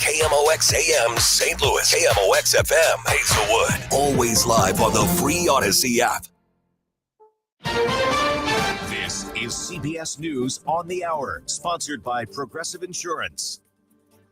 KMOX AM St. Louis, KMOX FM Hazelwood. Always live on the free Odyssey app. This is CBS News on the Hour, sponsored by Progressive Insurance.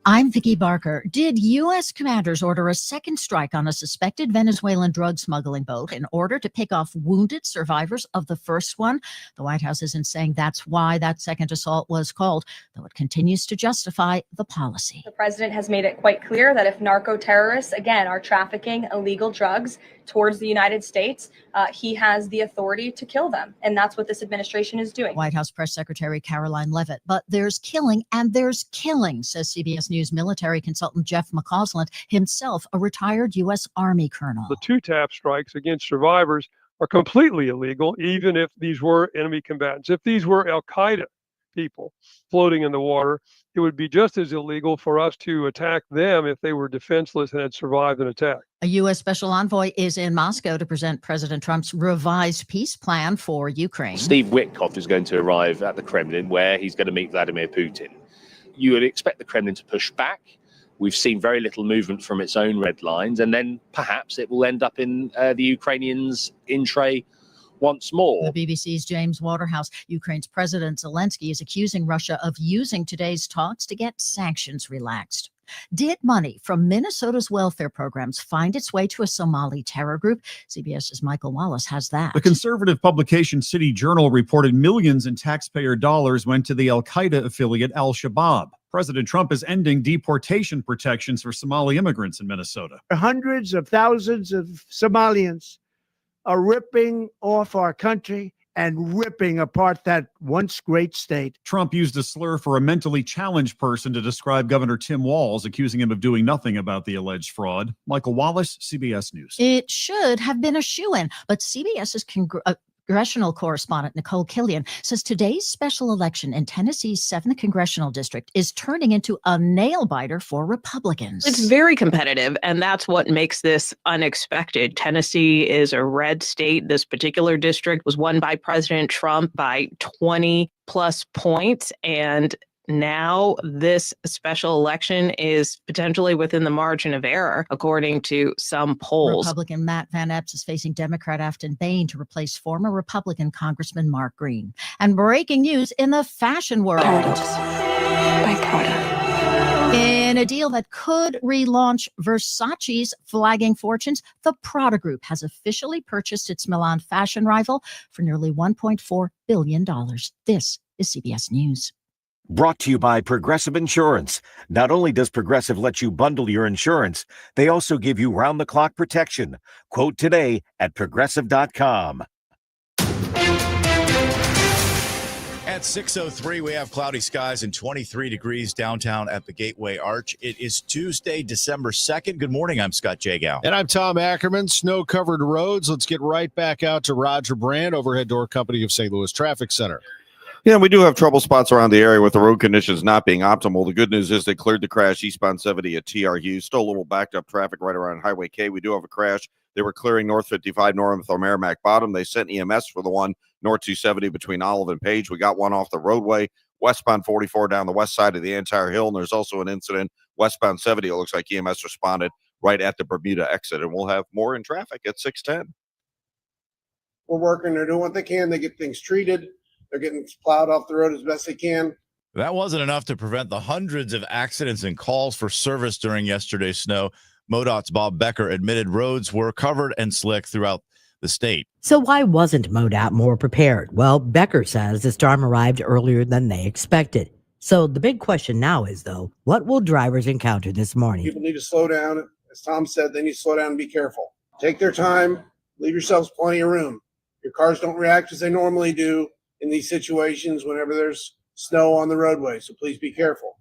I'm Vicki Barker. Did U.S. commanders order a second strike on a suspected Venezuelan drug smuggling boat in order to pick off wounded survivors of the first one? The White House isn't saying that's why that second assault was called, though it continues to justify the policy. The president has made it quite clear that if narco-terrorists, again, are trafficking illegal drugs towards the United States, he has the authority to kill them. And that's what this administration is doing. White House Press Secretary Caroline Leavitt. But there's killing and there's killing, says CBS News military consultant Jeff McCausland, himself a retired U.S. Army colonel. The two-tap strikes against survivors are completely illegal, even if these were enemy combatants. If these were al-Qaeda people floating in the water, it would be just as illegal for us to attack them if they were defenseless and had survived an attack. A U.S. special envoy is in Moscow to present President Trump's revised peace plan for Ukraine. Steve Witkoff is going to arrive at the Kremlin, where he's going to meet Vladimir Putin. You would expect the Kremlin to push back. We've seen very little movement from its own red lines, and then perhaps it will end up in the Ukrainians' in tray once more. The BBC's James Waterhouse. Ukraine's President Zelensky is accusing Russia of using today's talks to get sanctions relaxed. Did money from Minnesota's welfare programs find its way to a Somali terror group? CBS's Michael Wallace has that. The conservative publication City Journal reported millions in taxpayer dollars went to the al-Qaeda affiliate al-Shabaab. President Trump is ending deportation protections for Somali immigrants in Minnesota. Hundreds of thousands of Somalians are ripping off our country and ripping apart that once great state. Trump used a slur for a mentally challenged person to describe Governor Tim Walz, accusing him of doing nothing about the alleged fraud. Michael Wallace, CBS News. It should have been a shoo-in, but CBS's congressional correspondent Nicole Killian says today's special election in Tennessee's 7th congressional district is turning into a nail-biter for Republicans. It's very competitive, and that's what makes this unexpected. Tennessee is a red state. This particular district was won by President Trump by 20-plus points, and now this special election is potentially within the margin of error, according to some polls. Republican Matt Van Epps is facing Democrat Afton Bain to replace former Republican Congressman Mark Green. And breaking news in the fashion world. By Prada. In a deal that could relaunch Versace's flagging fortunes, the Prada Group has officially purchased its Milan fashion rival for nearly $1.4 billion. This is CBS News. Brought to you by Progressive Insurance. Not only does Progressive let you bundle your insurance, they also give you round-the-clock protection. Quote today at Progressive.com. At 6:03, we have cloudy skies and 23 degrees downtown at the Gateway Arch. It is Tuesday, December 2nd. Good morning. I'm Scott Jagow. And I'm Tom Ackerman. Snow-covered roads. Let's get right back out to Roger Brand, overhead door company of St. Louis Traffic Center. Yeah, we do have trouble spots around the area with the road conditions not being optimal. The good news is they cleared the crash eastbound 70 at TRU. Still a little backed up traffic right around Highway K. We do have a crash. They were clearing North 55 north of Merrimack Bottom. They sent EMS for the one North 270 between Olive and Page. We got one off the roadway. Westbound 44 down the west side of the entire hill. And there's also an incident westbound 70. It looks like EMS responded right at the Bermuda exit. And we'll have more in traffic at 6:10. We're working. They're doing what they can. They get things treated. They're getting plowed off the road as best they can. That wasn't enough to prevent the hundreds of accidents and calls for service during yesterday's snow. MoDOT's Bob Becker admitted roads were covered and slick throughout the state. So why wasn't MoDOT more prepared? Well, Becker says the storm arrived earlier than they expected. So the big question now is, though, what will drivers encounter this morning? People need to slow down. As Tom said, they need to slow down and be careful. Take their time. Leave yourselves plenty of room. Your cars don't react as they normally do in these situations whenever there's snow on the roadway. So please be careful.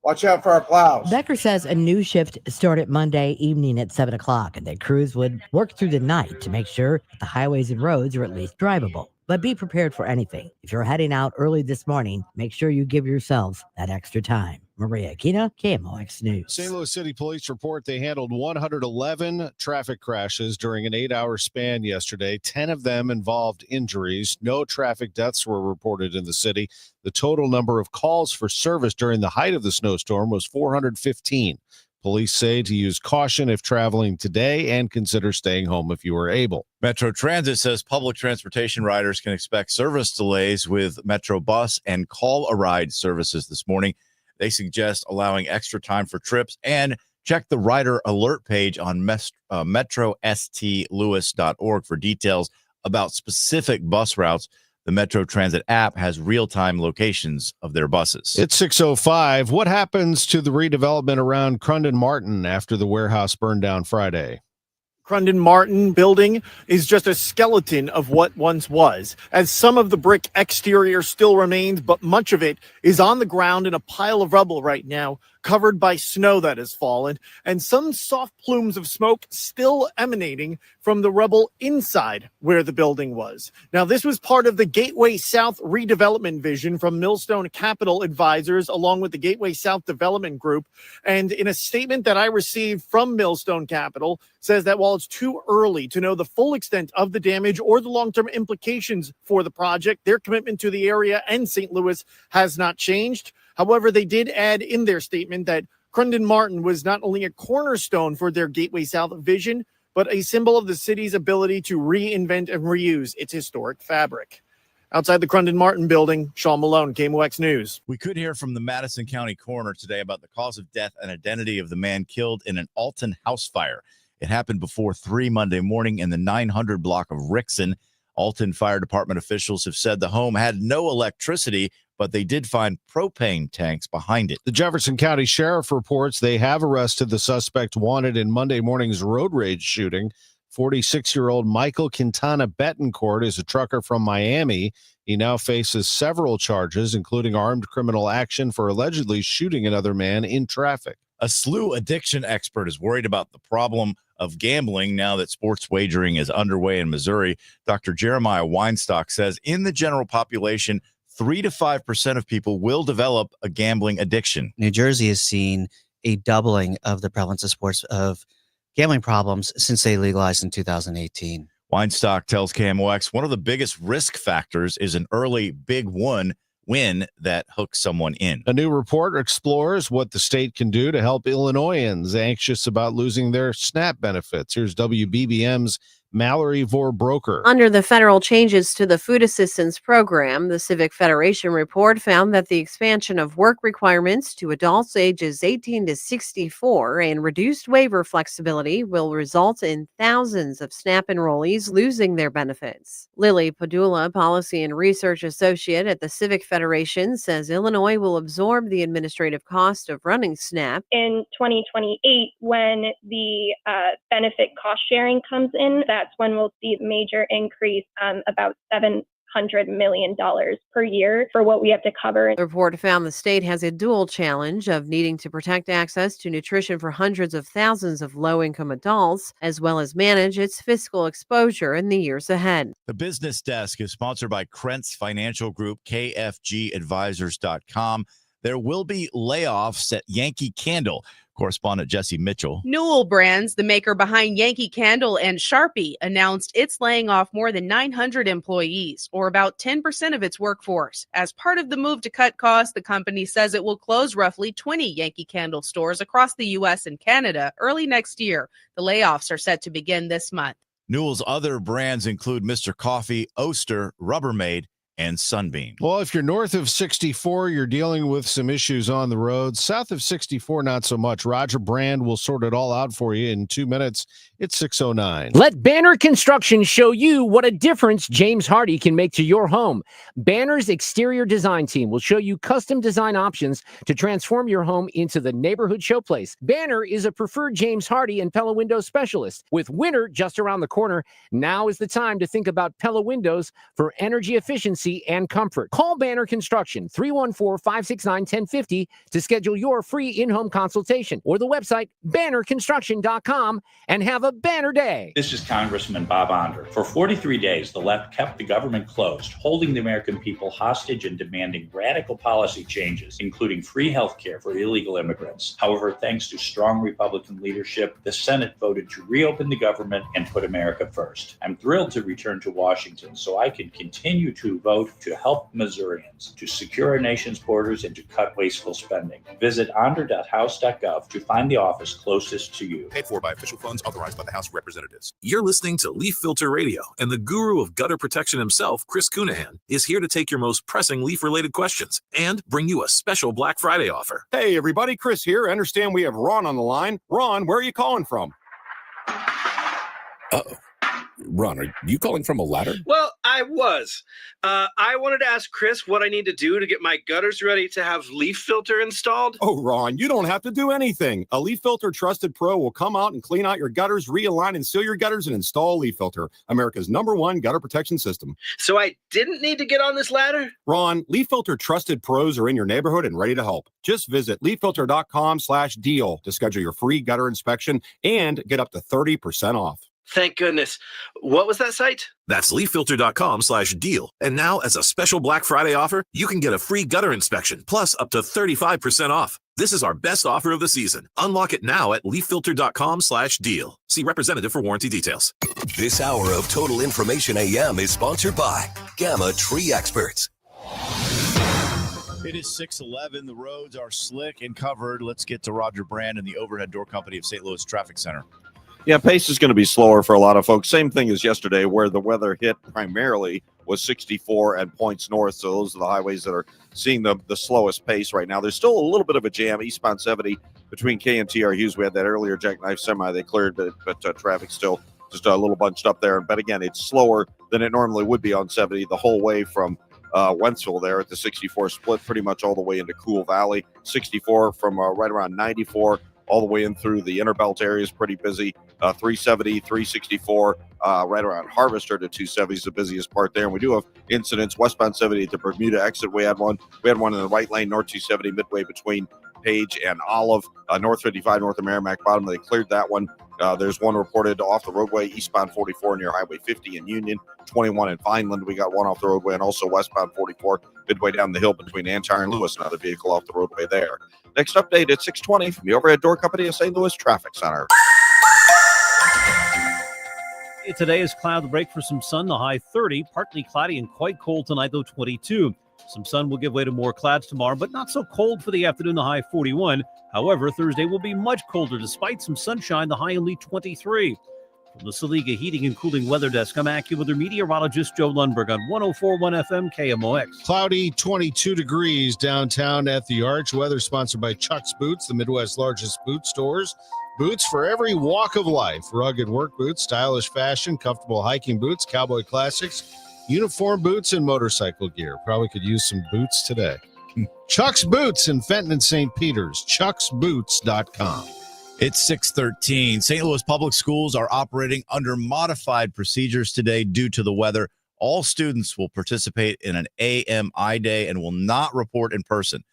Watch out for our plows. Becker says a new shift started Monday evening at 7 o'clock and that crews would work through the night to make sure the highways and roads are at least drivable. But be prepared for anything. If you're heading out early this morning, make sure you give yourselves that extra time. Maria Aquina, KMOX News. St. Louis City Police report they handled 111 traffic crashes during an 8-hour span yesterday. 10 of them involved injuries. No traffic deaths were reported in the city. The total number of calls for service during the height of the snowstorm was 415. Police say to use caution if traveling today and consider staying home if you are able. Metro Transit says public transportation riders can expect service delays with Metro Bus and Call a Ride services this morning. They suggest allowing extra time for trips and check the rider alert page on metrostlewis.org for details about specific bus routes. The Metro Transit app has real-time locations of their buses. It's 6:05. What happens to the redevelopment around Crundon Martin after the warehouse burned down Friday? Crundon Martin building is just a skeleton of what once was, as some of the brick exterior still remains, but much of it is on the ground in a pile of rubble right now, covered by snow that has fallen, and some soft plumes of smoke still emanating from the rubble inside where the building was. Now, this was part of the Gateway South redevelopment vision from Millstone Capital Advisors, along with the Gateway South Development Group. And in a statement that I received from Millstone Capital, says that while it's too early to know the full extent of the damage or the long-term implications for the project, their commitment to the area and St. Louis has not changed. However, they did add in their statement that Crundon Martin was not only a cornerstone for their Gateway South vision, but a symbol of the city's ability to reinvent and reuse its historic fabric. Outside the Crundon Martin building, Sean Malone, KMOX News. We could hear from the Madison County coroner today about the cause of death and identity of the man killed in an Alton house fire. It happened before 3 Monday morning in the 900 block of Rickson. Alton Fire Department officials have said the home had no electricity, but they did find propane tanks behind it. The Jefferson County Sheriff reports they have arrested the suspect wanted in Monday morning's road rage shooting. 46-year-old Michael Quintana Betancourt is a trucker from Miami. He now faces several charges, including armed criminal action for allegedly shooting another man in traffic. A SLU addiction expert is worried about the problem of gambling now that sports wagering is underway in Missouri. Dr. Jeremiah Weinstock says in the general population, 3 to 5% of people will develop a gambling addiction. New Jersey has seen a doubling of the prevalence of gambling problems since they legalized in 2018. Weinstock tells KMOX one of the biggest risk factors is an early big win that hooks someone in. A new report explores what the state can do to help Illinoisans anxious about losing their SNAP benefits. Here's WBBM's Mallory Vorbroker. Under the federal changes to the food assistance program, the Civic Federation report found that the expansion of work requirements to adults ages 18 to 64 and reduced waiver flexibility will result in thousands of SNAP enrollees losing their benefits. Lily Padula, Policy and Research Associate at the Civic Federation, says Illinois will absorb the administrative cost of running SNAP. In 2028, when the benefit cost sharing comes in, that's when we'll see a major increase, about $700 million per year for what we have to cover. The report found the state has a dual challenge of needing to protect access to nutrition for hundreds of thousands of low-income adults, as well as manage its fiscal exposure in the years ahead. The Business Desk is sponsored by Krentz Financial Group, KFGadvisors.com. There will be layoffs at Yankee Candle. Correspondent Jesse Mitchell. Newell Brands, the maker behind Yankee Candle and Sharpie, announced it's laying off more than 900 employees, or about 10% of its workforce. As part of the move to cut costs, the company says it will close roughly 20 Yankee Candle stores across the U.S. and Canada early next year. The layoffs are set to begin this month. Newell's other brands include Mr. Coffee, Oster, Rubbermaid, and Sunbeam. Well, if you're north of 64, you're dealing with some issues on the road. South of 64, not so much. Roger Brand will sort it all out for you in 2 minutes. It's 6:09. Let Banner Construction show you what a difference James Hardy can make to your home. Banner's exterior design team will show you custom design options to transform your home into the neighborhood showplace. Banner is a preferred James Hardy and Pella window specialist. With winter just around the corner, now is the time to think about Pella windows for energy efficiency efficiency, and comfort. Call Banner Construction 314-569-1050 to schedule your free in-home consultation, or the website bannerconstruction.com, and have a banner day. This is Congressman Bob Onder. For 43 days, the left kept the government closed, holding the American people hostage and demanding radical policy changes, including free health care for illegal immigrants. However, thanks to strong Republican leadership, the Senate voted to reopen the government and put America first. I'm thrilled to return to Washington so I can continue to vote to help Missourians, to secure our nation's borders, and to cut wasteful spending. Visit onder.house.gov to find the office closest to you. Paid for by official funds authorized by the House of Representatives. You're listening to Leaf Filter Radio, and the guru of gutter protection himself, Chris Cunahan, is here to take your most pressing leaf-related questions and bring you a special Black Friday offer. Hey, everybody, Chris here. I understand we have Ron on the line. Ron, where are you calling from? Uh-oh. Ron, are you calling from a ladder? Well, I was. I wanted to ask Chris what I need to do to get my gutters ready to have leaf filter installed. Oh, Ron, you don't have to do anything. A Leaf Filter Trusted Pro will come out and clean out your gutters, realign and seal your gutters, and install a Leaf Filter, America's #1 gutter protection system. So I didn't need to get on this ladder? Ron, Leaf Filter Trusted Pros are in your neighborhood and ready to help. Just visit leaffilter.com/deal to schedule your free gutter inspection and get up to 30% off. Thank goodness. What was that site? That's leaffilter.com/deal. And now, as a special Black Friday offer, you can get a free gutter inspection plus up to 35% off. This is our best offer of the season. Unlock it now at leaffilter.com/deal. See representative for warranty details. This hour of Total Information AM is sponsored by Gamma Tree Experts. It is 6:11. The roads are slick and covered. Let's get to Roger Brand and the Overhead Door Company of St. Louis Traffic Center. Yeah, pace is going to be slower for a lot of folks. Same thing as yesterday, where the weather hit primarily was 64 and points north. So those are the highways that are seeing the slowest pace right now. There's still a little bit of a jam eastbound 70 between K and TR Hughes. We had that earlier jackknife semi. They cleared, but traffic still just a little bunched up there. But again, it's slower than it normally would be on 70 the whole way from Wentzville there at the 64 split, pretty much all the way into Cool Valley. 64 from right around 94 all the way in through the inner belt area is pretty busy. 370, 364, right around Harvester to 270 is the busiest part there. And we do have incidents westbound 70 at the Bermuda exit. We had one in the right lane, north 270, midway between Page and Olive. North 55, north of Merrimack Bottom. They cleared that one. There's one reported off the roadway, eastbound 44 near Highway 50 in Union, 21 in Vineland. We got one off the roadway, and also westbound 44 midway down the hill between Antire and Lewis. Another vehicle off the roadway there. Next update at 6:20 from the Overhead Door Company of St. Louis Traffic Center. Today is cloud break for some sun, the high 30, partly cloudy and quite cold tonight, though 22. Some sun will give way to more clouds tomorrow, but not so cold for the afternoon, the high 41. However, Thursday will be much colder despite some sunshine, the high only 23. From the Saliga Heating and Cooling Weather Desk, I'm AccuWeather meteorologist Joe Lundberg on 104.1 FM KMOX. Cloudy, 22 degrees downtown at the Arch. Weather sponsored by Chuck's Boots, the Midwest's largest boot stores. Boots for every walk of life. Rugged work boots, stylish fashion, comfortable hiking boots, cowboy classics, uniform boots, and motorcycle gear. Probably could use some boots today. Chuck's Boots in Fenton and St. Peter's. chucksboots.com. It's 6:13. St. Louis Public Schools are operating under modified procedures today due to the weather. All students will participate in an AMI day and will not report in person.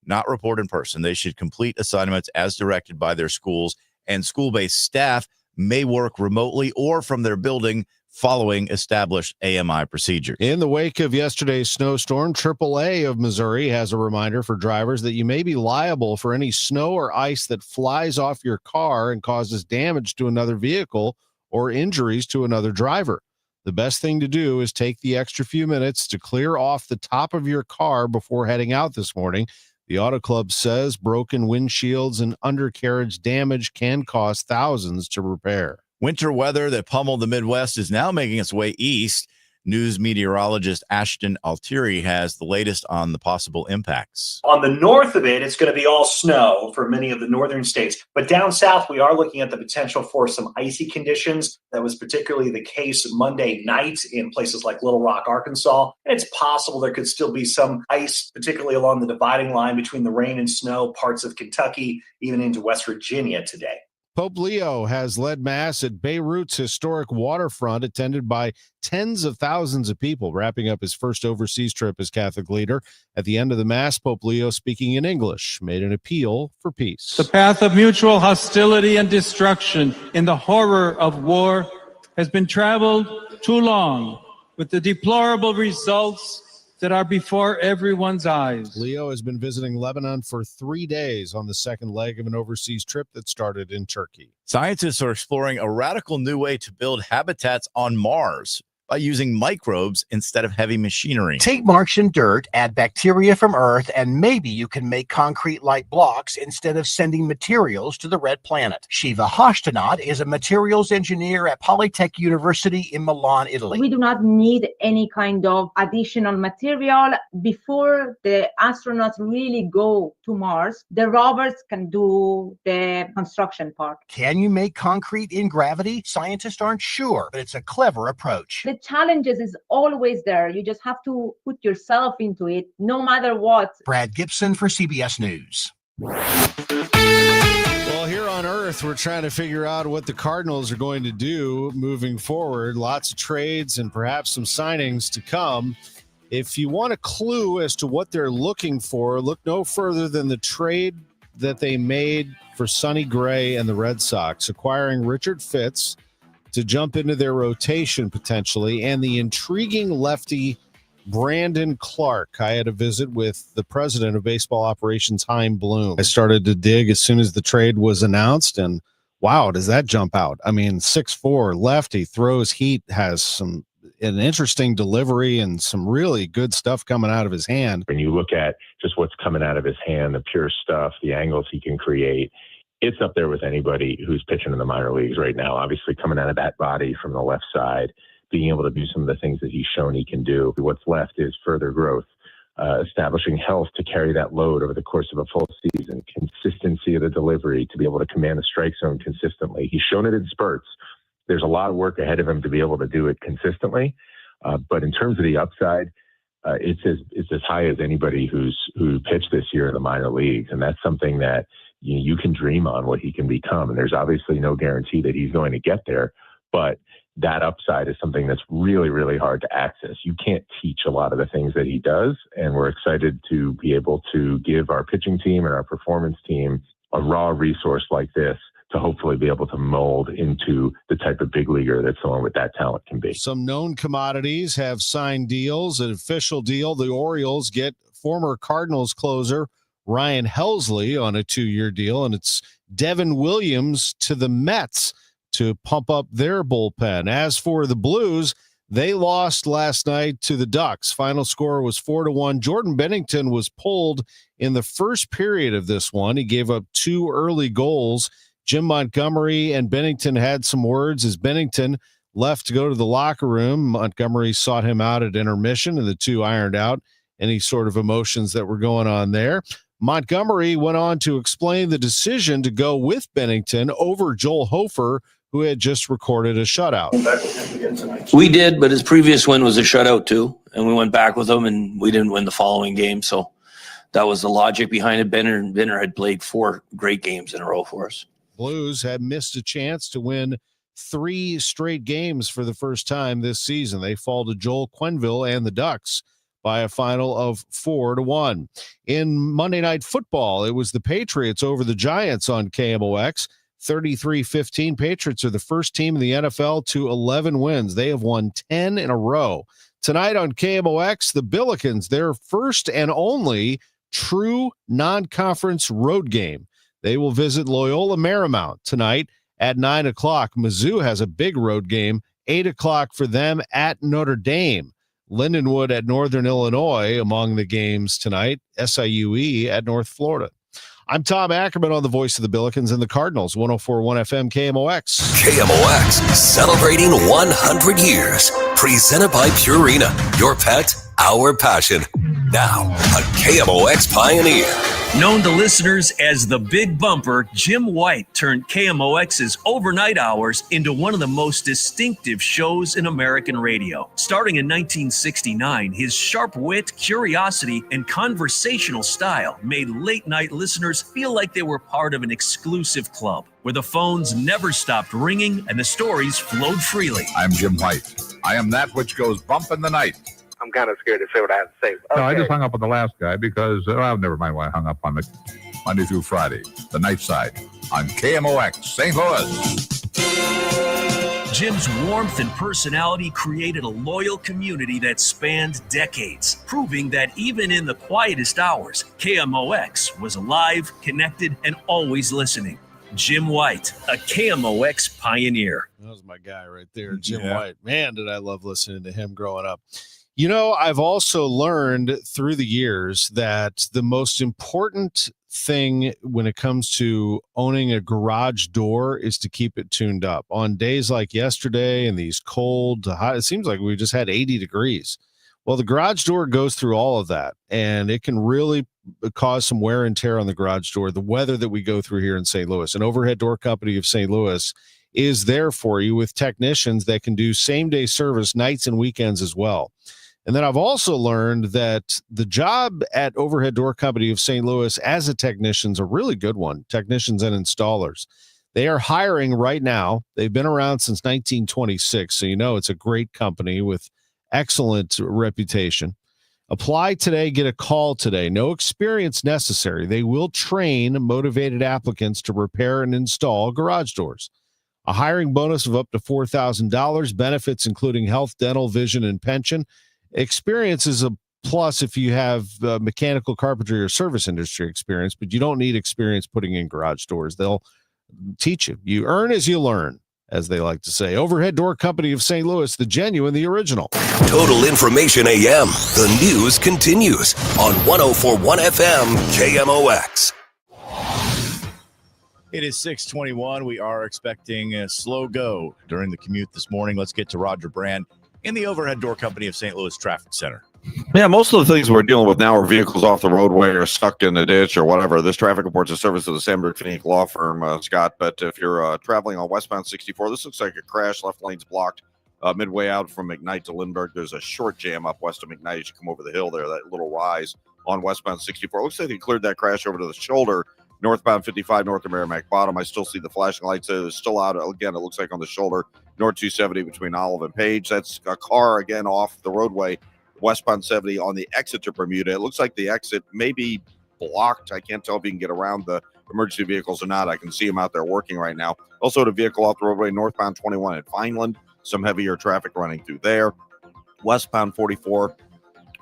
Not report in person. They should complete assignments as directed by their schools, and school-based staff may work remotely or from their building following established AMI procedures. In the wake of yesterday's snowstorm, AAA of Missouri has a reminder for drivers that you may be liable for any snow or ice that flies off your car and causes damage to another vehicle or injuries to another driver. The best thing to do is take the extra few minutes to clear off the top of your car before heading out this morning. The Auto Club says broken windshields and undercarriage damage can cost thousands to repair. Winter weather that pummeled the Midwest is now making its way east. News meteorologist Ashton Altieri has the latest on the possible impacts. On the north of it, it's going to be all snow for many of the northern states. But down south, we are looking at the potential for some icy conditions. That was particularly the case Monday night in places like Little Rock, Arkansas. And it's possible there could still be some ice, particularly along the dividing line between the rain and snow, parts of Kentucky, even into West Virginia today. Pope Leo has led Mass at Beirut's historic waterfront, attended by tens of thousands of people, wrapping up his first overseas trip as Catholic leader. At the end of the Mass, Pope Leo, speaking in English, made an appeal for peace. The path of mutual hostility and destruction in the horror of war has been traveled too long, with the deplorable results that are before everyone's eyes. Leo has been visiting Lebanon for 3 days on the second leg of an overseas trip that started in Turkey. Scientists are exploring a radical new way to build habitats on Mars by using microbes instead of heavy machinery. Take Martian dirt, add bacteria from Earth, and maybe you can make concrete-like blocks instead of sending materials to the red planet. Shiva Hashtanat is a materials engineer at Polytech University in Milan, Italy. We do not need any kind of additional material. Before the astronauts really go to Mars, the rovers can do the construction part. Can you make concrete in gravity? Scientists aren't sure, but it's a clever approach. The challenges is always there. You just have to put yourself into it, no matter what. Brad Gibson for CBS News. Well, here on Earth, we're trying to figure out what the Cardinals are going to do moving forward. Lots of trades and perhaps some signings to come. If you want a clue as to what they're looking for, look no further than the trade that they made for Sonny Gray and the Red Sox, acquiring Richard Fitz to jump into their rotation potentially, and the intriguing lefty Brandon Clark. I had a visit with the president of baseball operations, Chaim Bloom. I started to dig as soon as the trade was announced, and wow, does that jump out? I mean, 6'4", lefty, throws heat, has an interesting delivery and some really good stuff coming out of his hand. When you look at just what's coming out of his hand, the pure stuff, the angles he can create, it's up there with anybody who's pitching in the minor leagues right now. Obviously, coming out of that body from the left side, being able to do some of the things that he's shown he can do. What's left is further growth, establishing health to carry that load over the course of a full season, consistency of the delivery to be able to command the strike zone consistently. He's shown it in spurts. There's a lot of work ahead of him to be able to do it consistently. But in terms of the upside, it's as high as anybody who pitched this year in the minor leagues. And that's something that you can dream on what he can become. And there's obviously no guarantee that he's going to get there, but that upside is something that's really, really hard to access. You can't teach a lot of the things that he does. And we're excited to be able to give our pitching team and our performance team a raw resource like this to hopefully be able to mold into the type of big leaguer that someone with that talent can be. Some known commodities have signed deals. An official deal, the Orioles get former Cardinals closer Ryan Helsley on a 2-year deal, and it's Devin Williams to the Mets to pump up their bullpen. As for the Blues, they lost last night to the Ducks. Final score was 4-1. Jordan Bennington was pulled in the first period of this one. He gave up 2 early goals. Jim Montgomery and Bennington had some words as Bennington left to go to the locker room. Montgomery sought him out at intermission, and the two ironed out any sort of emotions that were going on there. Montgomery went on to explain the decision to go with Bennington over Joel Hofer, who had just recorded a shutout. We did, but his previous win was a shutout too, and we went back with him, and we didn't win the following game, so that was the logic behind it. Benner had played 4 great games in a row for us. Blues had missed a chance to win 3 straight games for the first time this season. They fall to Joel Quenneville and the Ducks by a final of 4-1. In Monday Night Football, it was the Patriots over the Giants on KMOX. 33-15. Patriots are the first team in the NFL to 11 wins. They have won 10 in a row. Tonight on KMOX, the Billikens, their first and only true non-conference road game. They will visit Loyola Marymount tonight at 9 o'clock. Mizzou has a big road game, 8 o'clock for them at Notre Dame. Lindenwood at Northern Illinois among the games tonight. SIUE at North Florida. I'm Tom Ackerman on the voice of the Billikens and the Cardinals, 104.1 FM KMOX. KMOX, celebrating 100 years. Presented by Purina, your pet, our passion. Now, a KMOX Pioneer. Known to listeners as the Big Bumper, Jim White turned KMOX's overnight hours into one of the most distinctive shows in American radio. Starting in 1969, his sharp wit, curiosity, and conversational style made late-night listeners feel like they were part of an exclusive club, where the phones never stopped ringing and the stories flowed freely. I'm Jim White. I am that which goes bump in the night. I'm kind of scared to say what I have to say. Okay. No, I just hung up on the last guy because, never mind why I hung up on it. Monday through Friday, the night side, on KMOX, St. Louis. Jim's warmth and personality created a loyal community that spanned decades, proving that even in the quietest hours, KMOX was alive, connected, and always listening. Jim White, a KMOX pioneer. That was my guy right there, Jim White. Man, did I love listening to him growing up. You know, I've also learned through the years that the most important thing when it comes to owning a garage door is to keep it tuned up. On days like yesterday and these cold, hot, it seems like we just had 80 degrees. Well, the garage door goes through all of that, and it can really cause some wear and tear on the garage door. The weather that we go through here in St. Louis, an Overhead Door Company of St. Louis is there for you with technicians that can do same-day service nights and weekends as well. And then I've also learned that the job at Overhead Door Company of St. Louis as a technician is a really good one, technicians and installers. They are hiring right now. They've been around since 1926, so you know it's a great company with excellent reputation. Apply today, get a call today. No experience necessary. They will train motivated applicants to repair and install garage doors. A hiring bonus of up to $4,000, benefits including health, dental, vision, and pension. Experience is a plus if you have mechanical, carpentry, or service industry experience, but you don't need experience putting in garage doors. They'll teach you. You earn as you learn, as they like to say. Overhead Door Company of St. Louis, the genuine, the original. Total Information AM. The news continues on 104.1 FM KMOX. It is 6:21. We are expecting a slow go during the commute this morning. Let's get to Roger Brand in the Overhead Door Company of St. Louis Traffic Center. Yeah, most of the things we're dealing with now are vehicles off the roadway or stuck in the ditch or whatever. This traffic report's a service of the Sandberg Phoenix law firm, Scott. But if you're traveling on westbound 64, this looks like a crash. Left lane's blocked midway out from McKnight to Lindbergh. There's a short jam up west of McKnight as you come over the hill there, that little rise on westbound 64. It looks like they cleared that crash over to the shoulder. Northbound 55 north of Merrimack Bottom. I still see the flashing lights. It's still out. Again, it looks like on the shoulder. North 270 between Olive and Page. That's a car again off the roadway. Westbound 70 on the exit to Bermuda. It looks like the exit may be blocked. I can't tell if you can get around the emergency vehicles or not. I can see them out there working right now. Also, the vehicle off the roadway northbound 21 at Vineland. Some heavier traffic running through there. Westbound 44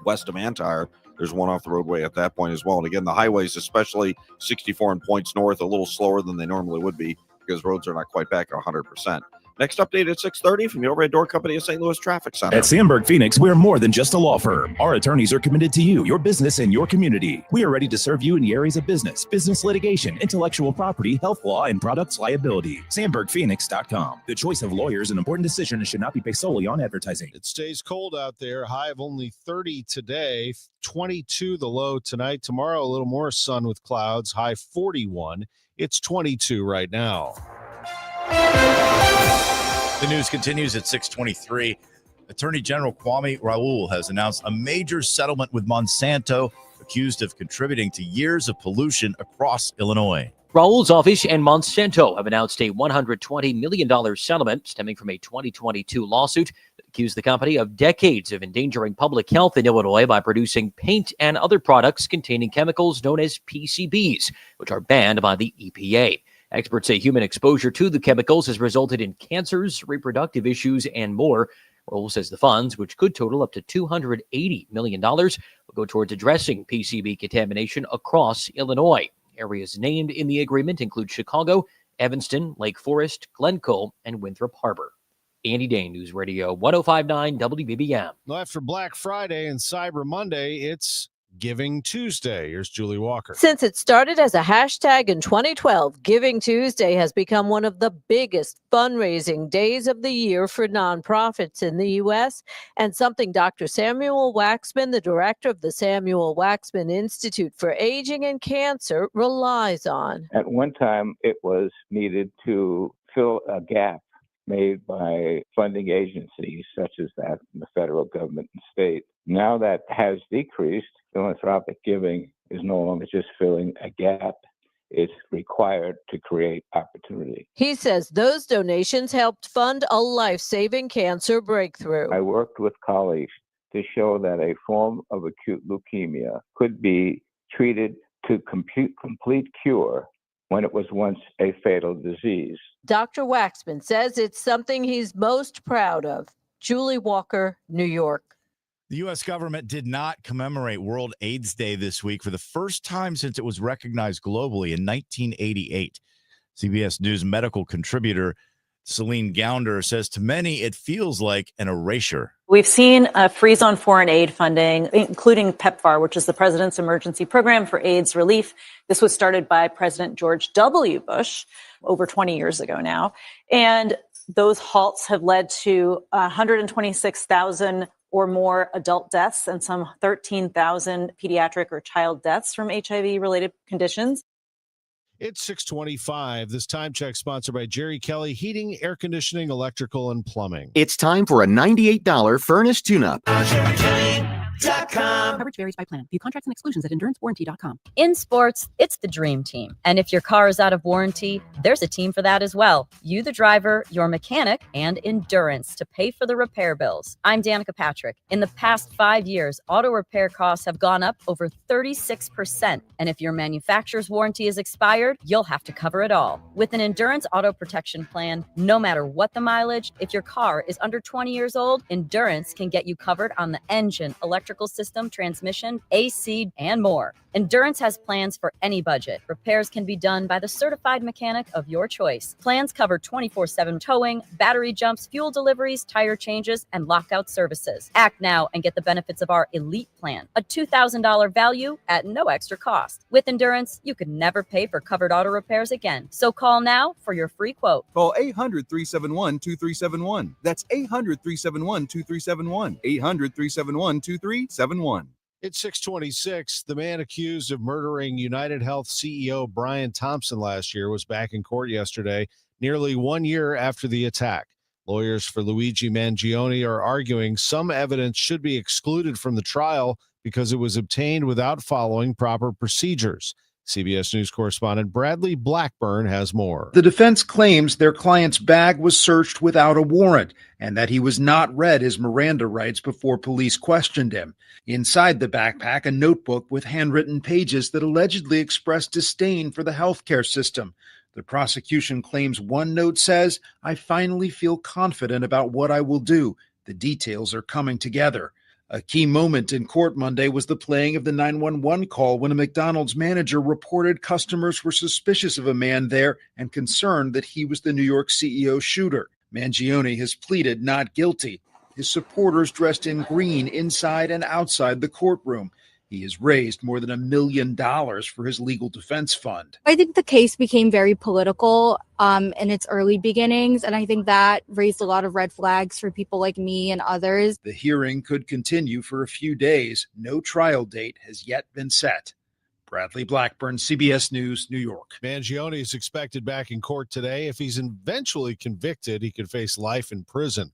west of Antire. There's one off the roadway at that point as well. And again, the highways, especially 64 and points north, a little slower than they normally would be because roads are not quite back at 100%. Next update at 6:30 from the Overhead Door Company of St. Louis Traffic Center. At Sandberg Phoenix, we're more than just a law firm. Our attorneys are committed to you, your business, and your community. We are ready to serve you in the areas of business litigation, intellectual property, health law, and products liability. SandbergPhoenix.com. The choice of lawyers is an important decision and should not be based solely on advertising. It stays cold out there. High of only 30 today, 22 the low tonight. Tomorrow, a little more sun with clouds, high 41. It's 22 right now. The news continues at 6:23. Attorney General Kwame Raoul has announced a major settlement with Monsanto, accused of contributing to years of pollution across Illinois. Raoul's office and Monsanto have announced a $120 million settlement stemming from a 2022 lawsuit that accused the company of decades of endangering public health in Illinois by producing paint and other products containing chemicals known as PCBs, which are banned by the EPA. Experts say human exposure to the chemicals has resulted in cancers, reproductive issues, and more. Raoul says the funds, which could total up to $280 million, will go towards addressing PCB contamination across Illinois. Areas named in the agreement include Chicago, Evanston, Lake Forest, Glencoe, and Winthrop Harbor. Andy Dane, News Radio 105.9 WBBM. Well, after Black Friday and Cyber Monday, it's Giving Tuesday. Here's Julie Walker. Since it started as a hashtag in 2012, Giving Tuesday has become one of the biggest fundraising days of the year for nonprofits in the U.S. and something Dr. Samuel Waxman, the director of the Samuel Waxman Institute for Aging and Cancer, relies on. At one time, it was needed to fill a gap made by funding agencies such as that in the federal government and state. Now that has decreased. Philanthropic giving is no longer just filling a gap. It's required to create opportunity. He says those donations helped fund a life-saving cancer breakthrough. I worked with colleagues to show that a form of acute leukemia could be treated to complete cure when it was once a fatal disease. Dr. Waxman says it's something he's most proud of. Julie Walker, New York. The U.S. government did not commemorate World AIDS Day this week for the first time since it was recognized globally in 1988. CBS News medical contributor Celine Gounder says to many it feels like an erasure. We've seen a freeze on foreign aid funding, including PEPFAR, which is the President's Emergency Program for AIDS Relief. This was started by President George W. Bush over 20 years ago now. And those halts have led to 126,000 or more adult deaths and some 13,000 pediatric or child deaths from HIV-related conditions. It's 6:25. This time check sponsored by Jerry Kelly Heating, Air Conditioning, Electrical, and Plumbing. It's time for a $98 furnace tune-up. Coverage varies by plan. View contracts and exclusions at endurancewarranty.com. In sports, it's the dream team. And if your car is out of warranty, there's a team for that as well. You, the driver, your mechanic, and Endurance to pay for the repair bills. I'm Danica Patrick. In the past 5 years, auto repair costs have gone up over 36%. And if your manufacturer's warranty is expired, you'll have to cover it all. With an Endurance auto protection plan, no matter what the mileage, if your car is under 20 years old, Endurance can get you covered on the engine, electrical system, transmission, AC, and more. Endurance has plans for any budget. Repairs can be done by the certified mechanic of your choice. Plans cover 24/7 towing, battery jumps, fuel deliveries, tire changes, and lockout services. Act now and get the benefits of our Elite plan, a $2,000 value at no extra cost. With Endurance, you could never pay for covered auto repairs again. So call now for your free quote. Call 800-371-2371. That's 800-371-2371. 800-371-2371. It's 6:26. The man accused of murdering United Health CEO Brian Thompson last year was back in court yesterday, nearly 1 year after the attack. Lawyers for Luigi Mangione are arguing some evidence should be excluded from the trial because it was obtained without following proper procedures. CBS News correspondent Bradley Blackburn has more. The defense claims their client's bag was searched without a warrant and that he was not read his Miranda rights before police questioned him. Inside the backpack, a notebook with handwritten pages that allegedly expressed disdain for the healthcare system. The prosecution claims one note says, "I finally feel confident about what I will do. The details are coming together." A key moment in court Monday was the playing of the 911 call when a McDonald's manager reported customers were suspicious of a man there and concerned that he was the New York CEO shooter. Mangione has pleaded not guilty. His supporters dressed in green inside and outside the courtroom. He has raised more than $1 million for his legal defense fund. I think the case became very political in its early beginnings, and I think that raised a lot of red flags for people like me and others. The hearing could continue for a few days. No trial date has yet been set. Bradley Blackburn, CBS News, New York. Mangione is expected back in court today. If he's eventually convicted, he could face life in prison.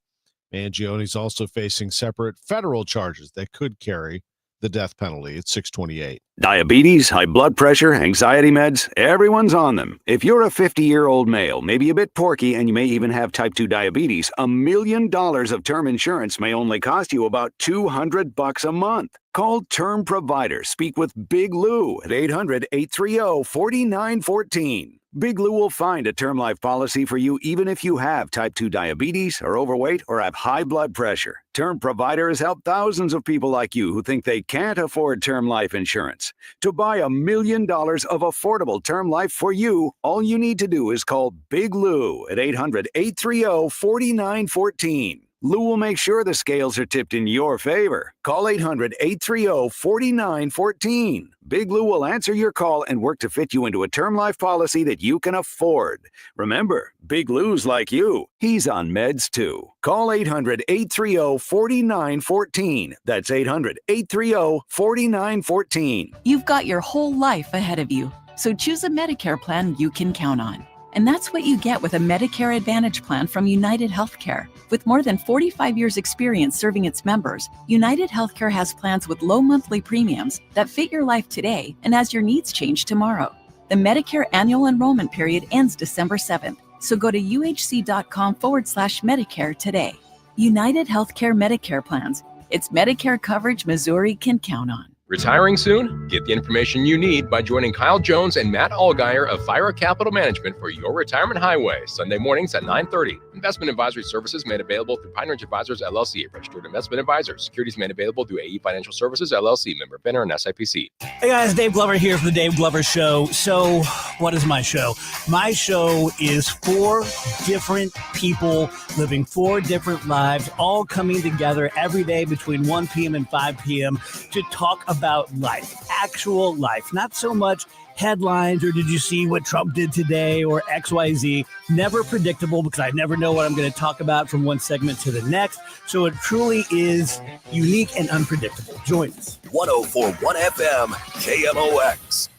Mangione is also facing separate federal charges that could carry the death penalty. It's 6:28. Diabetes, high blood pressure, anxiety meds, everyone's on them. If you're a 50-year-old male, maybe a bit porky, and you may even have type 2 diabetes, $1 million of term insurance may only cost you about $200 a month. Call Term Provider. Speak with Big Lou at 800-830-4914. Big Lou will find a term life policy for you even if you have type 2 diabetes, are overweight, or have high blood pressure. Term Provider has helped thousands of people like you who think they can't afford term life insurance. To buy $1 million of affordable term life for you, all you need to do is call Big Lou at 800-830-4914. Lou will make sure the scales are tipped in your favor. Call 800-830-4914. Big Lou will answer your call and work to fit you into a term life policy that you can afford. Remember, Big Lou's like you. He's on meds too. Call 800-830-4914. That's 800-830-4914. You've got your whole life ahead of you, so choose a Medicare plan you can count on. And that's what you get with a Medicare Advantage plan from United Healthcare. With more than 45 years' experience serving its members, United Healthcare has plans with low monthly premiums that fit your life today and as your needs change tomorrow. The Medicare annual enrollment period ends December 7th, so go to uhc.com/Medicare today. United Healthcare Medicare plans. It's Medicare coverage Missouri can count on. Retiring soon? Get the information you need by joining Kyle Jones and Matt Allgeier of Fire Capital Management for your retirement highway, Sunday mornings at 9:30. Investment advisory services made available through Pine Ridge Advisors, LLC, a registered investment advisor. Securities made available through AE Financial Services, LLC, member FINRA and SIPC. Hey guys, Dave Glover here for the Dave Glover Show. So, what is my show? My show is 4 different people living 4 different lives, all coming together every day between 1 p.m. and 5 p.m. to talk about life, actual life, not so much headlines or did you see what Trump did today or XYZ. Never predictable because I never know what I'm going to talk about from one segment to the next. So it truly is unique and unpredictable. Join us. 104.1 FM, KMOX.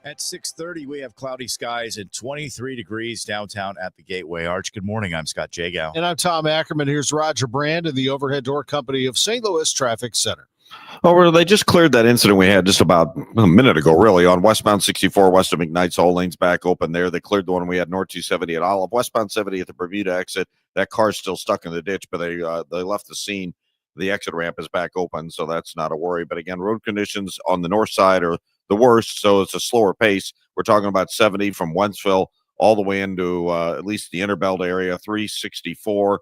At 6:30, we have cloudy skies and 23 degrees downtown at the Gateway Arch. Good morning. I'm Scott Jagow. And I'm Tom Ackerman. Here's Roger Brand of the Overhead Door Company of St. Louis Traffic Center. Oh, well, they just cleared that incident we had just about a minute ago, really, on westbound 64 west of McKnight's. All lanes back open there. They cleared the one we had north 270 at Olive. Westbound 70 at the Bermuda exit. That car's still stuck in the ditch, but they left the scene. The exit ramp is back open, so that's not a worry. But again, road conditions on the north side are the worst, so it's a slower pace. We're talking about 70 from Wentzville all the way into at least the Interbelt area, 364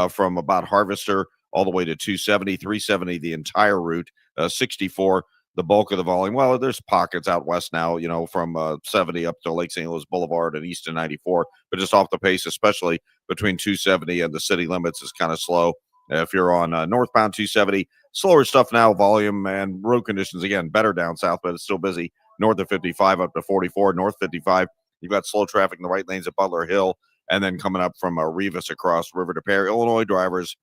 from about Harvester all the way to 270, 370 the entire route, 64 the bulk of the volume. Well, there's pockets out west now, from 70 up to Lake St. Louis Boulevard and east to 94, but just off the pace, especially between 270 and the city limits, is kind of slow. If you're on northbound 270, slower stuff now, volume and road conditions, again, better down south, but it's still busy. North of 55 up to 44, north 55, you've got slow traffic in the right lanes at Butler Hill, and then coming up from Rivas across River to Perry. Illinois drivers,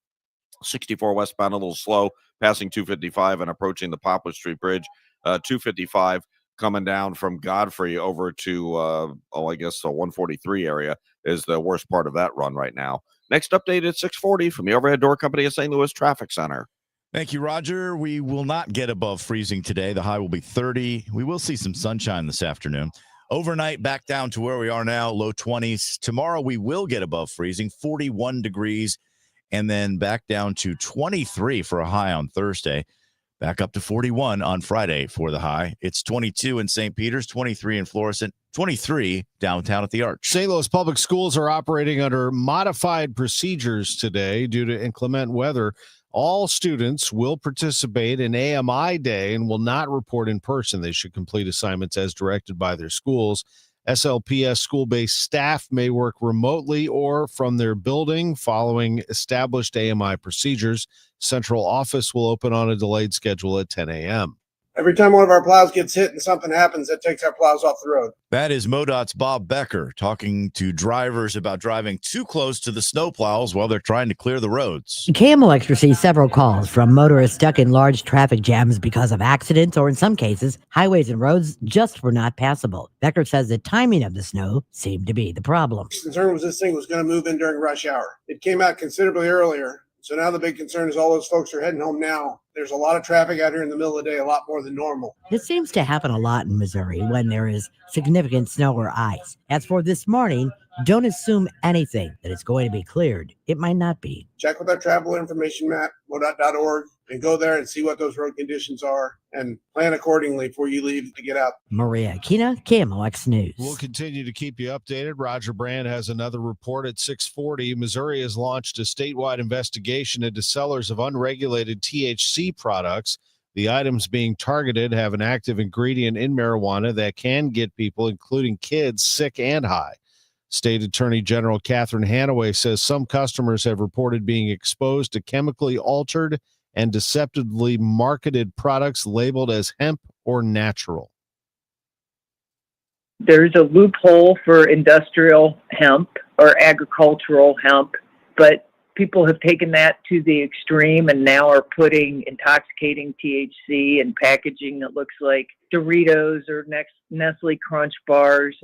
64 westbound, a little slow, passing 255 and approaching the Poplar Street Bridge. 255 coming down from Godfrey over to, the 143 area is the worst part of that run right now. Next update at 6:40 from the Overhead Door Company of St. Louis Traffic Center. Thank you, Roger. We will not get above freezing today. The high will be 30. We will see some sunshine this afternoon. Overnight, back down to where we are now, low 20s. Tomorrow, we will get above freezing, 41 degrees, and then back down to 23 for a high on Thursday. Back up to 41 on Friday for the high. It's 22 in St. Peter's, 23 in Florissant, 23 downtown at the Arch. St. Louis public schools are operating under modified procedures today due to inclement weather. All students will participate in AMI Day and will not report in person. They should complete assignments as directed by their schools. SLPS school-based staff may work remotely or from their building following established AMI procedures. Central office will open on a delayed schedule at 10 a.m. Every time one of our plows gets hit and something happens, that takes our plows off the road. That is MoDOT's Bob Becker talking to drivers about driving too close to the snowplows while they're trying to clear the roads. KMOX received several calls from motorists stuck in large traffic jams because of accidents, or in some cases, highways and roads just were not passable. Becker says the timing of the snow seemed to be the problem. The concern was this thing was going to move in during rush hour. It came out considerably earlier. So now the big concern is all those folks are heading home now. There's a lot of traffic out here in the middle of the day, a lot more than normal. This seems to happen a lot in Missouri when there is significant snow or ice. As for this morning, don't assume anything that it's going to be cleared. It might not be. Check with our travel information map, modot.org, and go there and see what those road conditions are and plan accordingly before you leave to get out. Maria Aquina, KMOX News. We'll continue to keep you updated. Roger Brand has another report at 6:40. Missouri has launched a statewide investigation into sellers of unregulated THC products. The items being targeted have an active ingredient in marijuana that can get people, including kids, sick and high. State Attorney General Catherine Hanaway says some customers have reported being exposed to chemically altered and deceptively marketed products labeled as hemp or natural. There's a loophole for industrial hemp or agricultural hemp, but people have taken that to the extreme and now are putting intoxicating THC in packaging that looks like Doritos or Nestle Crunch bars.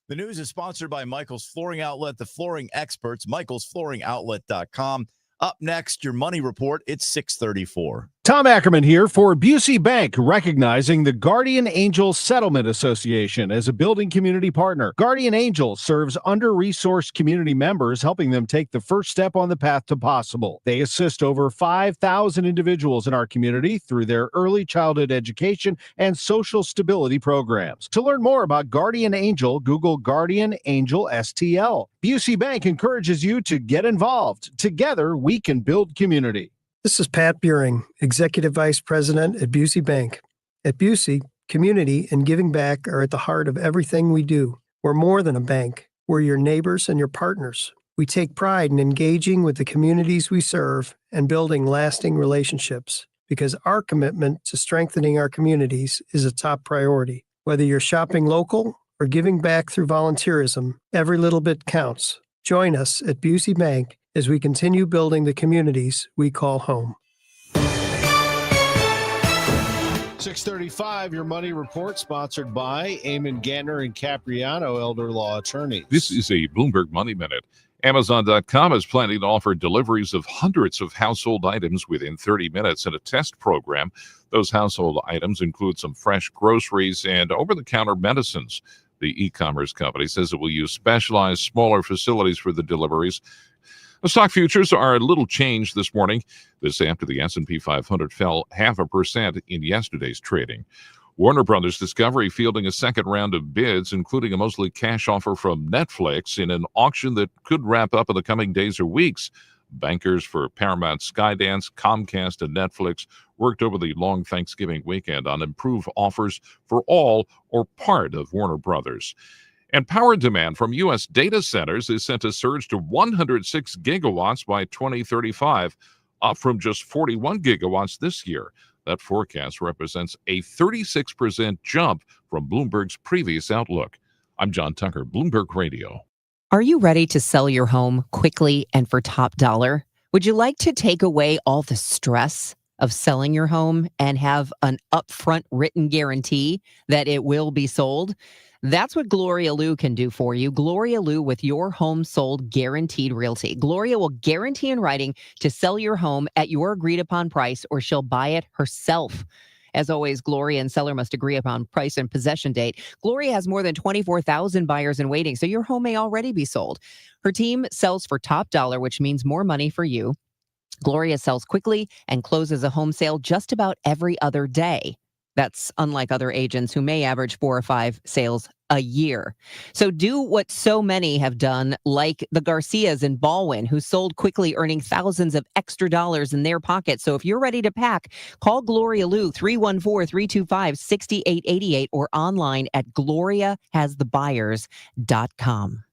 The news is sponsored by Michael's Flooring Outlet, the flooring experts, michaelsflooringoutlet.com. Up next, your money report. It's 6:34. Tom Ackerman here for Busey Bank, recognizing the Guardian Angel Settlement Association as a building community partner. Guardian Angel serves under-resourced community members, helping them take the first step on the path to possible. They assist over 5,000 individuals in our community through their early childhood education and social stability programs. To learn more about Guardian Angel, Google Guardian Angel STL. Busey Bank encourages you to get involved. Together, we can build community. This is Pat Buring, Executive Vice President at Busey Bank. At Busey, community and giving back are at the heart of everything we do. We're more than a bank. We're your neighbors and your partners. We take pride in engaging with the communities we serve and building lasting relationships because our commitment to strengthening our communities is a top priority. Whether you're shopping local or giving back through volunteerism, every little bit counts. Join us at Busey Bank as we continue building the communities we call home. 6:35, your money report sponsored by Eamon Gantner and Capriano Elder Law Attorneys. This is a Bloomberg Money Minute. Amazon.com is planning to offer deliveries of hundreds of household items within 30 minutes in a test program. Those household items include some fresh groceries and over-the-counter medicines. The e-commerce company says it will use specialized, smaller facilities for the deliveries. The stock futures are a little changed this morning. This after the S&P 500 fell 0.5% in yesterday's trading. Warner Brothers Discovery fielding a second round of bids, including a mostly cash offer from Netflix in an auction that could wrap up in the coming days or weeks. Bankers for Paramount, Skydance, Comcast, and Netflix worked over the long Thanksgiving weekend on improved offers for all or part of Warner Brothers. And power demand from U.S. data centers is set to surge to 106 gigawatts by 2035, up from just 41 gigawatts this year. That forecast represents a 36% jump from Bloomberg's previous outlook. I'm John Tucker, Bloomberg Radio. Are you ready to sell your home quickly and for top dollar? Would you like to take away all the stress of selling your home and have an upfront written guarantee that it will be sold? That's what Gloria Liu can do for you. Gloria Liu with Your Home Sold Guaranteed Realty. Gloria will guarantee in writing to sell your home at your agreed upon price, or she'll buy it herself. As always, Gloria and seller must agree upon price and possession date. Gloria has more than 24,000 buyers in waiting, so your home may already be sold. Her team sells for top dollar, which means more money for you. Gloria sells quickly and closes a home sale just about every other day. That's unlike other agents who may average 4 or 5 sales a year. So do what so many have done, like the Garcias in Baldwin, who sold quickly, earning thousands of extra dollars in their pocket. So if you're ready to pack, call Gloria Liu, 314-325-6888, or online at gloriahasthebuyers.com.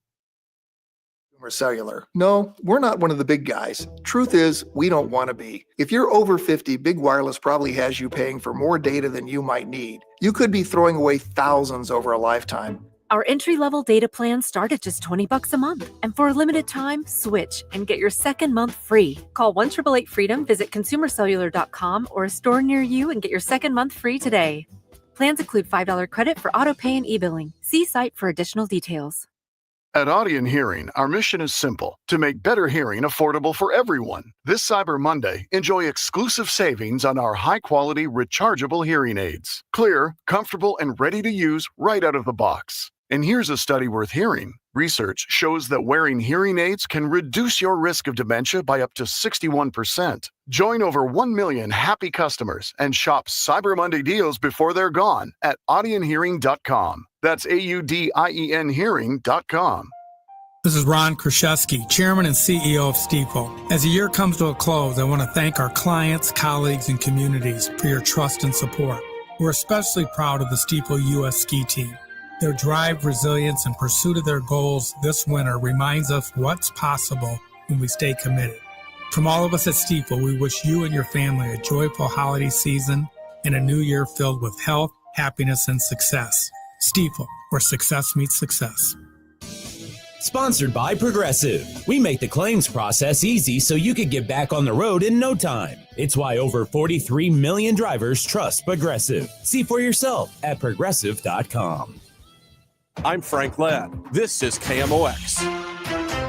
Cellular. No, we're not one of the big guys. Truth is, we don't want to be. If you're over 50, Big Wireless probably has you paying for more data than you might need. You could be throwing away thousands over a lifetime. Our entry-level data plans start at just $20 a month. And for a limited time, switch and get your second month free. Call 1-888-FREEDOM, visit consumercellular.com or a store near you and get your second month free today. Plans include $5 credit for auto pay and e-billing. See site for additional details. At Audion Hearing, our mission is simple: to make better hearing affordable for everyone. This Cyber Monday, enjoy exclusive savings on our high-quality rechargeable hearing aids. Clear, comfortable, and ready to use right out of the box. And here's a study worth hearing. Research shows that wearing hearing aids can reduce your risk of dementia by up to 61%. Join over 1 million happy customers and shop Cyber Monday deals before they're gone at audionhearing.com. That's AUDIEN hearing.com. This is Ron Kraszewski, Chairman and CEO of STIPO. As the year comes to a close, I want to thank our clients, colleagues, and communities for your trust and support. We're especially proud of the STIPO U.S. ski team. Their drive, resilience, and pursuit of their goals this winter reminds us what's possible when we stay committed. From all of us at Stifel, we wish you and your family a joyful holiday season and a new year filled with health, happiness, and success. Stifel, where success meets success. Sponsored by Progressive. We make the claims process easy so you can get back on the road in no time. It's why over 43 million drivers trust Progressive. See for yourself at progressive.com. I'm Frank Ladd. This is KMOX,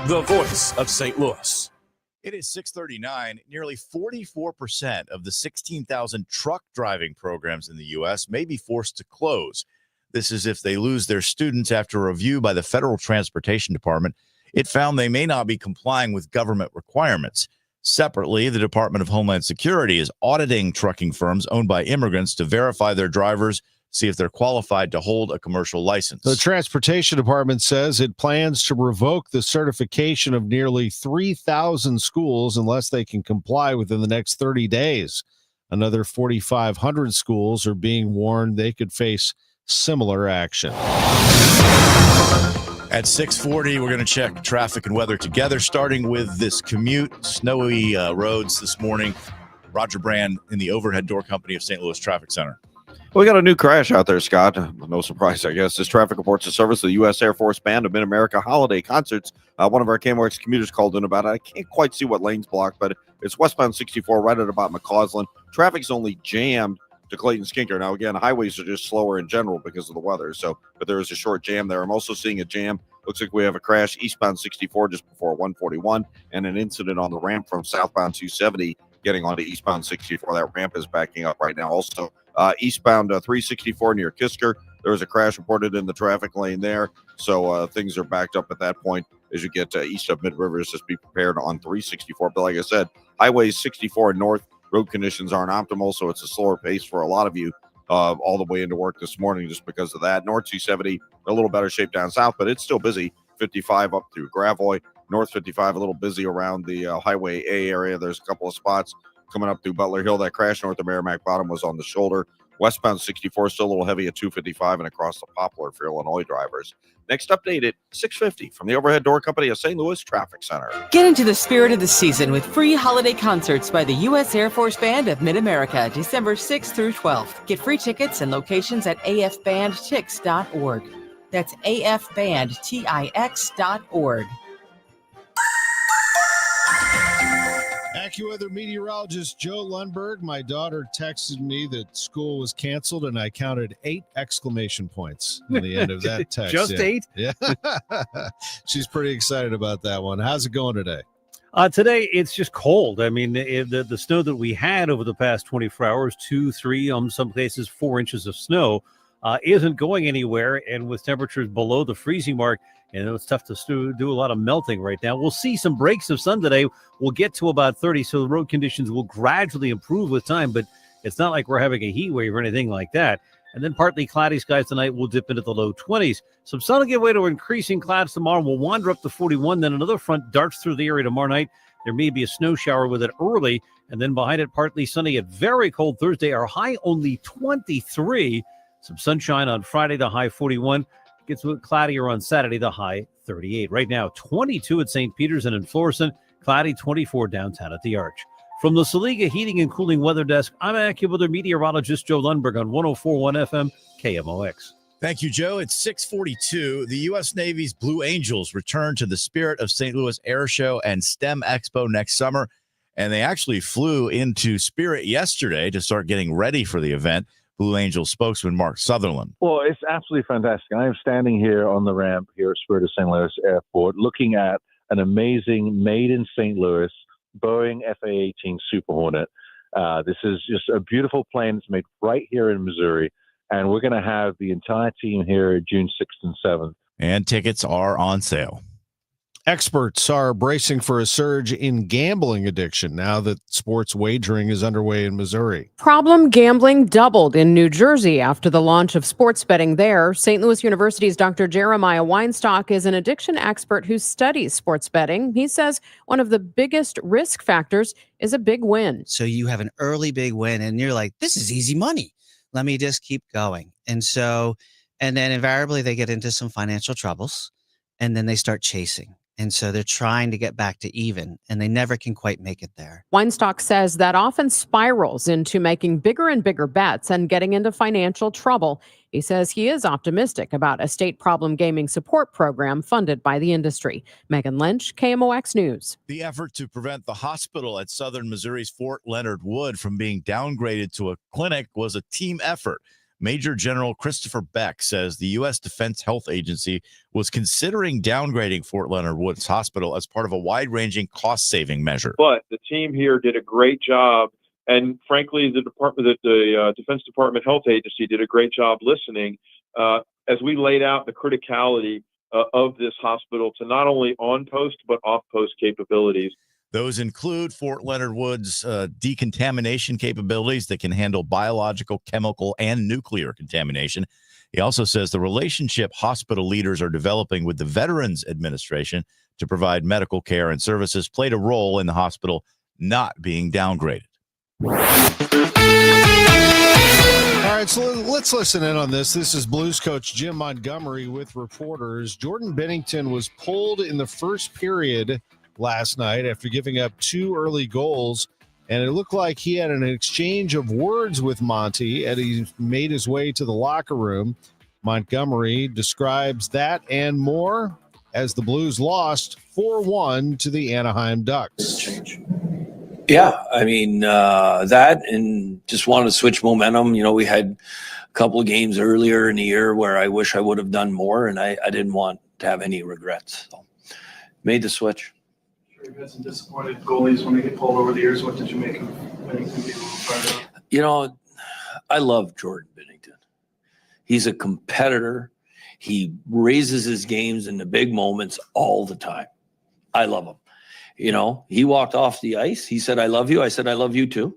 the voice of St. Louis. It is 6:39. Nearly 44% of the 16,000 truck driving programs in the U.S. may be forced to close. This is if they lose their students after a review by the Federal Transportation Department. It found they may not be complying with government requirements. Separately, the Department of Homeland Security is auditing trucking firms owned by immigrants to verify their drivers, see if they're qualified to hold a commercial license. The Transportation Department says it plans to revoke the certification of nearly 3,000 schools unless they can comply within the next 30 days. Another 4,500 schools are being warned they could face similar action. At 6:40, we're going to check traffic and weather together, starting with this commute. Snowy roads this morning. Roger Brand in the Overhead Door Company of St. Louis Traffic Center. Well, we got a new crash out there, Scott. No surprise, I guess. This traffic reports the service of the U.S. Air Force Band of Mid-America holiday concerts. One of our KMOX commuters called in about it. I can't quite see what lane's blocked, but it's westbound 64 right at about McCausland. Traffic's only jammed to Clayton Skinker. Now, again, highways are just slower in general because of the weather. But there is a short jam there. I'm also seeing a jam. Looks like we have a crash eastbound 64 just before 141 and an incident on the ramp from southbound 270 getting onto eastbound 64. That ramp is backing up right now. Also, eastbound 364 near Kisker, there was a crash reported in the traffic lane there. So things are backed up at that point as you get east of Mid Rivers. Just be prepared on 364. But like I said, highways 64 and north, road conditions aren't optimal, so it's a slower pace for a lot of you all the way into work this morning just because of that. North 270, a little better shape down south, but it's still busy. 55 up through Gravois. North 55, a little busy around the Highway A area. There's a couple of spots coming up through Butler Hill. That crash north of Merrimack Bottom was on the shoulder. Westbound 64 still a little heavy at 255 and across the Poplar for Illinois drivers. Next update at 6:50 from the Overhead Door Company of St. Louis Traffic Center. Get into the spirit of the season with free holiday concerts by the U.S. Air Force Band of Mid-America, December 6th through 12th. Get free tickets and locations at afbandtix.org. That's afbandtix.org. AccuWeather meteorologist Joe Lundberg. My daughter texted me that school was canceled, and I counted 8 exclamation points at the end of that text. Just 8? Yeah. She's pretty excited about that one. How's it going today? Today, it's just cold. I mean, the snow that we had over the past 24 hours, 2, 3, some places 4 inches of snow, isn't going anywhere. And with temperatures below the freezing mark, and it's tough to do a lot of melting right now. We'll see some breaks of sun today. We'll get to about 30, so the road conditions will gradually improve with time, but it's not like we're having a heat wave or anything like that. And then partly cloudy skies tonight will dip into the low 20s. Some sun will give way to increasing clouds tomorrow. We'll wander up to 41. Then another front darts through the area tomorrow night. There may be a snow shower with it early, and then behind it, partly sunny at very cold Thursday. Our high only 23. Some sunshine on Friday, the high 41. Gets a bit cloudier on Saturday, the high 38. Right now, 22 at St. Peter's and in Florissant, cloudy 24 downtown at the Arch. From the Saliga Heating and Cooling Weather Desk, I'm AccuWeather meteorologist Joe Lundberg on 104.1 FM KMOX. Thank you, Joe. It's 6:42. The U.S. Navy's Blue Angels return to the Spirit of St. Louis Air Show and STEM Expo next summer, and they actually flew into Spirit yesterday to start getting ready for the event. Blue Angels spokesman Mark Sutherland. Well, it's absolutely fantastic. I am standing here on the ramp here at Spirit of St. Louis Airport looking at an amazing made in St. Louis Boeing FA-18 Super Hornet. This is just a beautiful plane. It's made right here in Missouri, and we're going to have the entire team here June 6th and 7th. And tickets are on sale. Experts are bracing for a surge in gambling addiction now that sports wagering is underway in Missouri. Problem gambling doubled in New Jersey after the launch of sports betting there. St. Louis University's Dr. Jeremiah Weinstock is an addiction expert who studies sports betting. He says one of the biggest risk factors is a big win. So you have an early big win and you're like, this is easy money. Let me just keep going. And so And then invariably they get into some financial troubles, and then they start chasing. And so they're trying to get back to even, and they never can quite make it there. Weinstock says that often spirals into making bigger and bigger bets and getting into financial trouble. He says he is optimistic about a state problem gaming support program funded by the industry. Megan Lynch, KMOX News. The effort to prevent the hospital at Southern Missouri's Fort Leonard Wood from being downgraded to a clinic was a team effort. Major General Christopher Beck says the U.S. Defense Health Agency was considering downgrading Fort Leonard Wood's hospital as part of a wide-ranging cost-saving measure. But the team here did a great job, and frankly, the Defense Department Health Agency did a great job listening as we laid out the criticality of this hospital to not only on-post but off-post capabilities. Those include Fort Leonard Wood's decontamination capabilities that can handle biological, chemical, and nuclear contamination. He also says the relationship hospital leaders are developing with the Veterans Administration to provide medical care and services played a role in the hospital not being downgraded. All right, so let's listen in on this. This is Blues coach Jim Montgomery with reporters. Jordan Bennington was pulled in the first period last night after giving up 2 early goals, and it looked like he had an exchange of words with Monty as he made his way to the locker room. Montgomery describes that and more as the Blues lost 4-1 to the Anaheim Ducks. Yeah, I mean, that and just wanted to switch momentum. You know, we had a couple of games earlier in the year where I wish I would have done more, and I didn't want to have any regrets. So made the switch. You've had some disappointed goalies when they get pulled over the years. What did you make of Bennington being fired up? You know, I love Jordan Bennington. He's a competitor. He raises his games in the big moments all the time. I love him. You know, he walked off the ice. He said, I love you. I said, I love you too.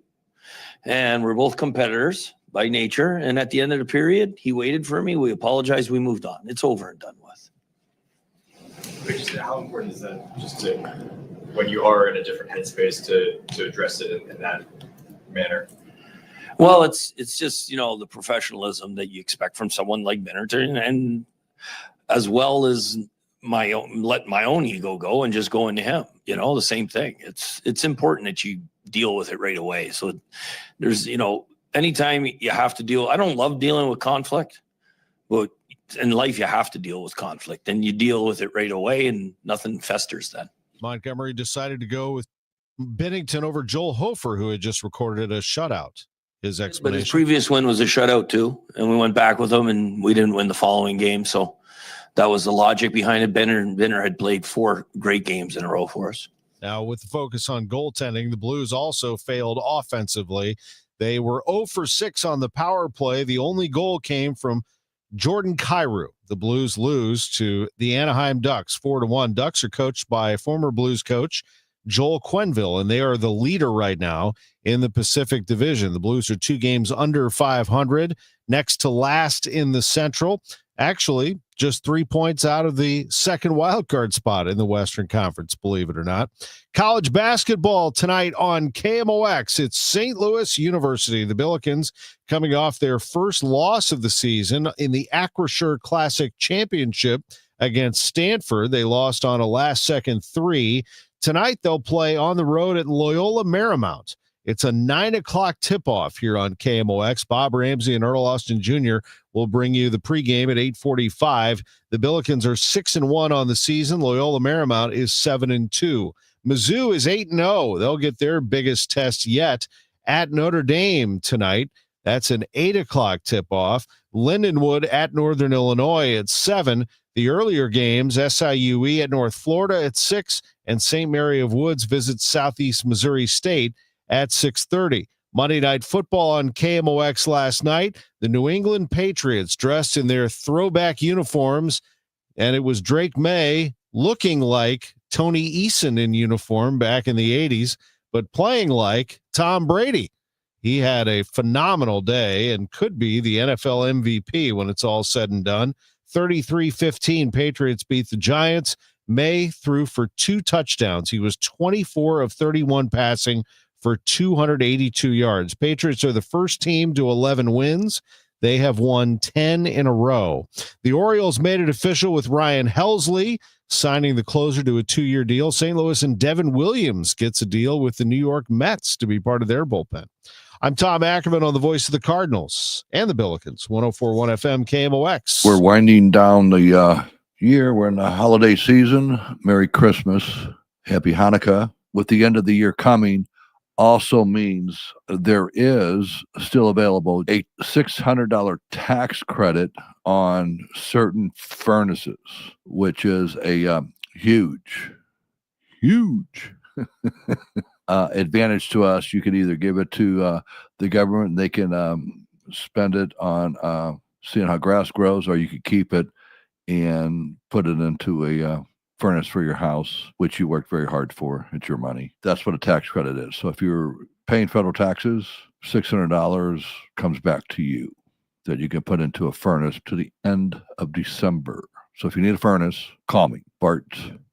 And we're both competitors by nature. And at the end of the period, he waited for me. We apologized. We moved on. It's over and done with. How important is that just to, when you are in a different headspace, to address it in that manner? Well, it's just, you know, the professionalism that you expect from someone like Bennington, and as well as let my own ego go and just go into him, you know, the same thing. It's important that you deal with it right away. So there's, you know, anytime you have to deal, I don't love dealing with conflict, but in life you have to deal with conflict, and you deal with it right away and nothing festers then. Montgomery decided to go with Bennington over Joel Hofer, who had just recorded a shutout. His explanation. But his previous win was a shutout too, and we went back with him, and we didn't win the following game. So that was the logic behind it. Benner had played 4 great games in a row for us. Now, with the focus on goaltending, the Blues also failed offensively. They were 0 for 6 on the power play. The only goal came from Jordan Kyrou. The Blues lose to the Anaheim Ducks 4-1. Ducks are coached by former Blues coach Joel Quenneville, and they are the leader right now in the Pacific Division. The Blues are 2 games under 500, next to last in the Central. Actually, just 3 points out of the second wildcard spot in the Western Conference, believe it or not. College basketball tonight on KMOX. It's St. Louis University. The Billikens coming off their first loss of the season in the Acrisure Classic Championship against Stanford. They lost on a last-second 3. Tonight, they'll play on the road at Loyola Marymount. It's a 9 o'clock tip-off here on KMOX. Bob Ramsey and Earl Austin Jr. will bring you the pregame at 8:45. The Billikens are 6-1 on the season. Loyola Marymount is 7-2. Mizzou is 8-0. They'll get their biggest test yet at Notre Dame tonight. That's an 8 o'clock tip-off. Lindenwood at Northern Illinois at 7. The earlier games, SIUE at North Florida at 6, and St. Mary of Woods visits Southeast Missouri State at 6:30. Monday Night Football on KMOX last night. The New England Patriots dressed in their throwback uniforms, and it was Drake May looking like Tony Eason in uniform back in the 80s, but playing like Tom Brady. He had a phenomenal day and could be the NFL MVP when it's all said and done. 33-15, Patriots beat the Giants. May threw for 2 touchdowns. He was 24 of 31 passing for 282 yards. Patriots are the first team to 11 wins. They have won 10 in a row. The Orioles made it official with Ryan Helsley signing the closer to a 2-year deal. St. Louis and Devin Williams gets a deal with the New York Mets to be part of their bullpen. I'm Tom Ackerman on the voice of the Cardinals and the Billikens, 104.1 FM KMOX. We're winding down the year. We're in the holiday season. Merry Christmas. Happy Hanukkah. With the end of the year coming, also means there is still available a $600 tax credit on certain furnaces, which is a huge advantage to us. You can either give it to the government and they can spend it on seeing how grass grows, or you could keep it and put it into a furnace for your house, which you worked very hard for. It's your money. That's what a tax credit is. So if you're paying federal taxes, $600 comes back to you that you can put into a furnace to the end of December. So if you need a furnace, call me, Bart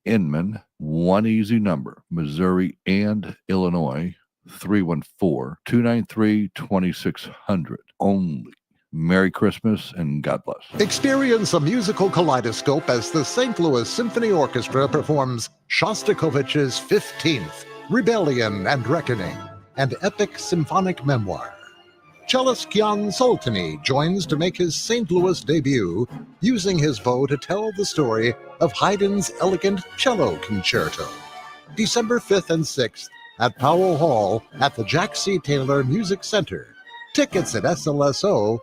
Inman. One easy number, Missouri and Illinois, 314-293-2600. Only. Merry Christmas and God bless. Experience a musical kaleidoscope as the St. Louis Symphony Orchestra performs Shostakovich's 15th, Rebellion and Reckoning, an epic symphonic memoir. Cellist Kian Soltany joins to make his St. Louis debut, using his bow to tell the story of Haydn's elegant cello concerto. December 5th and 6th at Powell Hall at the Jack C. Taylor Music Center. Tickets at slso.org.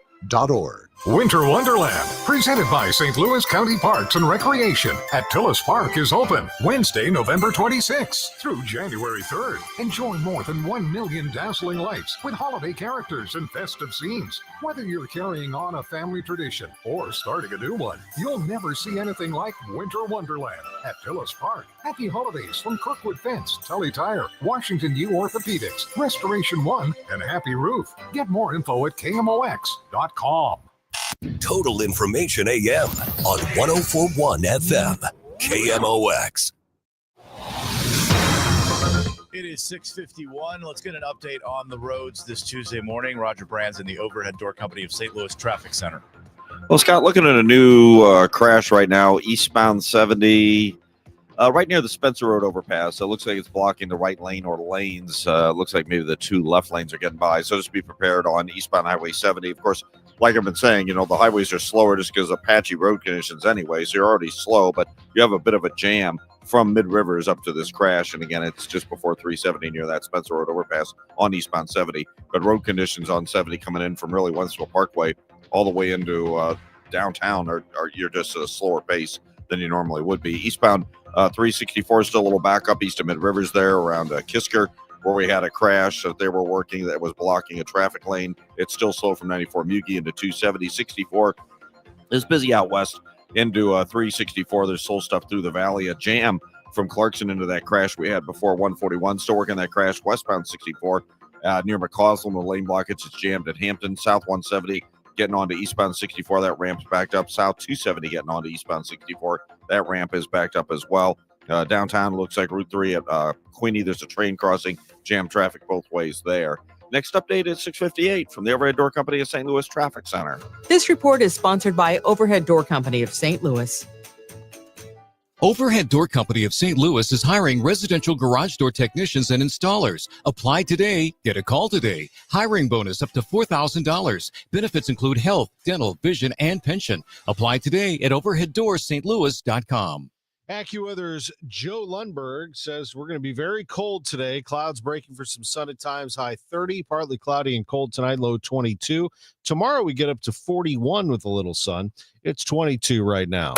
Winter Wonderland, presented by St. Louis County Parks and Recreation at Tillis Park, is open Wednesday, November 26th through January 3rd. Enjoy more than 1 million dazzling lights with holiday characters and festive scenes. Whether you're carrying on a family tradition or starting a new one, you'll never see anything like Winter Wonderland at Tillis Park. Happy holidays from Kirkwood Fence, Tully Tire, Washington U Orthopedics, Restoration One, and Happy Roof. Get more info at KMOX.com. Total Information AM on 104.1 FM, KMOX. It is 6:51. Let's get an update on the roads this Tuesday morning. Roger Brands in the Overhead Door Company of St. Louis Traffic Center. Well, Scott, looking at a new crash right now, eastbound 70, right near the Spencer Road overpass. So it looks like it's blocking the right lane or lanes. Looks like maybe the two left lanes are getting by. So just be prepared on eastbound Highway 70. Of course, like I've been saying, the highways are slower just because of patchy road conditions anyway. So you're already slow, but you have a bit of a jam from Mid-Rivers up to this crash. And again, it's just before 370 near that Spencer Road overpass on eastbound 70. But road conditions on 70 coming in from really Wentzville Parkway all the way into downtown are you're just at a slower pace than you normally would be. Eastbound 364 is still a little back up east of Mid-Rivers there around Kisker, where we had a crash that they were working that was blocking a traffic lane. It's still slow from 94 Mugi into 270. 64 is busy out west into 364. There's slow stuff through the valley. A jam from Clarkson into that crash we had before 141. Still working that crash westbound 64 near McCausland. The lane blockage is jammed at Hampton. South 170 getting onto eastbound 64. That ramp's backed up. South 270 getting onto eastbound 64. That ramp is backed up as well. Downtown looks like Route 3 at Queenie. There's a train crossing. Jam traffic both ways there. Next update is 6:58 from the Overhead Door Company of St. Louis Traffic Center. This report is sponsored by Overhead Door Company of St. Louis. Overhead Door Company of St. Louis is hiring residential garage door technicians and installers. Apply today. Get a call today. Hiring bonus up to $4,000. Benefits include health, dental, vision, and pension. Apply today at overheaddoorsstlouis.com. AccuWeather's Joe Lundberg says we're going to be very cold today. Clouds breaking for some sun at times, high 30, partly cloudy and cold tonight, low 22. Tomorrow we get up to 41 with a little sun. It's 22 right now.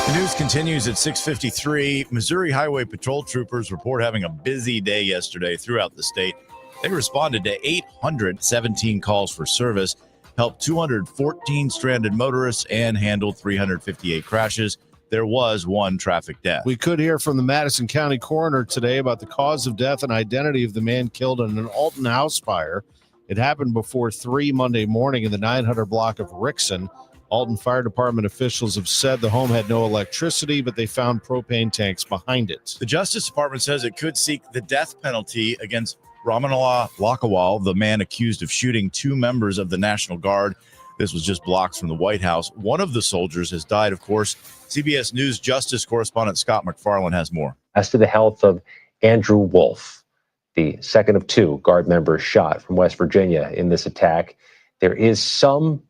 The news continues at 6:53. Missouri Highway Patrol troopers report having a busy day yesterday throughout the state. They responded to 817 calls for service, helped 214 stranded motorists, and handled 358 crashes. There was one traffic death. We could hear from the Madison County coroner today about the cause of death and identity of the man killed in an Alton house fire. It happened before 3 Monday morning in the 900 block of Rickson. Alton Fire Department officials have said the home had no electricity, but they found propane tanks behind it. The Justice Department says it could seek the death penalty against Ramanallah Lakawal, the man accused of shooting 2 members of the National Guard. This was just blocks from the White House. One of the soldiers has died, of course. CBS News Justice correspondent Scott McFarland has more. As to the health of Andrew Wolf, the second of 2 Guard members shot from West Virginia in this attack, there is some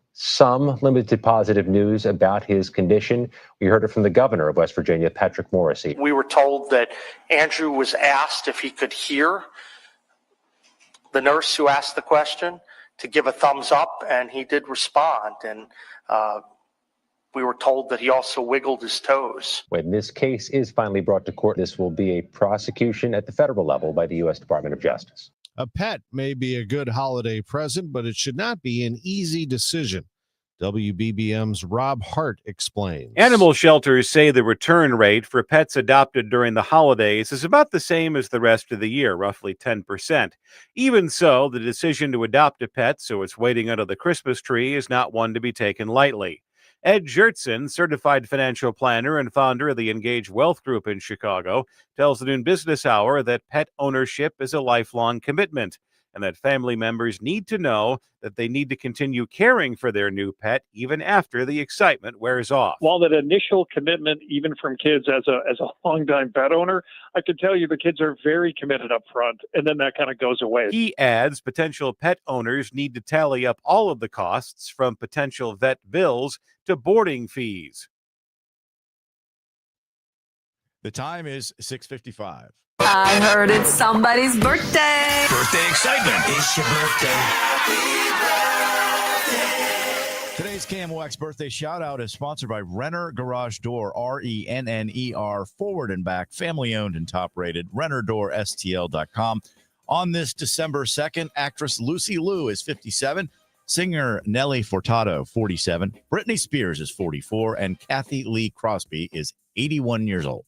limited positive news about his condition. We heard it from the governor of West Virginia, Patrick Morrisey. We were told that Andrew was asked if he could hear the nurse who asked the question to give a thumbs up, and he did respond. And we were told that he also wiggled his toes. When this case is finally brought to court, this will be a prosecution at the federal level by the U.S. Department of Justice. A pet may be a good holiday present, but it should not be an easy decision. WBBM's Rob Hart explains. Animal shelters say the return rate for pets adopted during the holidays is about the same as the rest of the year, roughly 10%. Even so, the decision to adopt a pet so it's waiting under the Christmas tree is not one to be taken lightly. Ed Jertson, certified financial planner and founder of the Engage Wealth Group in Chicago, tells the Noon Business Hour that pet ownership is a lifelong commitment and that family members need to know that they need to continue caring for their new pet even after the excitement wears off. While that initial commitment, even from kids as a longtime pet owner, I can tell you the kids are very committed up front, and then that kind of goes away. He adds potential pet owners need to tally up all of the costs, from potential vet bills to boarding fees. The time is 6:55. I heard it's somebody's birthday. Birthday excitement. It's your birthday. Today's KMOX birthday shout out is sponsored by Renner Garage Door, RENNER, forward and back, family owned and top rated, RennerDoorSTL.com. On this December 2nd, actress Lucy Liu is 57, singer Nelly Furtado, 47, Britney Spears is 44, and Kathy Lee Crosby is 81 years old.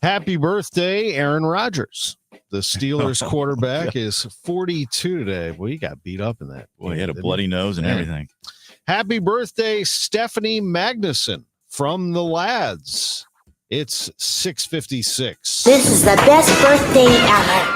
Happy birthday, Aaron Rodgers. The Steelers quarterback is 42 today. Well, he got beat up in that. Boy, he had a bloody nose and everything. Happy birthday, Stephanie Magnuson from the Lads. It's 6:56. This is the best birthday ever.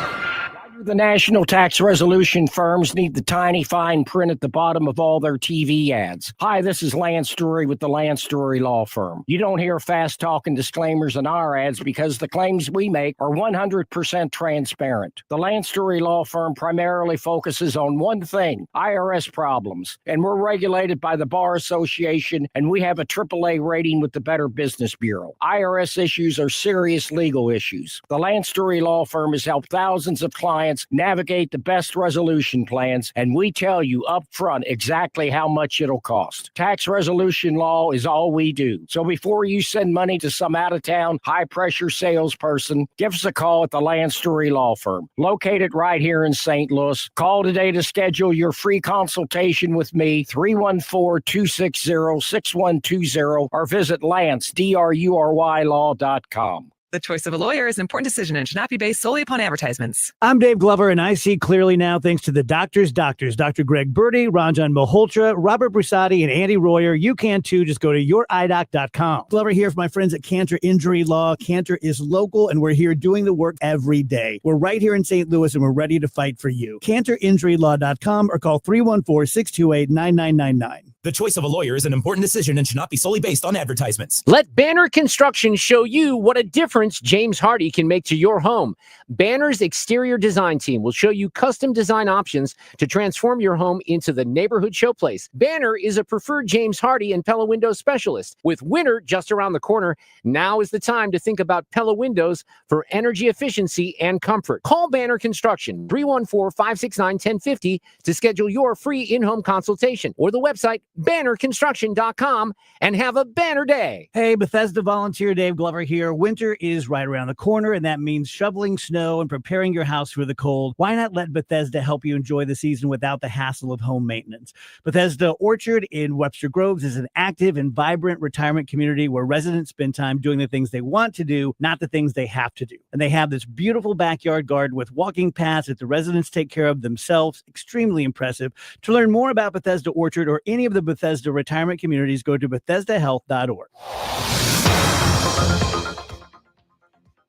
The national tax resolution firms need the tiny fine print at the bottom of all their TV ads. Hi, this is Lance Story with the Lance Story Law Firm. You don't hear fast-talking disclaimers in our ads because the claims we make are 100% transparent. The Lance Story Law Firm primarily focuses on one thing, IRS problems, and we're regulated by the Bar Association, and we have a AAA rating with the Better Business Bureau. IRS issues are serious legal issues. The Lance Story Law Firm has helped thousands of clients navigate the best resolution plans, and we tell you up front exactly how much it'll cost. Tax resolution law is all we do. So before you send money to some out-of-town, high-pressure salesperson, give us a call at the Land Story Law Firm, located right here in St. Louis. Call today to schedule your free consultation with me, 314-260-6120, or visit LanceDruryLaw.com. The choice of a lawyer is an important decision and should not be based solely upon advertisements. I'm Dave Glover, and I see clearly now thanks to the doctors, Dr. Greg Birdie, Ranjan Malhotra, Robert Brusati, and Andy Royer. You can too. Just go to youridoc.com. Glover here for my friends at Cantor Injury Law. Cantor is local, and we're here doing the work every day. We're right here in St. Louis, and we're ready to fight for you. CantorInjuryLaw.com or call 314-628-9999. The choice of a lawyer is an important decision and should not be solely based on advertisements. Let Banner Construction show you what a difference James Hardy can make to your home. Banner's exterior design team will show you custom design options to transform your home into the neighborhood showplace. Banner is a preferred James Hardy and Pella Windows specialist. With winter just around the corner, now is the time to think about Pella Windows for energy efficiency and comfort. Call Banner Construction, 314-569-1050 to schedule your free in-home consultation, or the website bannerconstruction.com, and have a banner day. Hey, Bethesda volunteer Dave Glover here. Winter is right around the corner, and that means shoveling snow and preparing your house for the cold. Why not let Bethesda help you enjoy the season without the hassle of home maintenance? Bethesda Orchard in Webster Groves is an active and vibrant retirement community where residents spend time doing the things they want to do, not the things they have to do. And they have this beautiful backyard garden with walking paths that the residents take care of themselves. Extremely impressive. To learn more about Bethesda Orchard or any of the Bethesda retirement communities, go to BethesdaHealth.org.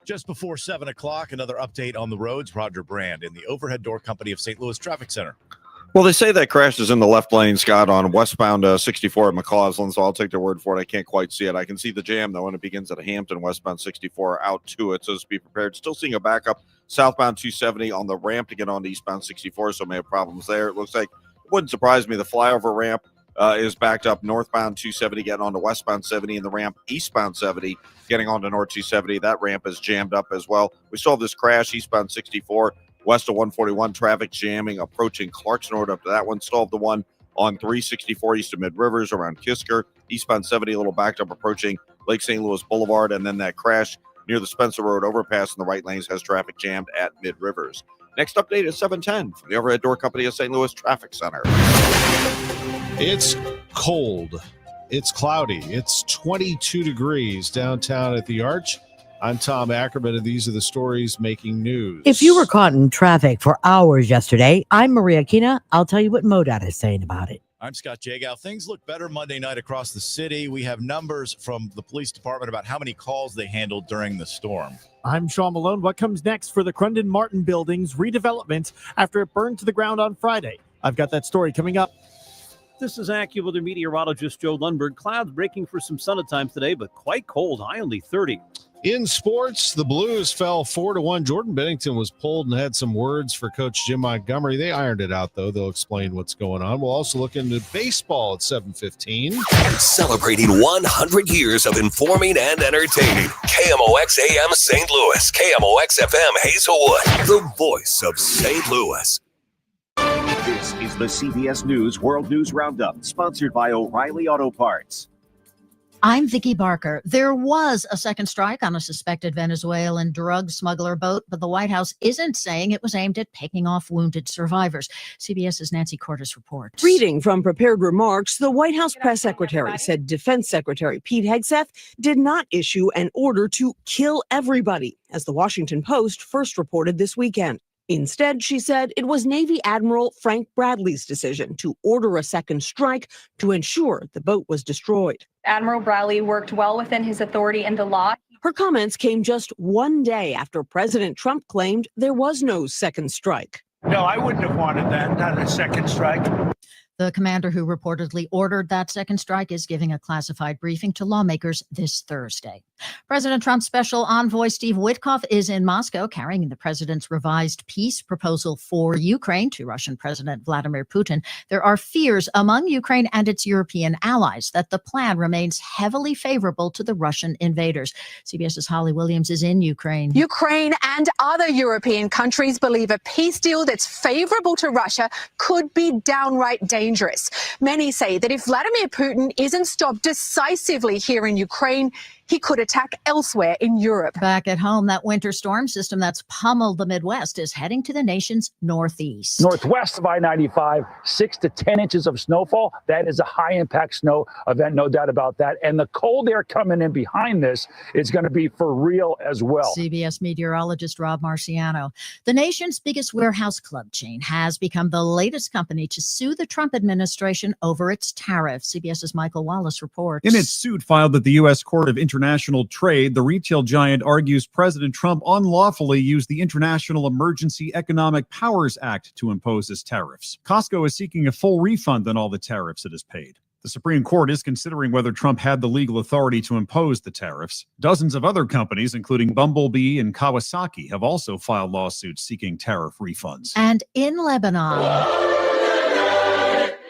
Just before 7 o'clock, another update on the roads. Roger Brand in the Overhead Door Company of St. Louis Traffic Center. Well, they say that crash is in the left lane, Scott, on westbound 64 at McCausland, so I'll take their word for it. I can't quite see it. I can see the jam, though, when it begins at Hampton, westbound 64 out to it, so just be prepared. Still seeing a backup southbound 270 on the ramp to get on to eastbound 64, so may have problems there. It looks like, it wouldn't surprise me, the flyover ramp is backed up northbound 270 getting onto westbound 70, and the ramp eastbound 70 getting onto north 270. That ramp is jammed up as well. We saw this crash eastbound 64 west of 141, traffic jamming approaching Clarkson Road up to that one. Still have the one on 364 east of Mid Rivers around Kisker. Eastbound 70 a little backed up approaching Lake St. Louis Boulevard, and then that crash near the Spencer Road overpass in the right lanes has traffic jammed at Mid Rivers. Next update is 7:10 from the Overhead Door Company of St. Louis Traffic Center. It's cold. It's cloudy. It's 22 degrees downtown at the Arch. I'm Tom Ackerman, and these are the stories making news. If you were caught in traffic for hours yesterday, I'm Maria Kina. I'll tell you what MoDOT is saying about it. I'm Scott Jagow. Things look better Monday night across the city. We have numbers from the police department about how many calls they handled during the storm. I'm Sean Malone. What comes next for the Crundon Martin Building's redevelopment after it burned to the ground on Friday? I've got that story coming up. This is AccuWeather meteorologist Joe Lundberg. Clouds breaking for some sun at times today, but quite cold. High only 30. In sports, the Blues fell 4-1. Jordan Bennington was pulled and had some words for Coach Jim Montgomery. They ironed it out, though. They'll explain what's going on. We'll also look into baseball at 7:15. Celebrating 100 years of informing and entertaining. KMOX AM St. Louis. KMOX FM Hazelwood. The voice of St. Louis. This is the CBS News World News Roundup, sponsored by O'Reilly Auto Parts. I'm Vicki Barker. There was a second strike on a suspected Venezuelan drug smuggler boat, but the White House isn't saying it was aimed at picking off wounded survivors. CBS's Nancy Cordes reports. Reading from prepared remarks, the White House press secretary said Defense Secretary Pete Hegseth did not issue an order to kill everybody, as the Washington Post first reported this weekend. Instead, she said it was Navy Admiral Frank Bradley's decision to order a second strike to ensure the boat was destroyed. Admiral Bradley worked well within his authority and the law. Her comments came just one day after President Trump claimed there was no second strike. No, I wouldn't have wanted that, not a second strike. The commander who reportedly ordered that second strike is giving a classified briefing to lawmakers this Thursday. President Trump's special envoy Steve Witkoff is in Moscow carrying the president's revised peace proposal for Ukraine to Russian President Vladimir Putin. There are fears among Ukraine and its European allies that the plan remains heavily favorable to the Russian invaders. CBS's Holly Williams is in Ukraine. Ukraine and other European countries believe a peace deal that's favorable to Russia could be downright dangerous. Many say that if Vladimir Putin isn't stopped decisively here in Ukraine, he could attack elsewhere in Europe. Back at home, that winter storm system that's pummeled the Midwest is heading to the nation's northeast. Northwest of I-95, 6 to 10 inches of snowfall. That is a high-impact snow event, no doubt about that. And the cold air coming in behind this is going to be for real as well. CBS meteorologist Rob Marciano. The nation's biggest warehouse club chain has become the latest company to sue the Trump administration over its tariffs. CBS's Michael Wallace reports. In its suit filed at the U.S. Court of International Trade, the retail giant argues President Trump unlawfully used the International Emergency Economic Powers Act to impose his tariffs. Costco is seeking a full refund on all the tariffs it has paid. The Supreme Court is considering whether Trump had the legal authority to impose the tariffs. Dozens of other companies, including Bumblebee and Kawasaki, have also filed lawsuits seeking tariff refunds. And in Lebanon,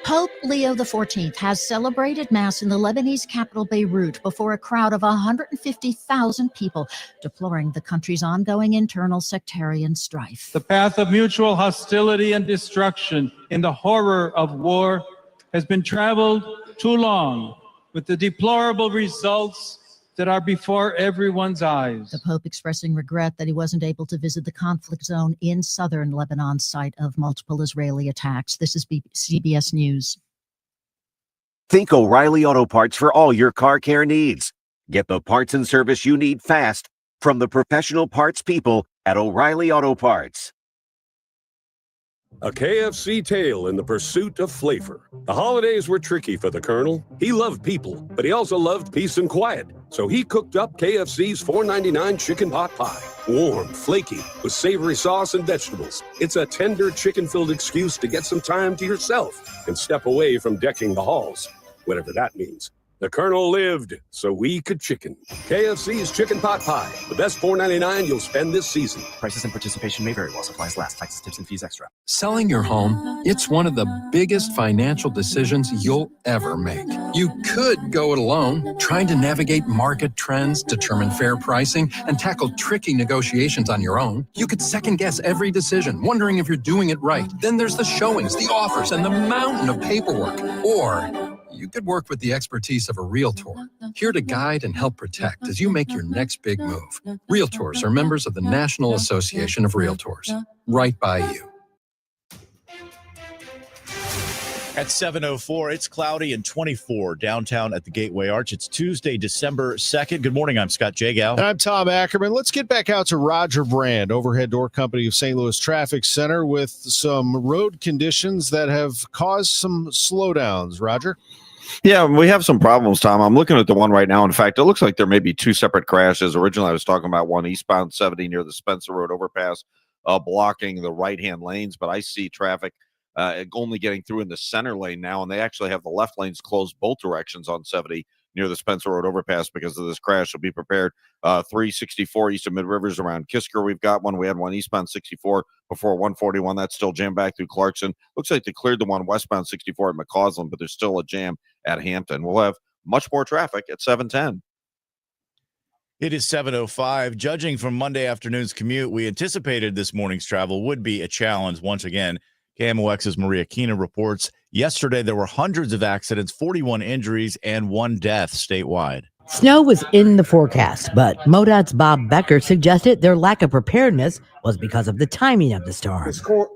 Pope Leo XIV has celebrated Mass in the Lebanese capital Beirut before a crowd of 150,000 people, deploring the country's ongoing internal sectarian strife. The path of mutual hostility and destruction in the horror of war has been traveled too long, with the deplorable results that are before everyone's eyes. The Pope expressing regret that he wasn't able to visit the conflict zone in southern Lebanon, site of multiple Israeli attacks. This is CBS News. Think O'Reilly Auto Parts for all your car care needs. Get the parts and service you need fast from the professional parts people at O'Reilly Auto Parts. A KFC tale in the pursuit of flavor. The holidays were tricky for the Colonel. He loved people, but he also loved peace and quiet. So he cooked up KFC's $4.99 chicken pot pie. Warm, flaky, with savory sauce and vegetables. It's a tender, chicken-filled excuse to get some time to yourself and step away from decking the halls, whatever that means. The Colonel lived so we could chicken. KFC's Chicken Pot Pie. The best $4.99 you'll spend this season. Prices and participation may vary while supplies last. Taxes, tips, and fees extra. Selling your home, it's one of the biggest financial decisions you'll ever make. You could go it alone, trying to navigate market trends, determine fair pricing, and tackle tricky negotiations on your own. You could second guess every decision, wondering if you're doing it right. Then there's the showings, the offers, and the mountain of paperwork. Or you could work with the expertise of a realtor, here to guide and help protect as you make your next big move. Realtors are members of the National Association of Realtors. Right by you. At 7:04, it's cloudy and 24 downtown at the Gateway Arch. It's Tuesday, December 2nd. Good morning. I'm Scott Jagow. And I'm Tom Ackerman. Let's get back out to Roger Brand, overhead door company of St. Louis Traffic Center, with some road conditions that have caused some slowdowns. Roger? Yeah, we have some problems, Tom. I'm looking at the one right now. In fact, it looks like there may be two separate crashes. Originally, I was talking about one eastbound 70 near the Spencer Road overpass, blocking the right-hand lanes, but I see traffic only getting through in the center lane now, and they actually have the left lanes closed both directions on 70 near the Spencer Road overpass because of this crash. So be prepared. 364 east of Mid Rivers around Kisker. We've got one. We had one eastbound 64 before 141. That's still jammed back through Clarkson. Looks like they cleared the one westbound 64 at McCausland, but there's still a jam at Hampton. We'll have much more traffic at 7:10. It is 7:05. Judging from Monday afternoon's commute, we anticipated this morning's travel would be a challenge once again. KMOX's Maria Kina reports yesterday there were hundreds of accidents, 41 injuries, and 1 death statewide. Snow was in the forecast, but MoDOT's Bob Becker suggested their lack of preparedness was because of the timing of the storm.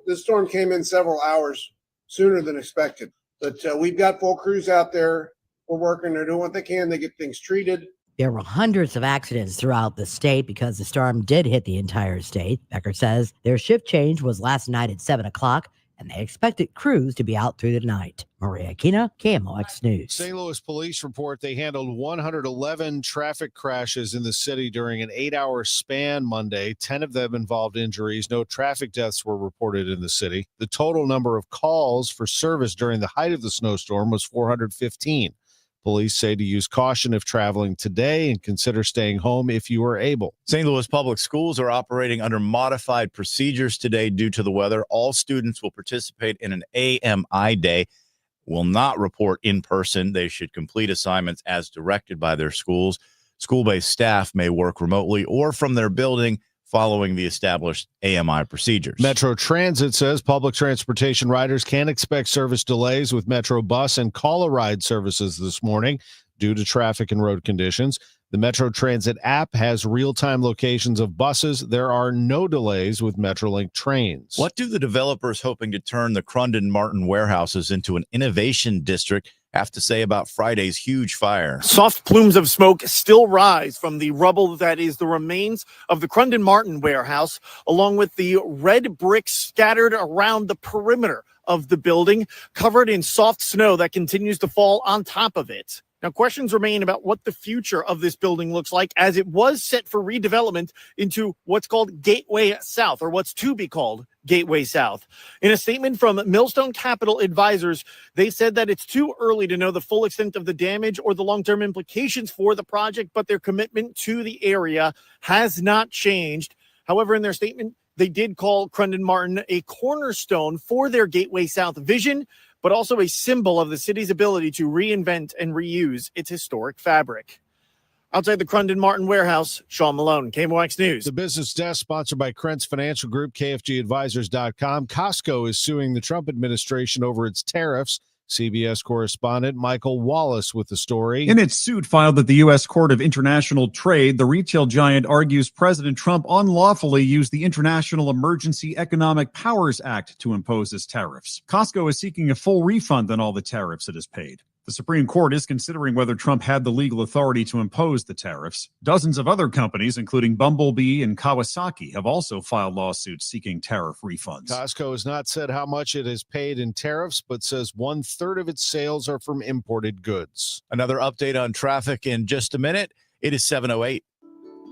This storm came in several hours sooner than expected, but we've got full crews out there. We're working. They're doing what they can. They get things treated. There were hundreds of accidents throughout the state because the storm did hit the entire state. Becker says their shift change was last night at 7 o'clock, and they expected crews to be out through the night. Maria Kina, KMOX News. St. Louis police report they handled 111 traffic crashes in the city during an 8-hour span Monday. 10 of them involved injuries. No traffic deaths were reported in the city. The total number of calls for service during the height of the snowstorm was 415. Police say to use caution if traveling today and consider staying home if you are able. St. Louis Public Schools are operating under modified procedures today due to the weather. All students will participate in an AMI day, will not report in person. They should complete assignments as directed by their schools. School-based staff may work remotely or from their building following the established AMI procedures. Metro Transit says public transportation riders can expect service delays with Metro Bus and Call-A-Ride services this morning due to traffic and road conditions. The Metro Transit app has real-time locations of buses. There are no delays with Metrolink trains. What do the developers hoping to turn the Crundon Martin warehouses into an innovation district have to say about Friday's huge fire? Soft plumes of smoke still rise from the rubble that is the remains of the Crundon Martin warehouse, along with the red bricks scattered around the perimeter of the building, covered in soft snow that continues to fall on top of it. Now, questions remain about what the future of this building looks like, as it was set for redevelopment into what's called Gateway South, or what's to be called Gateway South. In a statement from Millstone Capital Advisors, they said that it's too early to know the full extent of the damage or the long-term implications for the project, but their commitment to the area has not changed. However, in their statement, they did call Crundon Martin a cornerstone for their Gateway South vision, but also a symbol of the city's ability to reinvent and reuse its historic fabric. Outside the Crundon Martin warehouse, Sean Malone, KMOX News. The business desk sponsored by Krentz Financial Group, KFGadvisors.com. Costco is suing the Trump administration over its tariffs. CBS correspondent Michael Wallace with the story. In its suit filed at the U.S. Court of International Trade, the retail giant argues President Trump unlawfully used the International Emergency Economic Powers Act to impose its tariffs. Costco is seeking a full refund on all the tariffs it has paid. The Supreme Court is considering whether Trump had the legal authority to impose the tariffs. Dozens of other companies, including Bumblebee and Kawasaki, have also filed lawsuits seeking tariff refunds. Costco has not said how much it has paid in tariffs, but says 1/3 of its sales are from imported goods. Another update on traffic in just a minute. It is 7:08.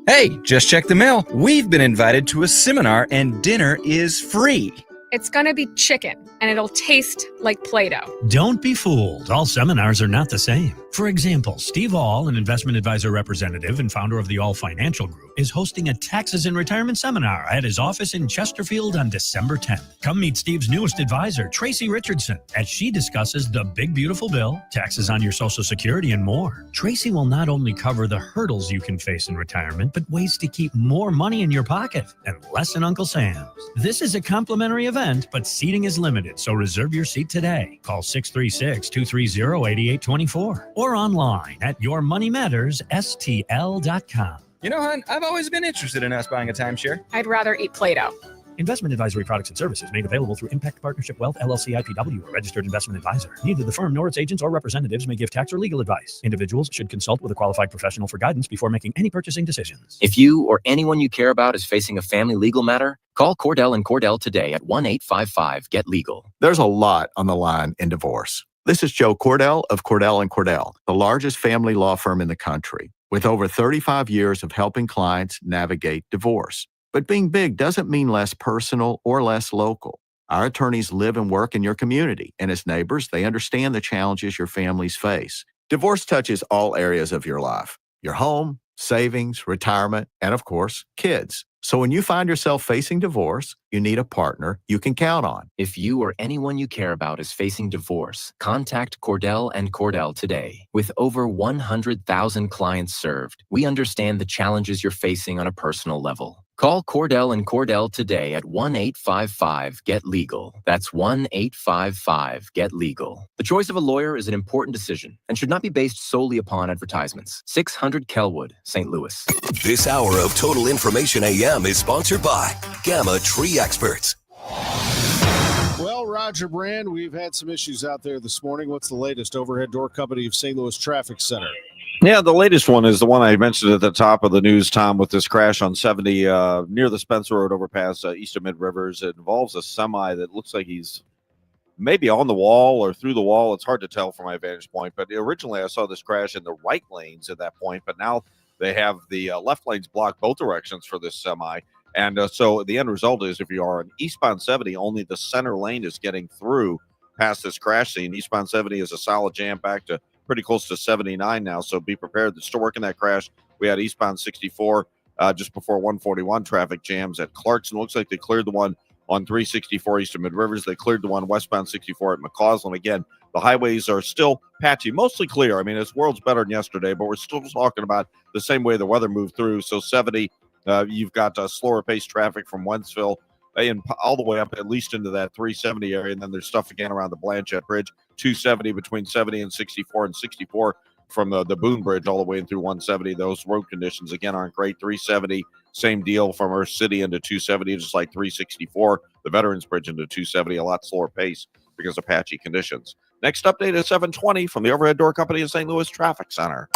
Hey, just check the mail. We've been invited to a seminar and dinner is free. It's going to be chicken, and it'll taste like Play-Doh. Don't be fooled. All seminars are not the same. For example, Steve All, an investment advisor representative and founder of the All Financial Group, is hosting a taxes and retirement seminar at his office in Chesterfield on December 10th. Come meet Steve's newest advisor, Tracy Richardson, as she discusses the big beautiful bill, taxes on your Social Security, and more. Tracy will not only cover the hurdles you can face in retirement, but ways to keep more money in your pocket and less in Uncle Sam's. This is a complimentary event, but seating is limited, so reserve your seat today. Call 636-230-8824 or online at yourmoneymattersstl.com. You know, hon, I've always been interested in us buying a timeshare. I'd rather eat Play-Doh. Investment advisory products and services made available through Impact Partnership Wealth, LLC IPW, a registered investment advisor. Neither the firm nor its agents or representatives may give tax or legal advice. Individuals should consult with a qualified professional for guidance before making any purchasing decisions. If you or anyone you care about is facing a family legal matter, call Cordell & Cordell today at 1-855-GET-LEGAL. There's a lot on the line in divorce. This is Joe Cordell of Cordell & Cordell, the largest family law firm in the country, with over 35 years of helping clients navigate divorce. But being big doesn't mean less personal or less local. Our attorneys live and work in your community, and as neighbors, they understand the challenges your families face. Divorce touches all areas of your life: your home, savings, retirement, and of course, kids. So when you find yourself facing divorce, you need a partner you can count on. If you or anyone you care about is facing divorce, contact Cordell & Cordell today. With over 100,000 clients served, we understand the challenges you're facing on a personal level. Call Cordell & Cordell today at 1-855-GET-LEGAL. That's 1-855-GET-LEGAL. The choice of a lawyer is an important decision and should not be based solely upon advertisements. 600 Kelwood, St. Louis. This hour of Total Information AM is sponsored by Gamma Tree Experts. Well, Roger Brand, we've had some issues out there this morning. What's the latest? Overhead Door Company of St. Louis Traffic Center. Yeah, the latest one is the one I mentioned at the top of the news, Tom, with this crash on 70 near the Spencer Road overpass east of Mid Rivers. It involves a semi that looks like he's maybe on the wall or through the wall. It's hard to tell from my vantage point, but originally I saw this crash in the right lanes at that point, but now they have the left lanes blocked both directions for this semi. And so the end result is if you are on eastbound 70, only the center lane is getting through past this crash scene. Eastbound 70 is a solid jam back to pretty close to 79 now, so be prepared. They're still working that crash. We had eastbound 64 just before 141 traffic jams at Clarkson. Looks like they cleared the one on 364 east of Mid Rivers. They cleared the one westbound 64 at McCausland. Again, the highways are still patchy, mostly clear. I mean, it's worlds better than yesterday, but we're still talking about the same way the weather moved through. So 70, you've got slower paced traffic from Wentzville and all the way up at least into that 370 area. And then there's stuff again around the Blanchette Bridge, 270 between 70 and 64 from the Boone Bridge all the way in through 170. Those road conditions, again, aren't great. 370, same deal from Earth City into 270, just like 364. The Veterans Bridge into 270, a lot slower pace because of patchy conditions. Next update is 720 from the Overhead Door Company of St. Louis Traffic Center.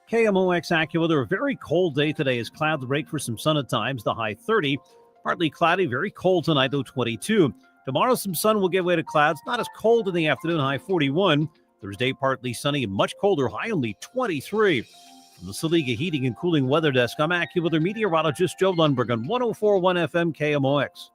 KMOX AccuWeather, a very cold day today as clouds break for some sun at times, the high 30. Partly cloudy, very cold tonight, though 22. Tomorrow, some sun will give way to clouds, not as cold in the afternoon, high 41. Thursday, partly sunny and much colder, high only 23. From the Saliga Heating and Cooling Weather Desk, I'm AccuWeather meteorologist Joe Lundberg on 104.1 FM KMOX.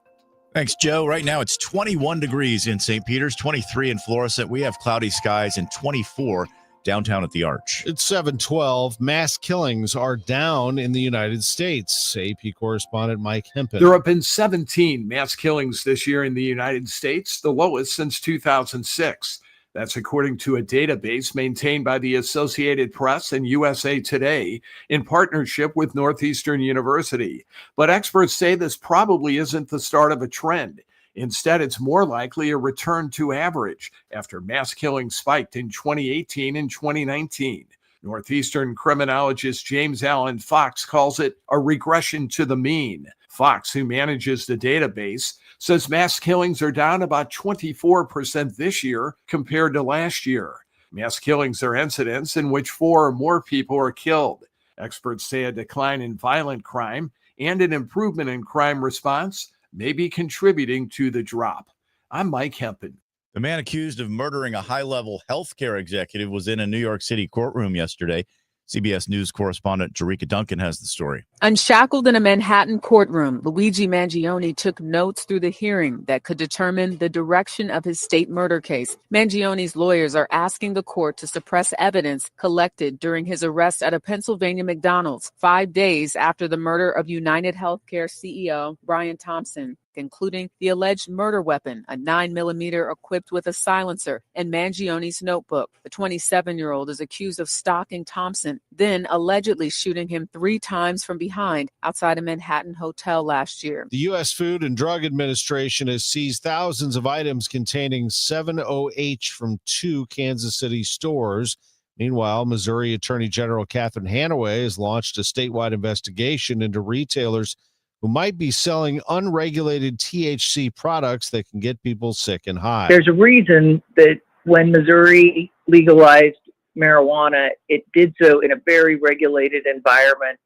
Thanks, Joe. Right now, it's 21 degrees in St. Peters, 23 in Florissant. We have cloudy skies and 24 downtown at the Arch. It's 7:12. Mass killings are down in the United States. AP correspondent Mike Hempen. There have been 17 mass killings this year in the United States, the lowest since 2006. That's according to a database maintained by the Associated Press and USA Today in partnership with Northeastern University. But experts say this probably isn't the start of a trend. Instead, it's more likely a return to average after mass killings spiked in 2018 and 2019. Northeastern criminologist James Allen Fox calls it a regression to the mean. Fox, who manages the database, says mass killings are down about 24% this year compared to last year. Mass killings are incidents in which 4 or more people are killed. Experts say a decline in violent crime and an improvement in crime response may be contributing to the drop. I'm Mike Hempen. The man accused of murdering a high-level healthcare executive was in a New York City courtroom yesterday. CBS News correspondent Jerika Duncan has the story. Unshackled in a Manhattan courtroom, Luigi Mangione took notes through the hearing that could determine the direction of his state murder case. Mangione's lawyers are asking the court to suppress evidence collected during his arrest at a Pennsylvania McDonald's 5 days after the murder of United Healthcare CEO Brian Thompson, including the alleged murder weapon, a 9mm equipped with a silencer, and Mangione's notebook. The 27-year-old is accused of stalking Thompson, then allegedly shooting him 3 times from behind outside a Manhattan hotel last year. The U.S. Food and Drug Administration has seized thousands of items containing 7-OH from 2 Kansas City stores. Meanwhile, Missouri Attorney General Catherine Hanaway has launched a statewide investigation into retailers who might be selling unregulated THC products that can get people sick and high. There's a reason that when Missouri legalized marijuana, it did so in a very regulated environment.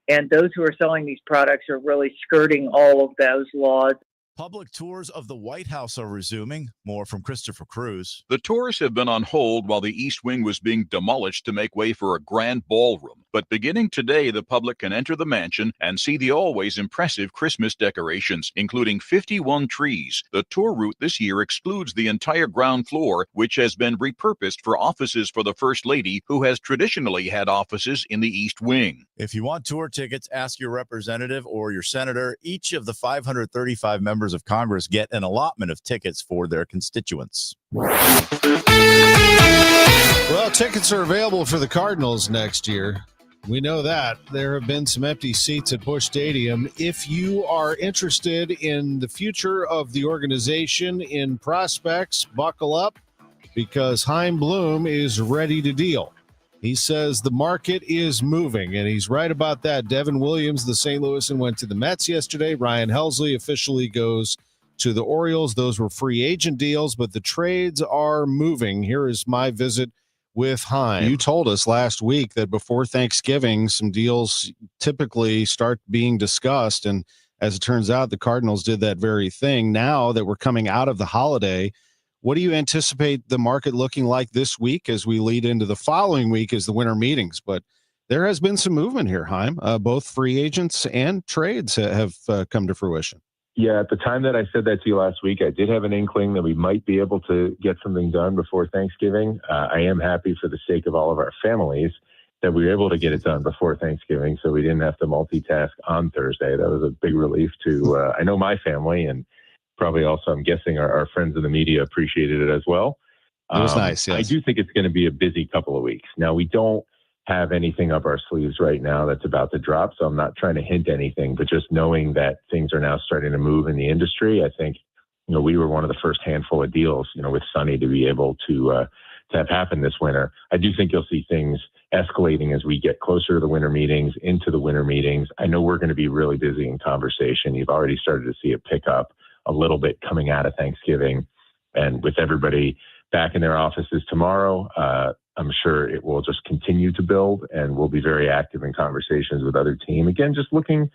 And those who are selling these products are really skirting all of those laws. Public tours of the White House are resuming. More from Christopher Cruz. The tours have been on hold while the East Wing was being demolished to make way for a grand ballroom. But beginning today, the public can enter the mansion and see the always impressive Christmas decorations, including 51 trees. The tour route this year excludes the entire ground floor, which has been repurposed for offices for the First Lady, who has traditionally had offices in the East Wing. If you want tour tickets, ask your representative or your senator. Each of the 535 members of Congress get an allotment of tickets for their constituents. Well, tickets are available for the Cardinals next year. We know that. There have been some empty seats at Busch Stadium. If you are interested in the future of the organization, in prospects, buckle up, because Chaim Bloom is ready to deal. He says the market is moving, and he's right about that. Devin Williams, the St. Louisan, went to the Mets yesterday. Ryan Helsley officially goes to the Orioles. Those were free agent deals, but the trades are moving. Here is my visit with Chaim. You told us last week that before Thanksgiving, some deals typically start being discussed, and as it turns out, the Cardinals did that very thing. Now that we're coming out of the holiday, what do you anticipate the market looking like this week as we lead into the following week as the winter meetings? But there has been some movement here, Chaim. Both free agents and trades have come to fruition. Yeah, at the time that I said that to you last week, I did have an inkling that we might be able to get something done before Thanksgiving. I am happy for the sake of all of our families that we were able to get it done before Thanksgiving, so we didn't have to multitask on Thursday. That was a big relief to, I know, my family, and probably also, I'm guessing, our friends in the media appreciated it as well. It was nice, yes. I do think it's going to be a busy couple of weeks. Now, we don't have anything up our sleeves right now that's about to drop, so I'm not trying to hint anything, but just knowing that things are now starting to move in the industry, I think, we were one of the first handful of deals, with Sonny to be able to have happen this winter. I do think you'll see things escalating as we get closer to the winter meetings, into the winter meetings. I know we're going to be really busy in conversation. You've already started to see it pick up a little bit coming out of Thanksgiving, and with everybody back in their offices tomorrow, I'm sure it will just continue to build, and we'll be very active in conversations with other team. Again, just looking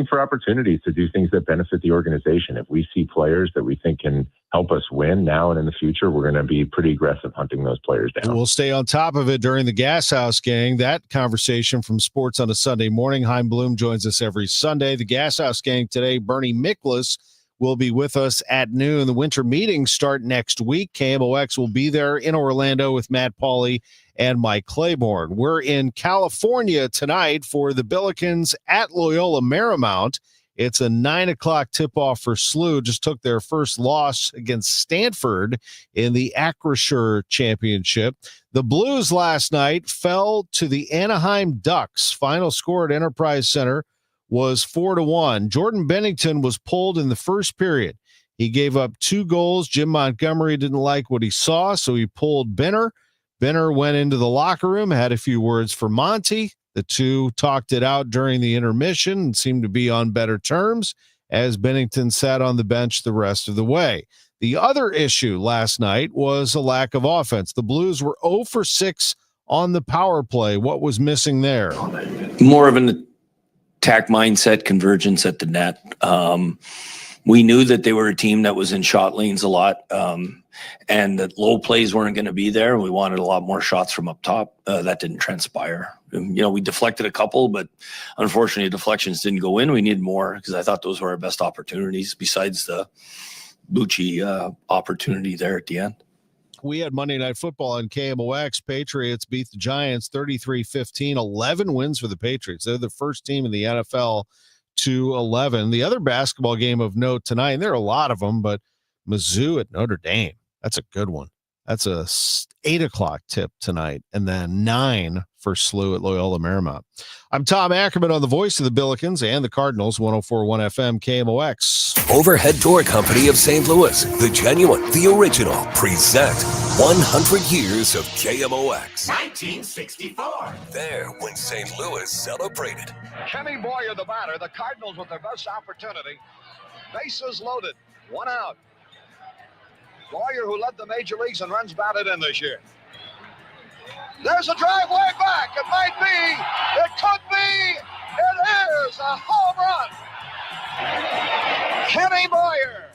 for opportunities to do things that benefit the organization. If we see players that we think can help us win now and in the future, we're going to be pretty aggressive hunting those players down. We'll stay on top of it during the Gas House Gang. That conversation from Sports on a Sunday morning. Chaim Bloom joins us every Sunday. The Gas House Gang today, Bernie Miklas will be with us at noon. The winter meetings start next week. KMOX will be there in Orlando with Matt Pauley and Mike Claiborne. We're in California tonight for the Billikens at Loyola Marymount. It's a 9 o'clock tip-off for SLU. Just took their first loss against Stanford in the Acrisure Championship. The Blues last night fell to the Anaheim Ducks. Final score at Enterprise Center was 4-1. Jordan Bennington was pulled in the first period. He gave up 2 goals. Jim Montgomery didn't like what he saw, so he pulled Benner. Benner went into the locker room, had a few words for Monty. The two talked it out during the intermission and seemed to be on better terms as Bennington sat on the bench the rest of the way. The other issue last night was a lack of offense. The Blues were 0 for 6 on the power play. What was missing there? More of an attack mindset, convergence at the net. We knew that they were a team that was in shot lanes a lot, and that low plays weren't going to be there. We wanted a lot more shots from up top. That didn't transpire. We deflected a couple, but unfortunately, deflections didn't go in. We need more because I thought those were our best opportunities besides the Bucci opportunity there at the end. We had Monday Night Football on KMOX. Patriots beat the Giants 33-15, 11 wins for the Patriots. They're the first team in the NFL to 11. The other basketball game of note tonight, and there are a lot of them, but Mizzou at Notre Dame. That's a good one. That's a 8 o'clock tip tonight, and then 9 for SLU at Loyola Marymount. I'm Tom Ackerman on the voice of the Billikens and the Cardinals, 104.1 FM KMOX. Overhead Door Company of St. Louis, the genuine, the original, present 100 years of KMOX. 1964. There when St. Louis celebrated. Kenny Boyer, the batter. The Cardinals with their best opportunity. Bases loaded. 1 out. Boyer, who led the major leagues in runs batted in this year. There's a drive way back. It might be. It could be. It is a home run. Kenny Boyer,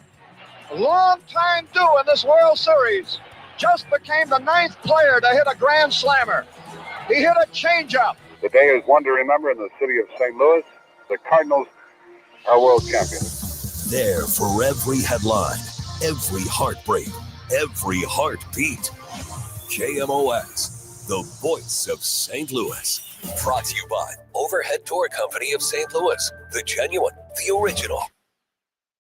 long time due in this World Series, just became the 9th player to hit a grand slammer. He hit a changeup. The day is one to remember in the city of St. Louis. The Cardinals are world champions. There for every headline, every heartbreak, every heartbeat. KMOX, the voice of St. Louis. Brought to you by Overhead Door Company of St. Louis, the genuine, the original.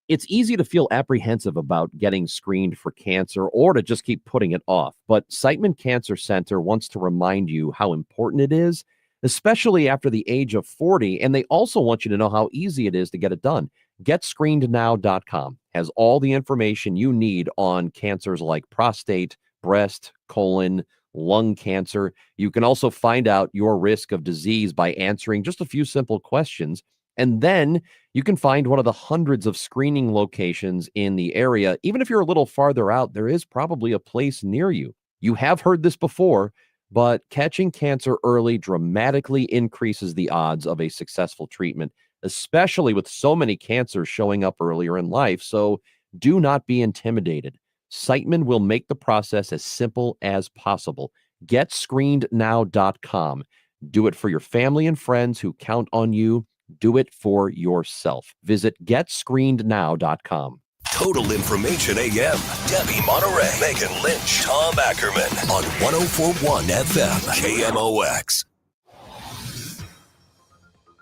It's easy to feel apprehensive about getting screened for cancer or to just keep putting it off. But Siteman Cancer Center wants to remind you how important it is, especially after the age of 40. And they also want you to know how easy it is to get it done. GetScreenedNow.com has all the information you need on cancers like prostate, breast, colon, lung cancer. You can also find out your risk of disease by answering just a few simple questions. And then you can find one of the hundreds of screening locations in the area. Even if you're a little farther out, there is probably a place near you. You have heard this before, but catching cancer early dramatically increases the odds of a successful treatment, especially with so many cancers showing up earlier in life. So do not be intimidated. Siteman will make the process as simple as possible. GetScreenedNow.com. Do it for your family and friends who count on you. Do it for yourself. Visit GetScreenedNow.com. Total Information AM. Debbie Monterey, Megan Lynch, Tom Ackerman on 104.1 FM KMOX.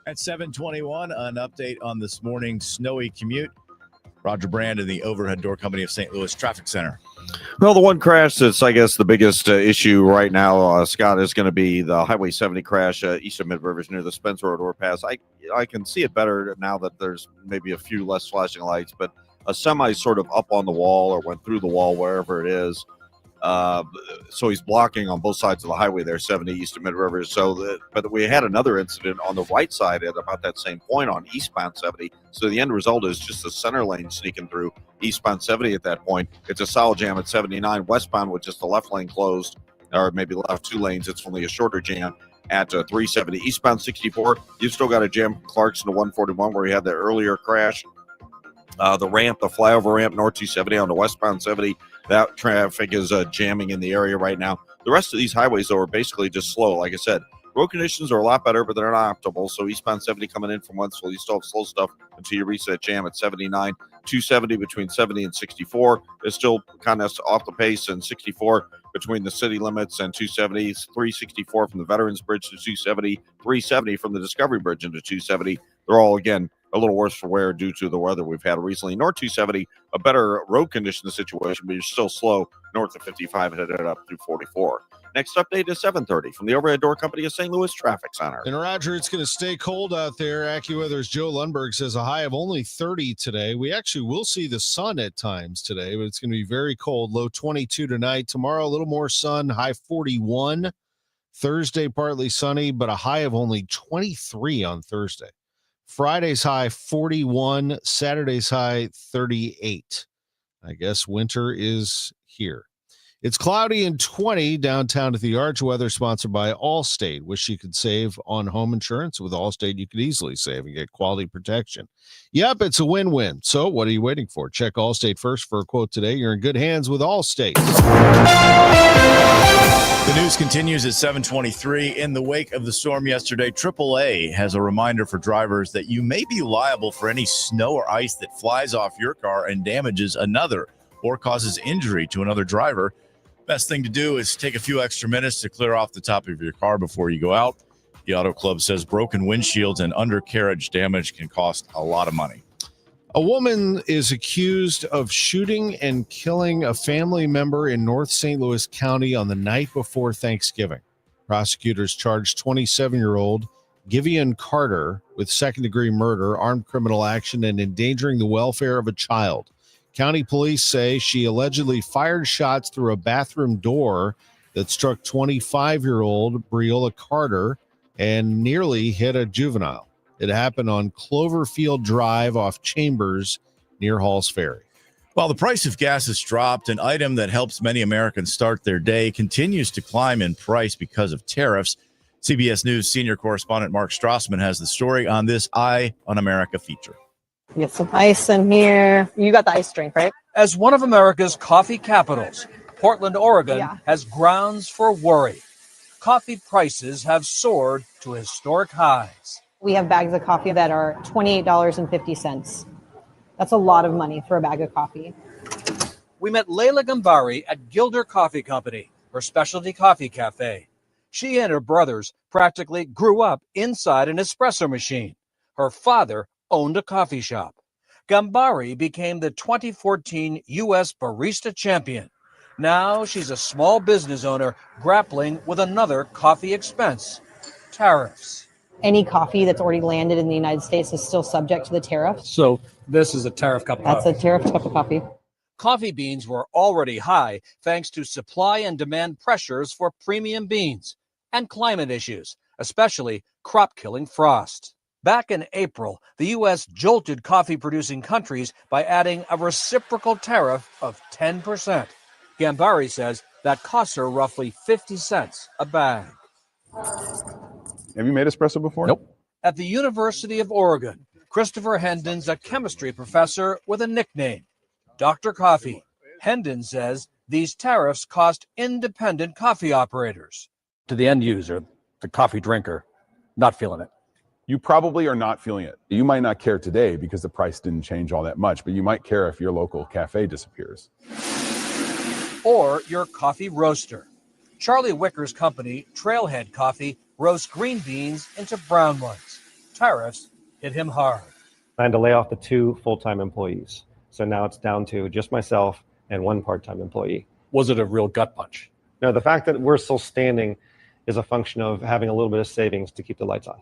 At 7:21, an update on this morning's snowy commute. Roger Brand in the Overhead Door Company of St. Louis Traffic Center. Well, the one crash that's, I guess, the biggest issue right now, Scott, is going to be the Highway 70 crash east of Mid-Rivers near the Spencer Road overpass. I can see it better now that there's maybe a few less flashing lights, but a semi sort of up on the wall or went through the wall, wherever it is. So he's blocking on both sides of the highway there, 70 east of Mid-Rivers. But we had another incident on the right side at about that same point on eastbound 70. So the end result is just the center lane sneaking through eastbound 70 at that point. It's a solid jam at 79 westbound with just the left lane closed, or maybe left 2 lanes. It's only a shorter jam at 370. Eastbound 64, you've still got a jam from Clarkson to 141 where we had the earlier crash. The ramp, the flyover ramp, north 270 on the westbound 70, that traffic is jamming in the area right now. The rest of these highways, though, are basically just slow. Like I said, road conditions are a lot better, but they're not optimal. So eastbound 70 coming in from Wentzville, you still have slow stuff until you reach that jam at 79. 270 between 70 and 64 is still kind of off the pace, and 64 between the city limits and 270. 364 from the Veterans Bridge to 270. 370 from the Discovery Bridge into 270. They're all, again, a little worse for wear due to the weather we've had recently. North 270, a better road condition situation, but you're still slow north of 55 headed up through 44. Next update is 7:30 from the Overhead Door Company of St. Louis Traffic Center. And Roger, it's going to stay cold out there. AccuWeather's Joe Lundberg says a high of only 30 today. We actually will see the sun at times today, but it's going to be very cold. Low 22 tonight. Tomorrow, a little more sun, high 41. Thursday, partly sunny, but a high of only 23 on Thursday. Friday's high 41, Saturday's high 38. I guess winter is here. It's cloudy and 20 downtown at the Arch. Weather sponsored by Allstate. Wish you could save on home insurance. With Allstate, you could easily save and get quality protection. Yep, it's a win-win. So what are you waiting for? Check Allstate first for a quote today. You're in good hands with Allstate. The news continues at 7:23. In the wake of the storm yesterday, AAA has a reminder for drivers that you may be liable for any snow or ice that flies off your car and damages another or causes injury to another driver. Best thing to do is take a few extra minutes to clear off the top of your car before you go out. The Auto Club says broken windshields and undercarriage damage can cost a lot of money. A woman is accused of shooting and killing a family member in North St. Louis County on the night before Thanksgiving. Prosecutors charged 27-year-old Giveon Carter with second-degree murder, armed criminal action, and endangering the welfare of a child. County police say she allegedly fired shots through a bathroom door that struck 25-year-old Breola Carter and nearly hit a juvenile. It happened on Cloverfield Drive off Chambers near Halls Ferry. While the price of gas has dropped, an item that helps many Americans start their day continues to climb in price because of tariffs. CBS News senior correspondent Mark Strassman has the story on this Eye on America feature. Get some ice in here. You got the ice drink, right? As one of America's coffee capitals, Portland, Oregon has grounds for worry. Coffee prices have soared to historic highs. We have bags of coffee that are $28.50. That's a lot of money for a bag of coffee. We met Leila Gambari at Gilder Coffee Company, her specialty coffee cafe. She and her brothers practically grew up inside an espresso machine. Her father owned a coffee shop. Gambari became the 2014 U.S. Barista Champion. Now she's a small business owner grappling with another coffee expense, tariffs. Any coffee that's already landed in the United States is still subject to the tariff. So this is a tariff cup of That's coffee. a tariff cup of coffee. Coffee beans were already high thanks to supply and demand pressures for premium beans and climate issues, especially crop-killing frost. Back in April, the U.S. jolted coffee-producing countries by adding a reciprocal tariff of 10%. Gambari says that costs her roughly 50 cents a bag. Have you made espresso before? Nope. At the University of Oregon, Christopher Hendon's a chemistry professor with a nickname, Dr. Coffee. Hendon says these tariffs cost independent coffee operators. To the end user, the coffee drinker, not feeling it. You probably are not feeling it. You might not care today because the price didn't change all that much, but you might care if your local cafe disappears. Or your coffee roaster. Charlie Wicker's company, Trailhead Coffee, roasts green beans into brown ones. Tariffs hit him hard. I had to lay off the 2 full-time employees. So now it's down to just myself and 1 part-time employee. Was it a real gut punch? No, the fact that we're still standing is a function of having a little bit of savings to keep the lights on.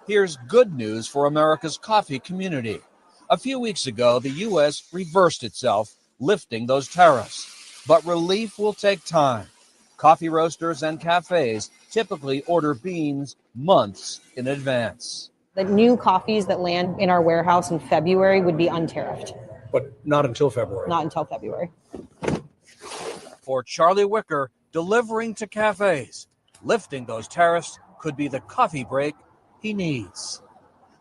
Here's good news for America's coffee community. A few weeks ago, the U.S. reversed itself, lifting those tariffs. But relief will take time. Coffee roasters and cafes typically order beans months in advance. The new coffees that land in our warehouse in February would be untariffed. But not until February. Not until February. For Charlie Wicker, delivering to cafes, lifting those tariffs could be the coffee break he needs.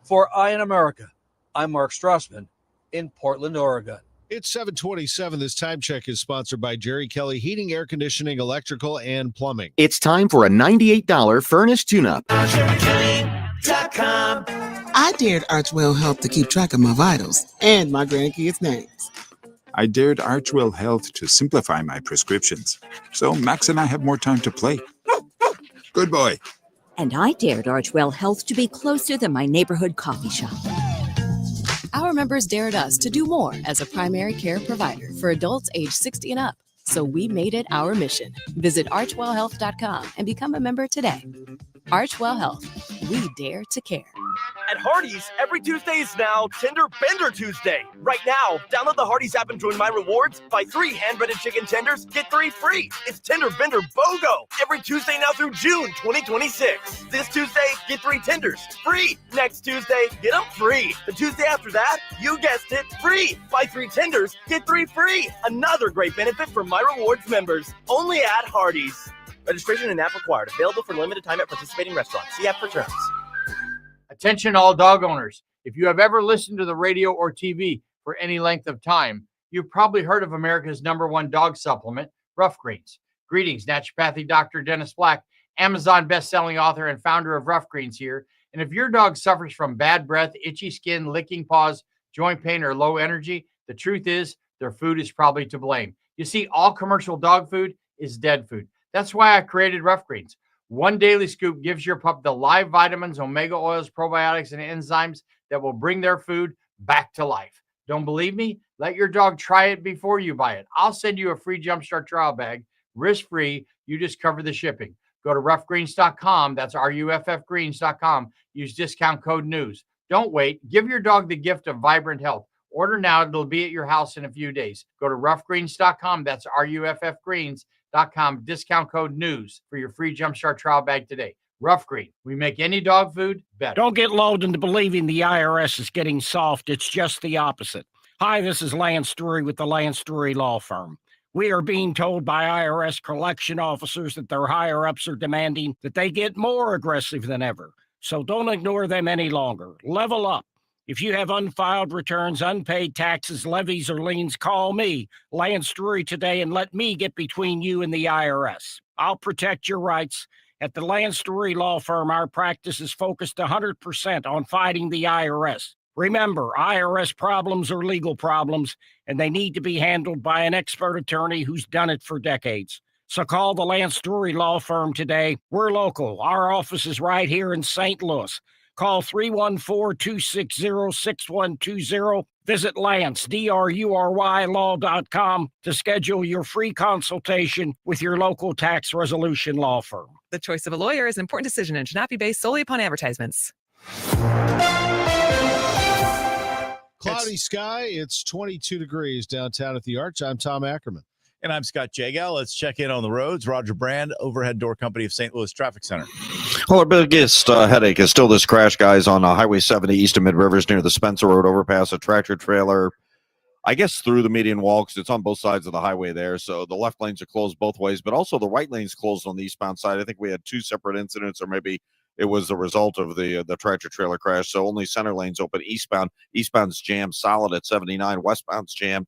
For Eye in America, I'm Mark Strassman in Portland, Oregon. It's 7:27. This time check is sponsored by Jerry Kelly Heating, Air Conditioning, Electrical, and Plumbing. It's time for a $98 furnace tune-up. I dared Archwell Health to keep track of my vitals and my grandkids' names. I dared Archwell Health to simplify my prescriptions, so Max and I have more time to play. Good boy. And I dared Archwell Health to be closer than my neighborhood coffee shop. Our members dared us to do more as a primary care provider for adults age 60 and up. So we made it our mission. Visit archwellhealth.com and become a member today. Archwell Health. We dare to care. At Hardee's, every Tuesday is now Tender Bender Tuesday. Right now, download the Hardee's app and join My Rewards. Buy 3 hand-breaded chicken tenders, get 3 free. It's Tender Bender BOGO every Tuesday now through June 2026. This Tuesday, get 3 tenders free. Next Tuesday, get them free. The Tuesday after that, you guessed it, free. Buy 3 tenders, get 3 free. Another great benefit for My Rewards members. Only at Hardee's. Registration and app required. Available for limited time at participating restaurants. See app for terms. Attention all dog owners. If you have ever listened to the radio or TV for any length of time, you've probably heard of America's #1 dog supplement, Rough Greens. Greetings, naturopathy Dr. Dennis Black, Amazon best-selling author and founder of Rough Greens here. And if your dog suffers from bad breath, itchy skin, licking paws, joint pain, or low energy, the truth is their food is probably to blame. You see, all commercial dog food is dead food. That's why I created Rough Greens. One daily scoop gives your pup the live vitamins, omega oils, probiotics, and enzymes that will bring their food back to life. Don't believe me? Let your dog try it before you buy it. I'll send you a free Jumpstart trial bag, risk-free. You just cover the shipping. Go to roughgreens.com. That's RUFFgreens.com. Use discount code NEWS. Don't wait. Give your dog the gift of vibrant health. Order now. It'll be at your house in a few days. Go to roughgreens.com. That's RUFFgreens.com. Discount code NEWS for your free Jumpstart trial bag today. Rough Green. We make any dog food better. Don't get lulled into believing the IRS is getting soft. It's just the opposite. Hi, this is Lance Drury with the Lance Drury Law Firm. We are being told by IRS collection officers that their higher-ups are demanding that they get more aggressive than ever. So don't ignore them any longer. Level up. If you have unfiled returns, unpaid taxes, levies, or liens, call me, Lance Drury, today and let me get between you and the IRS. I'll protect your rights. At the Lance Drury Law Firm, our practice is focused 100% on fighting the IRS. Remember, IRS problems are legal problems, and they need to be handled by an expert attorney who's done it for decades. So call the Lance Drury Law Firm today. We're local. Our office is right here in St. Louis. Call 314-260-6120. Visit Lance, DRURY law.com to schedule your free consultation with your local tax resolution law firm. The choice of a lawyer is an important decision and should not be based solely upon advertisements. Cloudy sky. It's 22 degrees downtown at the Arch. I'm Tom Ackerman. And I'm Scott Jagow. Let's check in on the roads. Roger Brand, Overhead Door Company of St. Louis Traffic Center. Well, our biggest headache is still this crash, guys, on Highway 70 east of Mid-Rivers near the Spencer Road overpass. A tractor trailer, I guess, through the median wall because it's on both sides of the highway there. So the left lanes are closed both ways, but also the right lane's closed on the eastbound side. I think we had 2 separate incidents, or maybe it was the result of the tractor trailer crash. So only center lanes open eastbound. Eastbound's jammed solid at 79. Westbound's jammed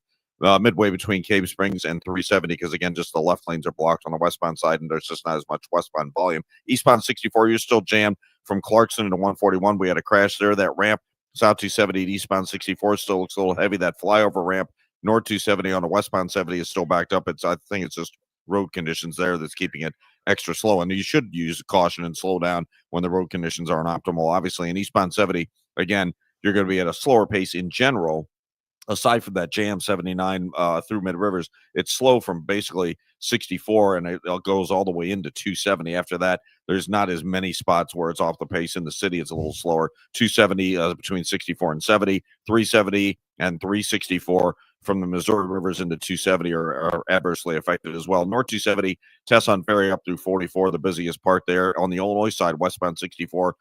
midway between Cave Springs and 370 because, again, just the left lanes are blocked on the westbound side, and there's just not as much westbound volume. Eastbound 64, you're still jammed from Clarkson to 141. We had a crash there. That ramp, South 270 at eastbound 64 still looks a little heavy. That flyover ramp, North 270 on the westbound 70 is still backed up. I think it's just road conditions there that's keeping it extra slow, and you should use caution and slow down when the road conditions aren't optimal. Obviously, in eastbound 70, again, you're going to be at a slower pace in general. Aside from that jam 79 through Mid-Rivers, it's slow from basically 64, and it goes all the way into 270. After that, there's not as many spots where it's off the pace. In the city, it's a little slower. 270 between 64 and 70, 370 and 364 from the Missouri Rivers into 270 are adversely affected as well. North 270, Tesson Ferry up through 44, the busiest part there. On the Illinois side, westbound 64,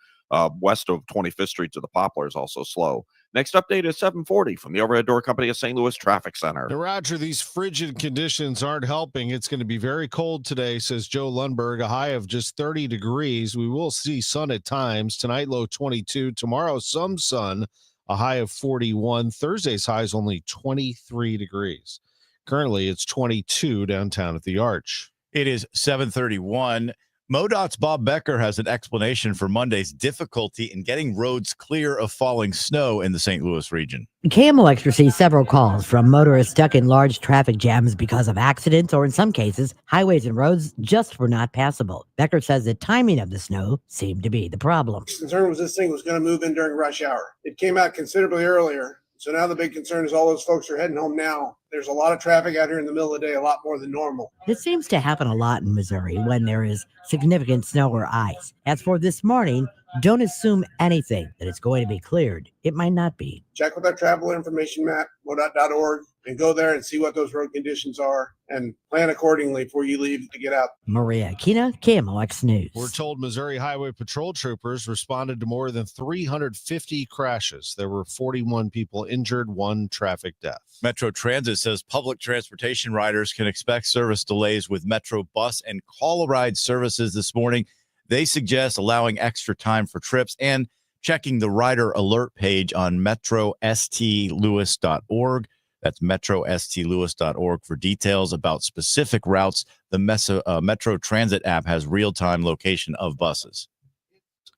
west of 25th Street to the Poplar is also slow. Next update is 740 from the Overhead Door Company of St. Louis Traffic Center. Now, Roger, these frigid conditions aren't helping. It's going to be very cold today, says Joe Lundberg, a high of just 30 degrees. We will see sun at times. Tonight, low 22. Tomorrow, some sun, a high of 41. Thursday's high is only 23 degrees. Currently, it's 22 downtown at the Arch. It is 7:31. MoDOT's Bob Becker has an explanation for Monday's difficulty in getting roads clear of falling snow in the St. Louis region. KMOX received several calls from motorists stuck in large traffic jams because of accidents, or in some cases, highways and roads just were not passable. Becker says the timing of the snow seemed to be the problem. The concern was this thing was going to move in during rush hour. It came out considerably earlier. So now the big concern is all those folks are heading home now. There's a lot of traffic out here in the middle of the day, a lot more than normal. This seems to happen a lot in Missouri when there is significant snow or ice. As for this morning, Don't assume anything that it's going to be cleared. It might not be. Check with our travel information map, modot.org, and go there and see what those road conditions are and plan accordingly before you leave to get out. Maria Aquina, KMOX News. We're told Missouri Highway Patrol troopers responded to more than 350 crashes. There were 41 people injured, 1 traffic death. Metro Transit says public transportation riders can expect service delays with Metro Bus and Call-A-Ride services this morning. They suggest allowing extra time for trips and checking the rider alert page on metrostlewis.org. That's metrostlewis.org for details about specific routes. The Metro Transit app has real-time location of buses.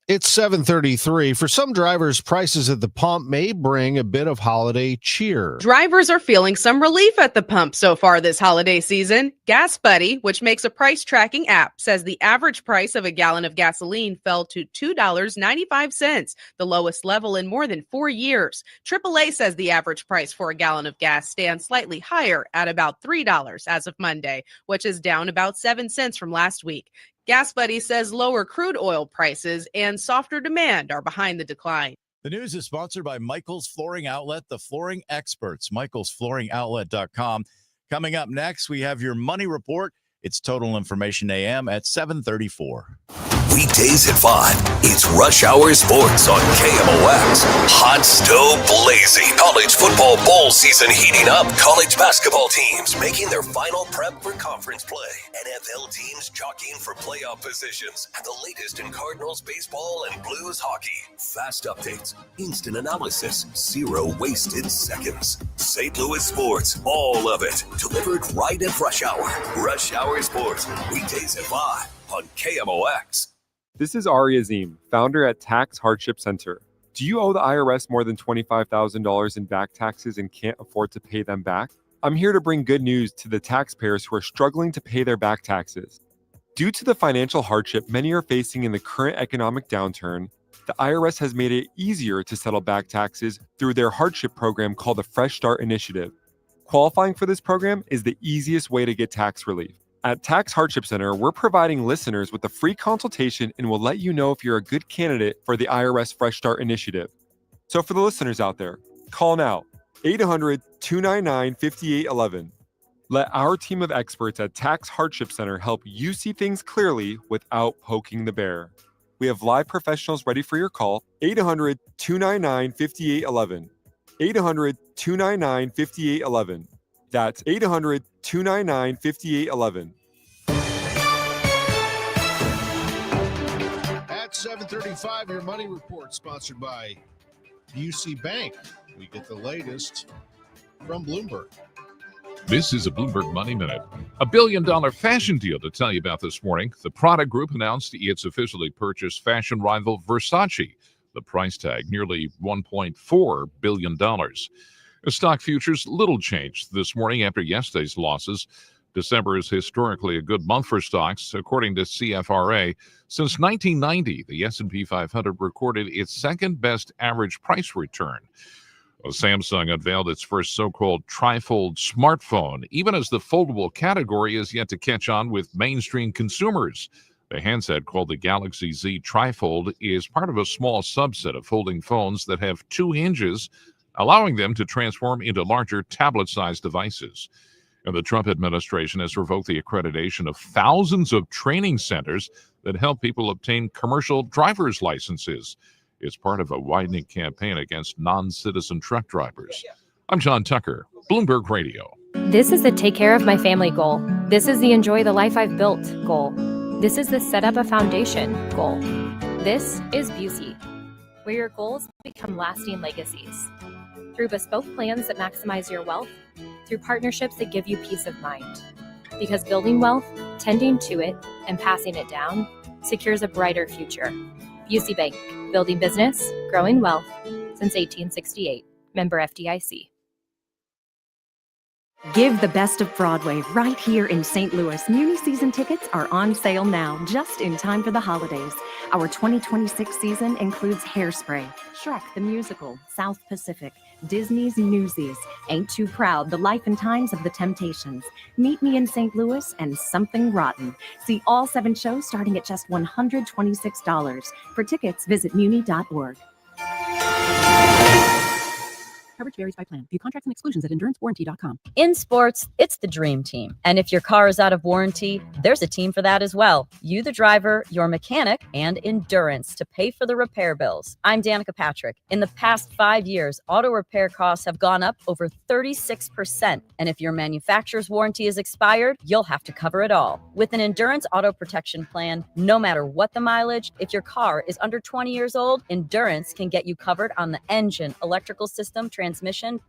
It's 7:33. For some drivers, prices at the pump may bring a bit of holiday cheer. Drivers are feeling some relief at the pump so far this holiday season. Gas Buddy, which makes a price tracking app, says the average price of a gallon of gasoline fell to $2.95, the lowest level in more than 4 years. AAA says the average price for a gallon of gas stands slightly higher at about $3 as of Monday, which is down about 7 cents from last week. Gas Buddy says lower crude oil prices and softer demand are behind the decline. The news is sponsored by Michael's Flooring Outlet, the flooring experts, michaelsflooringoutlet.com. Coming up next, we have your money report. It's Total Information AM at 7:34. Weekdays at 5, it's Rush Hour Sports on KMOX. Hot stove blazing. College football bowl season heating up. College basketball teams making their final prep for conference play. NFL teams jockeying for playoff positions. And the latest in Cardinals baseball and Blues hockey. Fast updates, instant analysis, 0 wasted seconds. St. Louis sports, all of it. Delivered right at Rush Hour. Rush Hour Sports, weekdays at 5 on KMOX. This is Ari Azim, founder at Tax Hardship Center. Do you owe the IRS more than $25,000 in back taxes and can't afford to pay them back? I'm here to bring good news to the taxpayers who are struggling to pay their back taxes. Due to the financial hardship many are facing in the current economic downturn, the IRS has made it easier to settle back taxes through their hardship program called the Fresh Start Initiative. Qualifying for this program is the easiest way to get tax relief. At Tax Hardship Center, we're providing listeners with a free consultation and will let you know if you're a good candidate for the IRS Fresh Start Initiative. So for the listeners out there, call now, 800-299-5811. Let our team of experts at Tax Hardship Center help you see things clearly without poking the bear. We have live professionals ready for your call, 800-299-5811. 800-299-5811. That's 800-299-5811. At 7:35, your money report sponsored by UC Bank. We get the latest from Bloomberg. This is a Bloomberg Money Minute. $1 billion fashion deal to tell you about this morning. The Prada Group announced it's officially purchased fashion rival Versace. The price tag, nearly $1.4 billion. The stock futures, little changed this morning after yesterday's losses. December is historically a good month for stocks, according to CFRA. Since 1990, the S&P 500 recorded its second-best average price return. Well, Samsung unveiled its first so-called trifold smartphone, even as the foldable category is yet to catch on with mainstream consumers. The handset, called the Galaxy Z Trifold, is part of a small subset of folding phones that have 2 hinges, allowing them to transform into larger tablet-sized devices. And the Trump administration has revoked the accreditation of thousands of training centers that help people obtain commercial driver's licenses. It's part of a widening campaign against non-citizen truck drivers. I'm John Tucker, Bloomberg Radio. This is the take care of my family goal. This is the enjoy the life I've built goal. This is the set up a foundation goal. This is Busey, where your goals become lasting legacies. Through bespoke plans that maximize your wealth, through partnerships that give you peace of mind. Because building wealth, tending to it, and passing it down secures a brighter future. Busey Bank, building business, growing wealth since 1868. Member FDIC. Give the best of Broadway right here in St. Louis. Muni season tickets are on sale now, just in time for the holidays. Our 2026 season includes Hairspray, Shrek the Musical, South Pacific, Disney's Newsies, Ain't Too Proud, The Life and Times of the Temptations, Meet Me in St. Louis, and Something Rotten. See all 7 shows starting at just $126. For tickets, visit muni.org. Coverage varies by plan. View contracts and exclusions at endurancewarranty.com. In sports, it's the dream team. And if your car is out of warranty, there's a team for that as well. You, the driver, your mechanic, and Endurance to pay for the repair bills. I'm Danica Patrick. In the past 5 years, auto repair costs have gone up over 36%. And if your manufacturer's warranty is expired, you'll have to cover it all. With an Endurance auto protection plan, no matter what the mileage, if your car is under 20 years old, Endurance can get you covered on the engine, electrical system, transmission,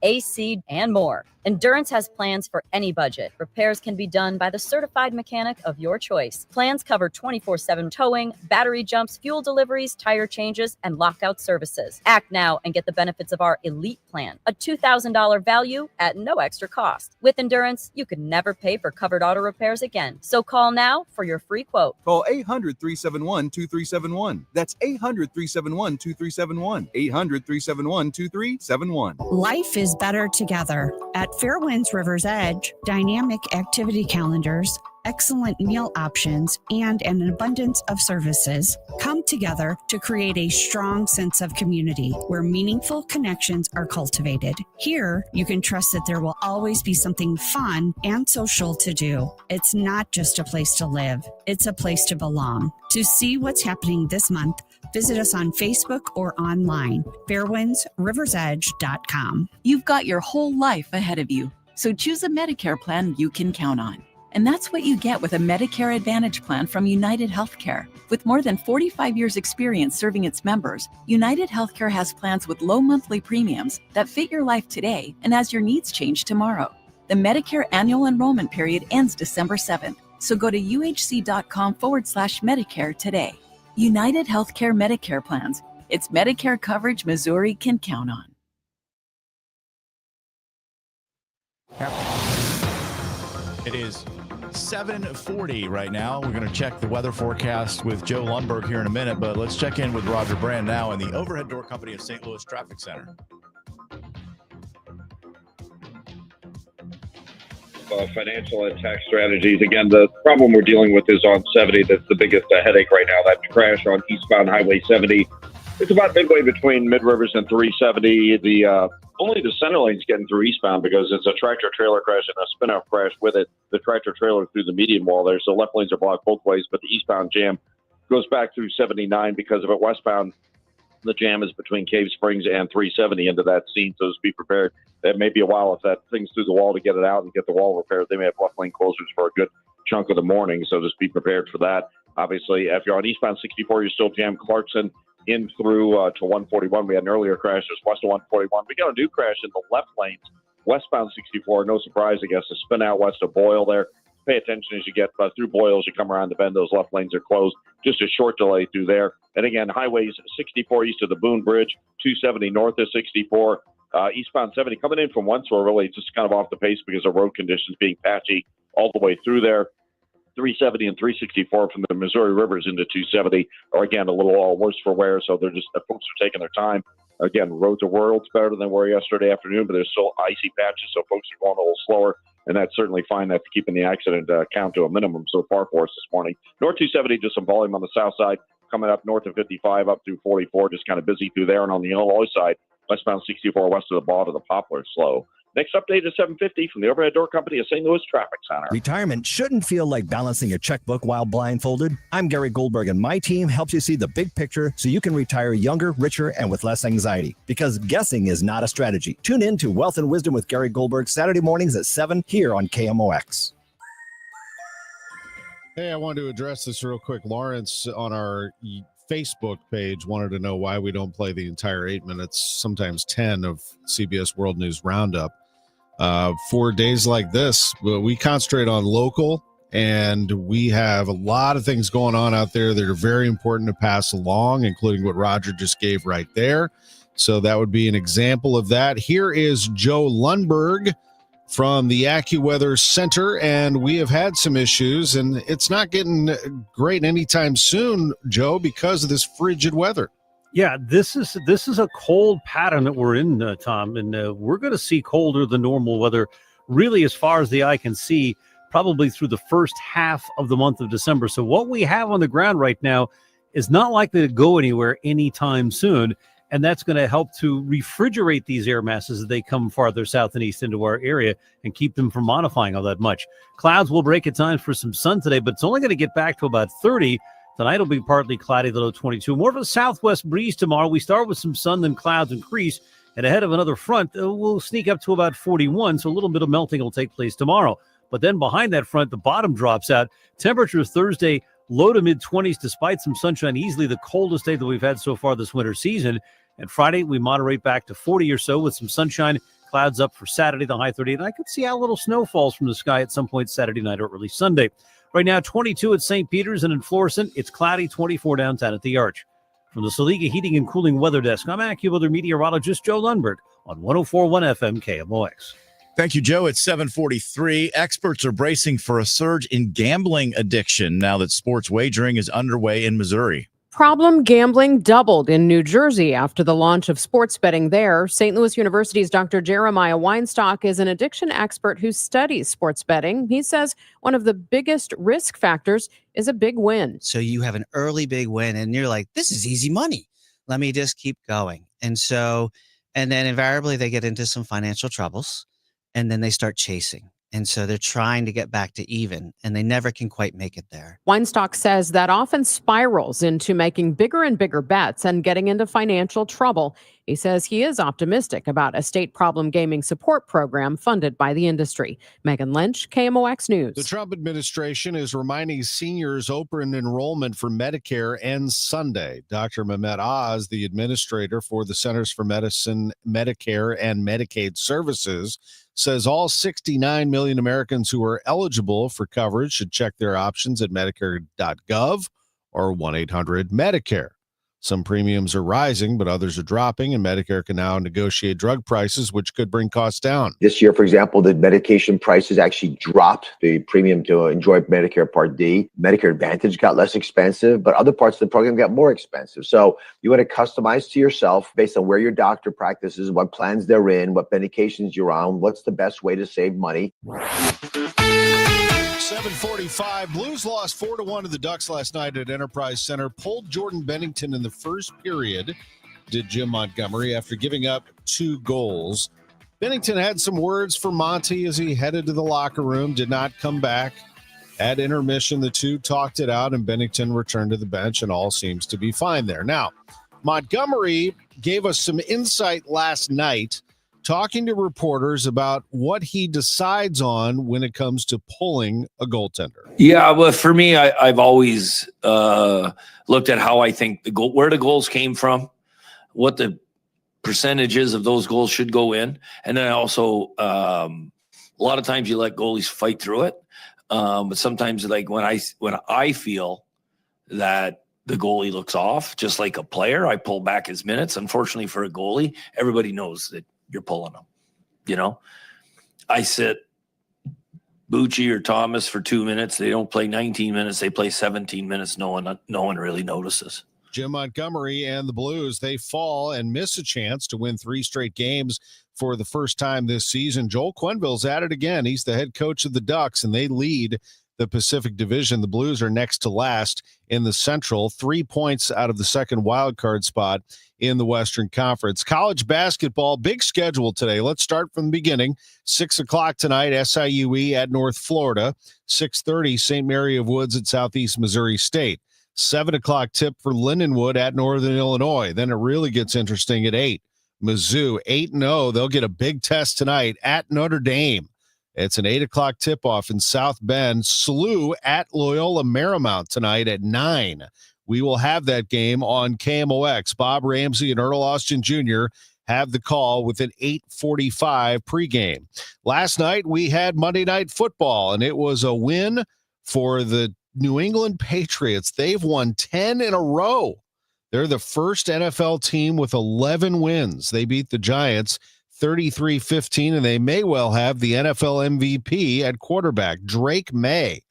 AC, and more. Endurance has plans for any budget. Repairs can be done by the certified mechanic of your choice. Plans cover 24/7 towing, battery jumps, fuel deliveries, tire changes, and lockout services. Act now and get the benefits of our Elite plan, a $2,000 value at no extra cost. With Endurance, you could never pay for covered auto repairs again. So call now for your free quote. Call 800-371-2371. That's 800-371-2371. 800-371-2371. Life is better together. At Fairwinds River's Edge, dynamic activity calendars, excellent meal options, and an abundance of services come together to create a strong sense of community where meaningful connections are cultivated. Here, you can trust that there will always be something fun and social to do. It's not just a place to live, it's a place to belong. To see what's happening this month, visit us on Facebook or online, fairwindsriversedge.com. You've got your whole life ahead of you, so choose a Medicare plan you can count on. And that's what you get with a Medicare Advantage plan from United Healthcare. With more than 45 years' experience serving its members, United Healthcare has plans with low monthly premiums that fit your life today and as your needs change tomorrow. The Medicare annual enrollment period ends December 7th, so go to uhc.com/Medicare today. United Healthcare Medicare plans. It's Medicare coverage Missouri can count on. It is 7:40 right now. We're going to check the weather forecast with Joe Lundberg here in a minute, but let's check in with Roger Brand now in the Overhead Door Company of St. Louis Traffic Center. Financial and tax strategies. Again, the problem we're dealing with is on 70. That's the biggest headache right now. That crash on eastbound Highway 70. It's about midway between Mid Rivers and 370. Only the center lane's getting through eastbound because it's a tractor-trailer crash and a spin-out crash with it. The tractor-trailer through the median wall there, so left lanes are blocked both ways, but the eastbound jam goes back through 79 because of it. Westbound, the jam is between Cave Springs and 370 into that scene, so just be prepared. That may be a while if that thing's through the wall to get it out and get the wall repaired. They may have left lane closures for a good chunk of the morning, so just be prepared for that. Obviously, if you're on eastbound 64, you're still jammed Clarkson in through to 141. We had an earlier crash just west of 141. We got a new crash in the left lanes, westbound 64. No surprise, I guess, a spin out west of Boyle there. Pay attention as you get through Boyle, as you come around the bend. Those left lanes are closed. Just a short delay through there. And again, highways 64 east of the Boone Bridge, 270 north of 64. Eastbound 70 coming in from Wentzville, really just kind of off the pace because of road conditions being patchy all the way through there. 370 and 364 from the Missouri Rivers into 270 are, again, a little worse for wear, so they're just folks are taking their time. Again, roads are worlds better than they were yesterday afternoon, but there's still icy patches, so folks are going a little slower, and that's certainly fine. That's keeping the accident count to a minimum so far for us this morning. North 270, just some volume on the south side, coming up north of 55 up through 44, just kind of busy through there. And on the Illinois side, westbound 64 west of the Ball to the Poplar, slow. Next update is 7:50 from the Overhead Door Company of St. Louis Traffic Center. Retirement shouldn't feel like balancing a checkbook while blindfolded. I'm Gary Goldberg, and my team helps you see the big picture so you can retire younger, richer, and with less anxiety. Because guessing is not a strategy. Tune in to Wealth and Wisdom with Gary Goldberg Saturday mornings at 7 here on KMOX. Hey, I wanted to address this real quick. Lawrence on our Facebook page wanted to know why we don't play the entire 8 minutes, sometimes 10 of CBS World News Roundup. For days like this, we concentrate on local, and we have a lot of things going on out there that are very important to pass along, including what Roger just gave right there. So that would be an example of that. Here is Joe Lundberg from the AccuWeather Center, and we have had some issues, and it's not getting great anytime soon, Joe, because of this frigid weather. Yeah, this is a cold pattern that we're in, Tom, and we're going to see colder than normal weather really as far as the eye can see, probably through the first half of the month of December. So what we have on the ground right now is not likely to go anywhere anytime soon, and that's going to help to refrigerate these air masses as they come farther south and east into our area and keep them from modifying all that much. Clouds will break at times for some sun today, but it's only going to get back to about 30. Tonight will be partly cloudy, the low 22. More of a southwest breeze tomorrow. We start with some sun, then clouds increase. And ahead of another front, we'll sneak up to about 41. So a little bit of melting will take place tomorrow. But then behind that front, the bottom drops out. Temperatures Thursday, low to mid-20s, despite some sunshine. Easily the coldest day that we've had so far this winter season. And Friday, we moderate back to 40 or so with some sunshine. Clouds up for Saturday, the high 30. And I could see how little snow falls from the sky at some point Saturday night or early Sunday. Right now, 22 at St. Peter's, and in Florissant, it's cloudy, 24 downtown at the Arch. From the Saliga Heating and Cooling Weather Desk, I'm AccuWeather meteorologist Joe Lundberg on 104.1 FM KMOX. Thank you, Joe. It's 7:43. Experts are bracing for a surge in gambling addiction now that sports wagering is underway in Missouri. Problem gambling doubled in New Jersey after the launch of sports betting there. St. Louis University's Dr. Jeremiah Weinstock is an addiction expert who studies sports betting. He says one of the biggest risk factors is a big win. So you have an early big win and you're like, this is easy money. Let me just keep going. And then invariably they get into some financial troubles and then they start chasing. And so they're trying to get back to even, and they never can quite make it there. Weinstock says that often spirals into making bigger and bigger bets and getting into financial trouble. He says he is optimistic about a state problem gaming support program funded by the industry. Megan Lynch, KMOX News. The Trump administration is reminding seniors open enrollment for Medicare ends Sunday. Dr. Mehmet Oz, the administrator for the Centers for Medicine, Medicare, and Medicaid Services, says all 69 million Americans who are eligible for coverage should check their options at Medicare.gov or 1-800-MEDICARE. Some premiums are rising, but others are dropping, and Medicare can now negotiate drug prices, which could bring costs down. This year, for example, the medication prices actually dropped. The premium to enjoy Medicare Part D. Medicare Advantage got less expensive, but other parts of the program got more expensive. So you want to customize to yourself based on where your doctor practices, what plans they're in, what medications you're on, what's the best way to save money. 7:45. Blues lost 4-1 to the Ducks last night at Enterprise Center. Pulled Jordan Bennington in the first period, did Jim Montgomery, after giving up 2 goals. Bennington had some words for Monty as he headed to the locker room, did not come back. At intermission, the two talked it out, and Bennington returned to the bench, and all seems to be fine there. Now, Montgomery gave us some insight last night, talking to reporters about what he decides on when it comes to pulling a goaltender. Yeah, well, for me, I've always looked at how I think where the goals came from, what the percentages of those goals should go in, and then also a lot of times you let goalies fight through it, but sometimes like when I feel that the goalie looks off, just like a player, I pull back his minutes. Unfortunately for a goalie, everybody knows that you're pulling them. You know, I sit Bucci or Thomas for 2 minutes. They don't play 19 minutes. They play 17 minutes. No one really notices. Jim Montgomery and the Blues, they fall and miss a chance to win 3 straight games for the first time this season. Joel Quenneville's at it again. He's the head coach of the Ducks, and they lead the Pacific Division. The Blues are next to last in the Central, 3 points out of the second wild card spot in the Western Conference. College basketball, big schedule today. Let's start from the beginning. 6 o'clock tonight, SIUE at North Florida. 6:30, St. Mary of Woods at Southeast Missouri State. 7 o'clock tip for Lindenwood at Northern Illinois. Then it really gets interesting at 8. Mizzou, 8-0. They'll get a big test tonight at Notre Dame. It's an 8 o'clock tip-off in South Bend. SLU at Loyola Marymount tonight at 9. We will have that game on KMOX. Bob Ramsey and Earl Austin Jr. have the call with an 8:45 pregame. Last night, we had Monday Night Football, and it was a win for the New England Patriots. They've won 10 in a row. They're the first NFL team with 11 wins. They beat the Giants 33-15, and they may well have the NFL MVP at quarterback, Drake May.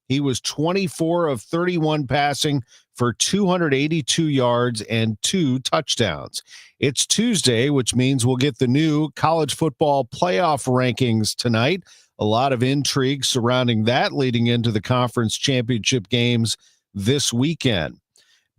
He was 24 of 31 passing for 282 yards and 2 touchdowns. It's Tuesday, which means we'll get the new college football playoff rankings tonight. A lot of intrigue surrounding that leading into the conference championship games this weekend.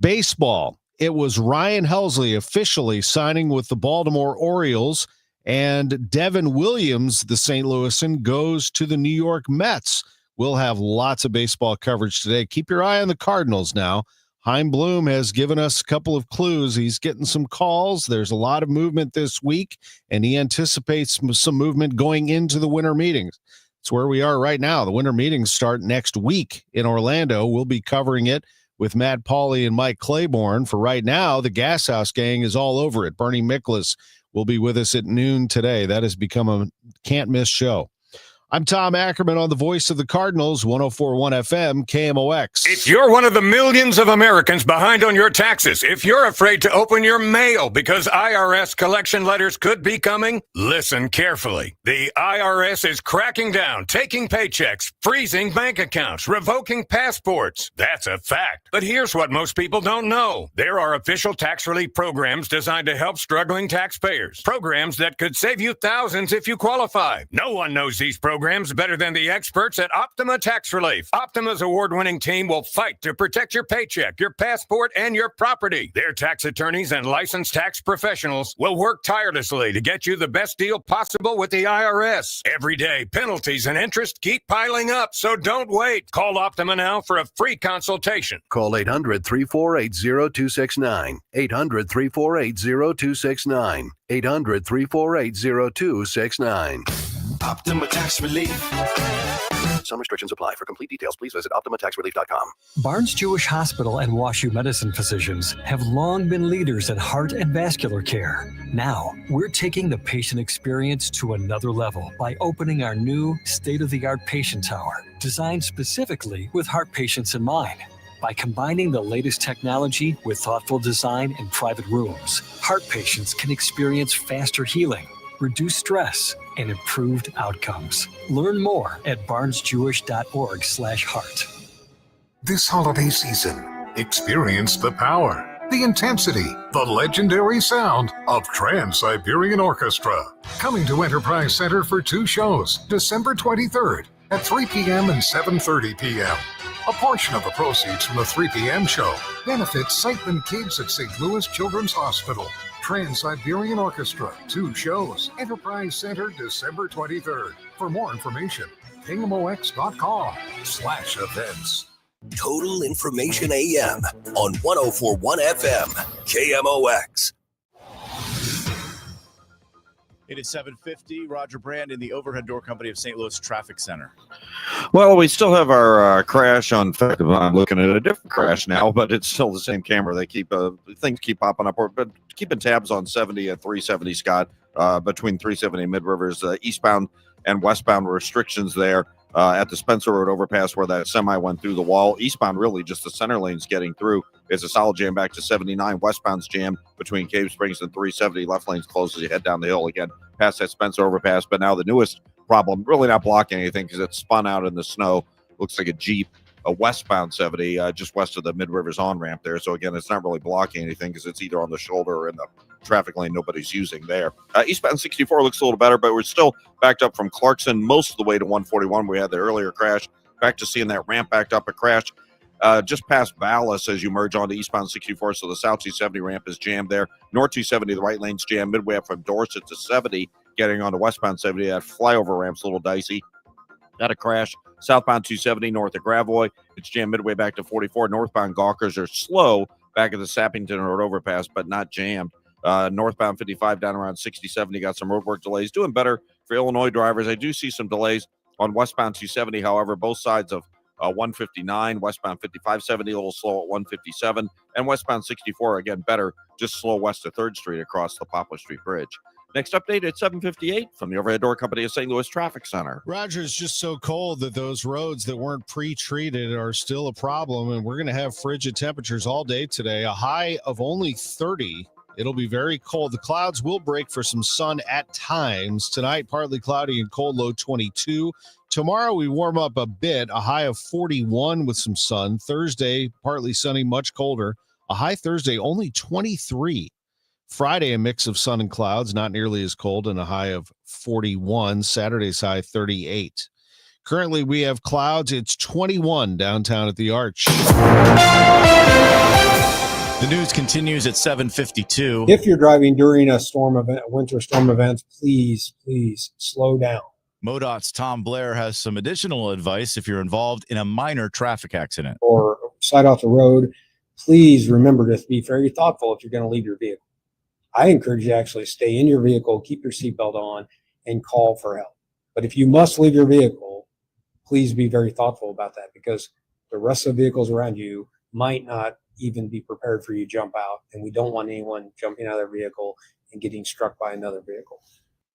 Baseball. It was Ryan Helsley officially signing with the Baltimore Orioles, and Devin Williams, the St. Louisan, goes to the New York Mets. We'll have lots of baseball coverage today. Keep your eye on the Cardinals now. Chaim Bloom has given us a couple of clues. He's getting some calls. There's a lot of movement this week, and he anticipates some movement going into the winter meetings. It's where we are right now. The winter meetings start next week in Orlando. We'll be covering it with Matt Pauley and Mike Claiborne. For right now, the Gas House Gang is all over it. Bernie Miklas will be with us at noon today. That has become a can't-miss show. I'm Tom Ackerman on the voice of the Cardinals, 104.1 FM, KMOX. If you're one of the millions of Americans behind on your taxes, if you're afraid to open your mail because IRS collection letters could be coming, listen carefully. The IRS is cracking down, taking paychecks, freezing bank accounts, revoking passports. That's a fact. But here's what most people don't know. There are official tax relief programs designed to help struggling taxpayers. Programs that could save you thousands if you qualify. No one knows these programs better than the experts at Optima Tax Relief. Optima's award-winning team will fight to protect your paycheck, your passport, and your property. Their tax attorneys and licensed tax professionals will work tirelessly to get you the best deal possible with the IRS. Every day, penalties and interest keep piling up, so don't wait. Call Optima now for a free consultation. Call 800-348-0269. 800-348-0269. 800-348-0269. Optima Tax Relief. Some restrictions apply. For complete details, please visit OptimaTaxRelief.com. Barnes Jewish Hospital and WashU Medicine physicians have long been leaders in heart and vascular care. Now, we're taking the patient experience to another level by opening our new state-of-the-art patient tower, designed specifically with heart patients in mind. By combining the latest technology with thoughtful design and private rooms, heart patients can experience faster healing, reduce stress, and improved outcomes. Learn more at barnesjewish.org/heart. This holiday season, experience the power, the intensity, the legendary sound of Trans-Siberian Orchestra. Coming to Enterprise Center for 2 shows, December 23rd at 3 p.m. and 7:30 p.m. A portion of the proceeds from the 3 p.m. show benefits Siteman Kids at St. Louis Children's Hospital. Trans-Siberian Orchestra, 2 shows, Enterprise Center, December 23rd. For more information, KMOX.com/events. Total Information AM on 104.1 FM, KMOX. It is 7:50. Roger Brand in the Overhead Door Company of St. Louis Traffic Center. Well, we still have our crash on. I'm looking at a different crash now, but it's still the same camera. They keep things keep popping up. But keeping tabs on 70 at 370, Scott, between 370 and Mid Rivers, eastbound and westbound restrictions there at the Spencer Road overpass where that semi went through the wall. Eastbound, really just the center lanes getting through. It's a solid jam back to 79. Westbound's jam between Cave Springs and 370. Left lane's closed as you head down the hill again past that Spencer overpass. But now the newest problem, really not blocking anything because it's spun out in the snow. Looks like a Jeep, a westbound 70, just west of the Mid Rivers on-ramp there. So again, it's not really blocking anything because it's either on the shoulder or in the traffic lane nobody's using there. Eastbound 64 looks a little better, but we're still backed up from Clarkson most of the way to 141. We had the earlier crash. Back to seeing that ramp backed up a crash. Just past Vallis as you merge onto eastbound 64, so the south 270 ramp is jammed there. North 270, the right lane's jammed midway up from Dorset to 70, getting onto westbound 70. That flyover ramp's a little dicey. Got a crash. Southbound 270 north of Gravois. It's jammed midway back to 44. Northbound Gawkers are slow back at the Sappington Road overpass, but not jammed. Northbound 55 down around 67. You got some roadwork delays. Doing better for Illinois drivers. I do see some delays on westbound 270. However, both sides of 159, westbound 5570, a little slow at 157, and westbound 64, again, better, just slow west of 3rd Street across the Poplar Street Bridge. Next update at 7:58 from the Overhead Door Company of St. Louis Traffic Center. Roger, it's just so cold that those roads that weren't pre-treated are still a problem, and we're going to have frigid temperatures all day today, a high of only 30. It'll be very cold. The clouds will break for some sun at times. Tonight, partly cloudy and cold, low 22. Tomorrow we warm up a bit, a high of 41 with some sun. Thursday, partly sunny, much colder. A high Thursday, only 23. Friday, a mix of sun and clouds, not nearly as cold, and a high of 41. Saturday's high, 38. Currently, we have clouds. It's 21 downtown at the Arch. The news continues at 7:52. If you're driving during a storm event, winter storm event, please slow down. MoDOT's Tom Blair has some additional advice if you're involved in a minor traffic accident. Or side off the road, please remember to be very thoughtful if you're going to leave your vehicle. I encourage you to actually stay in your vehicle, keep your seatbelt on, and call for help. But if you must leave your vehicle, please be very thoughtful about that, because the rest of the vehicles around you might not even be prepared for you to jump out, and we don't want anyone jumping out of their vehicle and getting struck by another vehicle.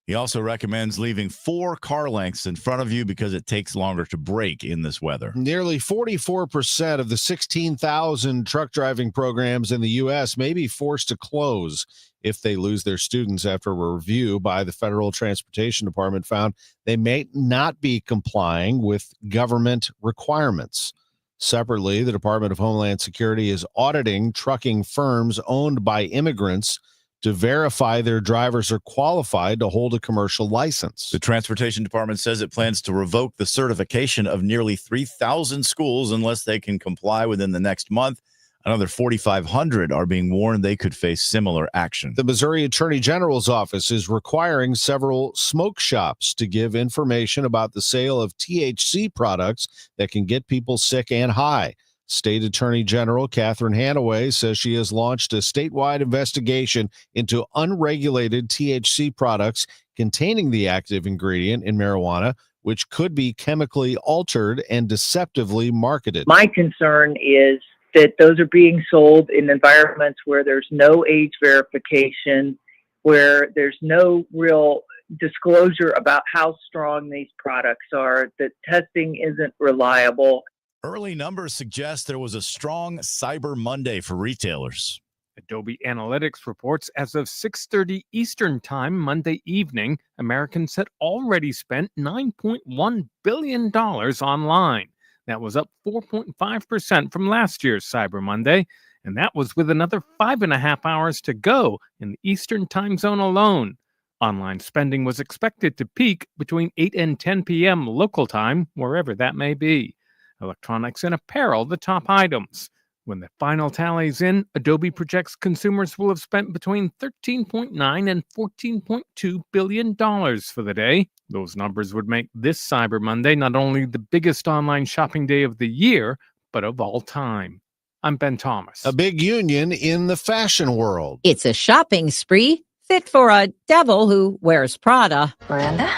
He also recommends leaving 4 car lengths in front of you because it takes longer to brake in this weather. Nearly 44% of the 16,000 truck driving programs in the U.S. may be forced to close if they lose their students after a review by the Federal Transportation Department found they may not be complying with government requirements. Separately, the Department of Homeland Security is auditing trucking firms owned by immigrants to verify their drivers are qualified to hold a commercial license. The Transportation Department says it plans to revoke the certification of nearly 3,000 schools unless they can comply within the next month. Another 4,500 are being warned they could face similar action. The Missouri Attorney General's office is requiring several smoke shops to give information about the sale of THC products that can get people sick and high. State Attorney General Catherine Hanaway says she has launched a statewide investigation into unregulated THC products containing the active ingredient in marijuana, which could be chemically altered and deceptively marketed. My concern is that those are being sold in environments where there's no age verification, where there's no real disclosure about how strong these products are, that testing isn't reliable. Early numbers suggest there was a strong Cyber Monday for retailers. Adobe Analytics reports as of 6:30 Eastern Time Monday evening, Americans had already spent $9.1 billion online. That was up 4.5% from last year's Cyber Monday, and that was with another 5.5 hours to go in the Eastern Time Zone alone. Online spending was expected to peak between 8 and 10 p.m. local time, wherever that may be. Electronics and apparel, the top items. When the final tally's in, Adobe projects consumers will have spent between $13.9 and $14.2 billion for the day. Those numbers would make this Cyber Monday not only the biggest online shopping day of the year, but of all time. I'm Ben Thomas. A big union in the fashion world. It's a shopping spree fit for a devil who wears Prada. Miranda?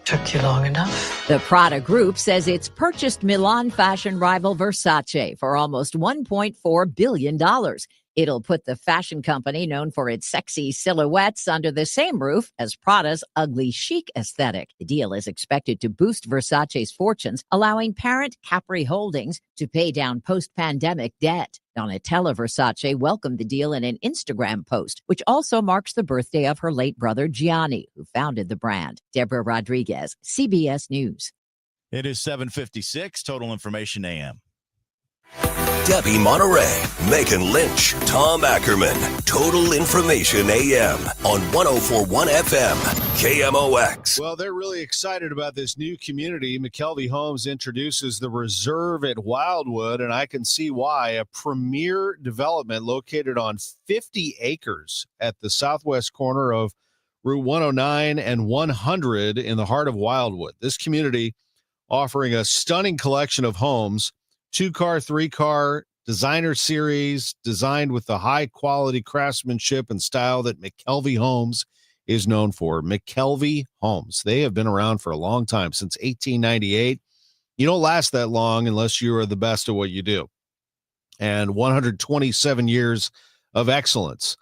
Took you long enough. The Prada Group says it's purchased Milan fashion rival Versace for almost $1.4 billion. It'll put the fashion company, known for its sexy silhouettes, under the same roof as Prada's ugly chic aesthetic. The deal is expected to boost Versace's fortunes, allowing parent Capri Holdings to pay down post-pandemic debt. Donatella Versace welcomed the deal in an Instagram post, which also marks the birthday of her late brother Gianni, who founded the brand. Deborah Rodriguez, CBS News. It is 7:56, Total Information AM. Debbie Monterey, Megan Lynch, Tom Ackerman. Total Information AM on 104.1 FM, KMOX. Well, they're really excited about this new community. McKelvey Homes introduces the Reserve at Wildwood, and I can see why. A premier development located on 50 acres at the southwest corner of Route 109 and 100 in the heart of Wildwood. This community offering a stunning collection of homes, 2-car, 3-car, designer series, designed with the high-quality craftsmanship and style that McKelvey Homes is known for. McKelvey Homes. They have been around for a long time, since 1898. You don't last that long unless you are the best at what you do. And 127 years of excellence.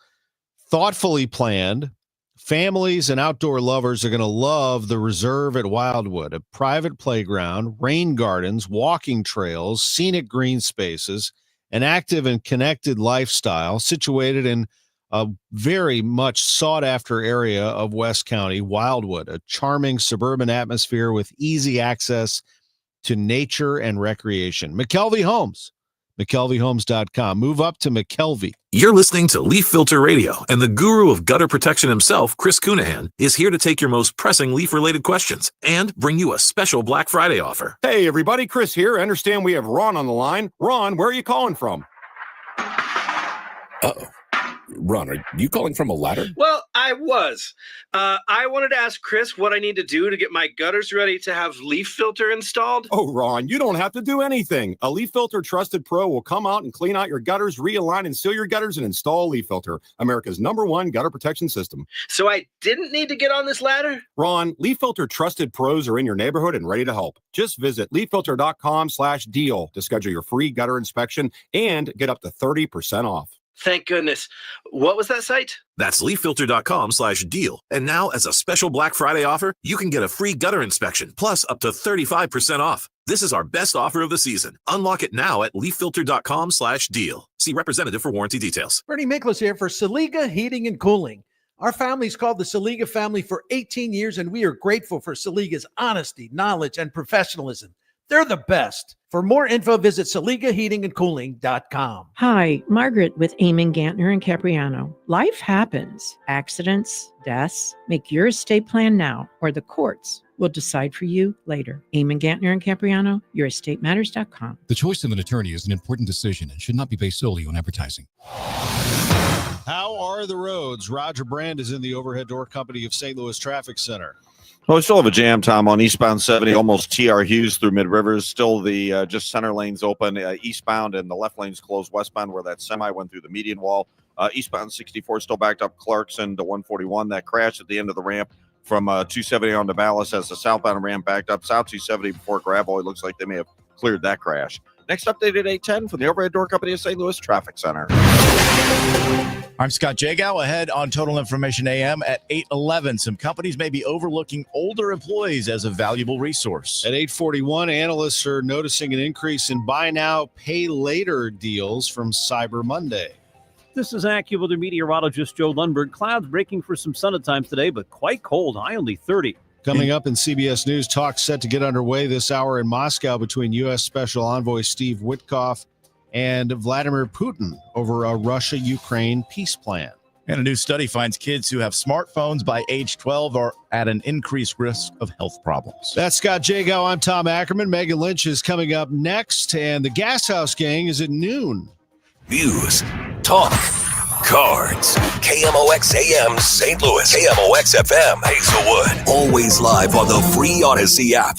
Thoughtfully planned. Families and outdoor lovers are going to love the Reserve at Wildwood, a private playground, rain gardens, walking trails, scenic green spaces, an active and connected lifestyle situated in a very much sought after area of West County, Wildwood, a charming suburban atmosphere with easy access to nature and recreation. McKelvey Homes, McKelveyhomes.com. Move up to McKelvey. You're listening to Leaf Filter Radio, and the guru of gutter protection himself, Chris Cunahan, is here to take your most pressing leaf-related questions and bring you a special Black Friday offer. Hey, everybody, Chris here. I understand we have Ron on the line. Ron, where are you calling from? Uh-oh. Ron, are you calling from a ladder? Well, I was. I wanted to ask Chris what I need to do to get my gutters ready to have leaf filter installed. Oh, Ron, you don't have to do anything. A Leaf Filter Trusted Pro will come out and clean out your gutters, realign and seal your gutters, and install a Leaf Filter, America's #1 gutter protection system. So I didn't need to get on this ladder? Ron, Leaf Filter Trusted Pros are in your neighborhood and ready to help. Just visit leaffilter.com/deal to schedule your free gutter inspection and get up to 30% off. Thank goodness. What was that site? That's leaffilter.com/deal. And now, as a special Black Friday offer, you can get a free gutter inspection, plus up to 35% off. This is our best offer of the season. Unlock it now at leaffilter.com/deal. See representative for warranty details. Bernie Miklas here for Saliga Heating and Cooling. Our family's called the Saliga family for 18 years, and we are grateful for Saliga's honesty, knowledge, and professionalism. They're the best. For more info, visit SaligaHeatingandCooling.com. Hi, Margaret with Eamon Gantner and Capriano. Life happens. Accidents, deaths. Make your estate plan now, or the courts will decide for you later. Eamon Gantner and Capriano, YourEstateMatters.com. The choice of an attorney is an important decision and should not be based solely on advertising. How are the roads? Roger Brand is in the Overhead Door Company of St. Louis Traffic Center. Well, we still have a jam, Tom, on eastbound 70, almost TR Hughes through Mid Rivers. Still the just center lanes open, eastbound, and the left lanes closed westbound where that semi went through the median wall. Eastbound 64 still backed up Clarkson to 141. That crash at the end of the ramp from 270 on to Ballas as the southbound ramp backed up. South 270 before Gravel. It looks like they may have cleared that crash. Next update at 8:10 from the Overhead Door Company of St. Louis Traffic Center. I'm Scott Jagow, ahead on Total Information AM at 8:11. Some companies may be overlooking older employees as a valuable resource. At 8:41, analysts are noticing an increase in buy now, pay later deals from Cyber Monday. This is AccuWeather meteorologist Joe Lundberg. Clouds breaking for some sun at times today, but quite cold, high only 30. Coming up in CBS News, talks set to get underway this hour in Moscow between U.S. Special Envoy Steve Witkoff and Vladimir Putin over a Russia-Ukraine peace plan. And a new study finds kids who have smartphones by age 12 are at an increased risk of health problems. That's Scott Jagow. I'm Tom Ackerman. Megan Lynch is coming up next, and the Gas House Gang is at noon. News, talk, cards. KMOX AM St. Louis. KMOX FM Hazelwood. Always live on the free Odyssey app.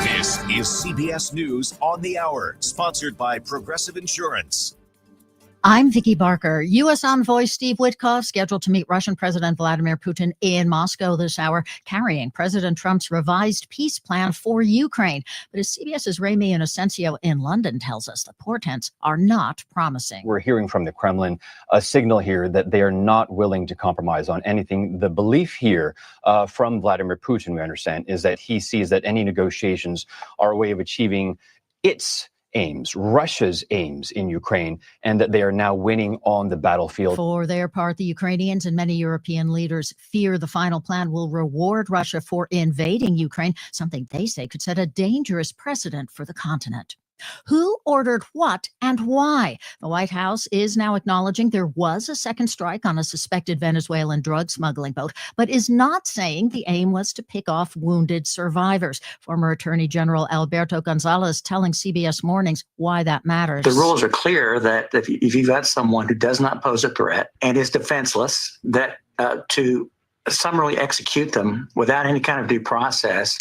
This is CBS News on the Hour, sponsored by Progressive Insurance. I'm Vicki Barker. U.S. Envoy Steve Witkoff scheduled to meet Russian President Vladimir Putin in Moscow this hour, carrying President Trump's revised peace plan for Ukraine. But as CBS's Remy Inocencio in London tells us, the portents are not promising. We're hearing from the Kremlin a signal here that they are not willing to compromise on anything. The belief here from Vladimir Putin, we understand, is that he sees that any negotiations are a way of achieving its aims, Russia's aims in Ukraine, and that they are now winning on the battlefield. For their part, the Ukrainians and many European leaders fear the final plan will reward Russia for invading Ukraine, something they say could set a dangerous precedent for the continent. Who ordered what and why? The White House is now acknowledging there was a second strike on a suspected Venezuelan drug smuggling boat, but is not saying the aim was to pick off wounded survivors. Former Attorney General Alberto Gonzalez telling CBS Mornings why that matters. The rules are clear that if you've got someone who does not pose a threat and is defenseless, that to summarily execute them without any kind of due process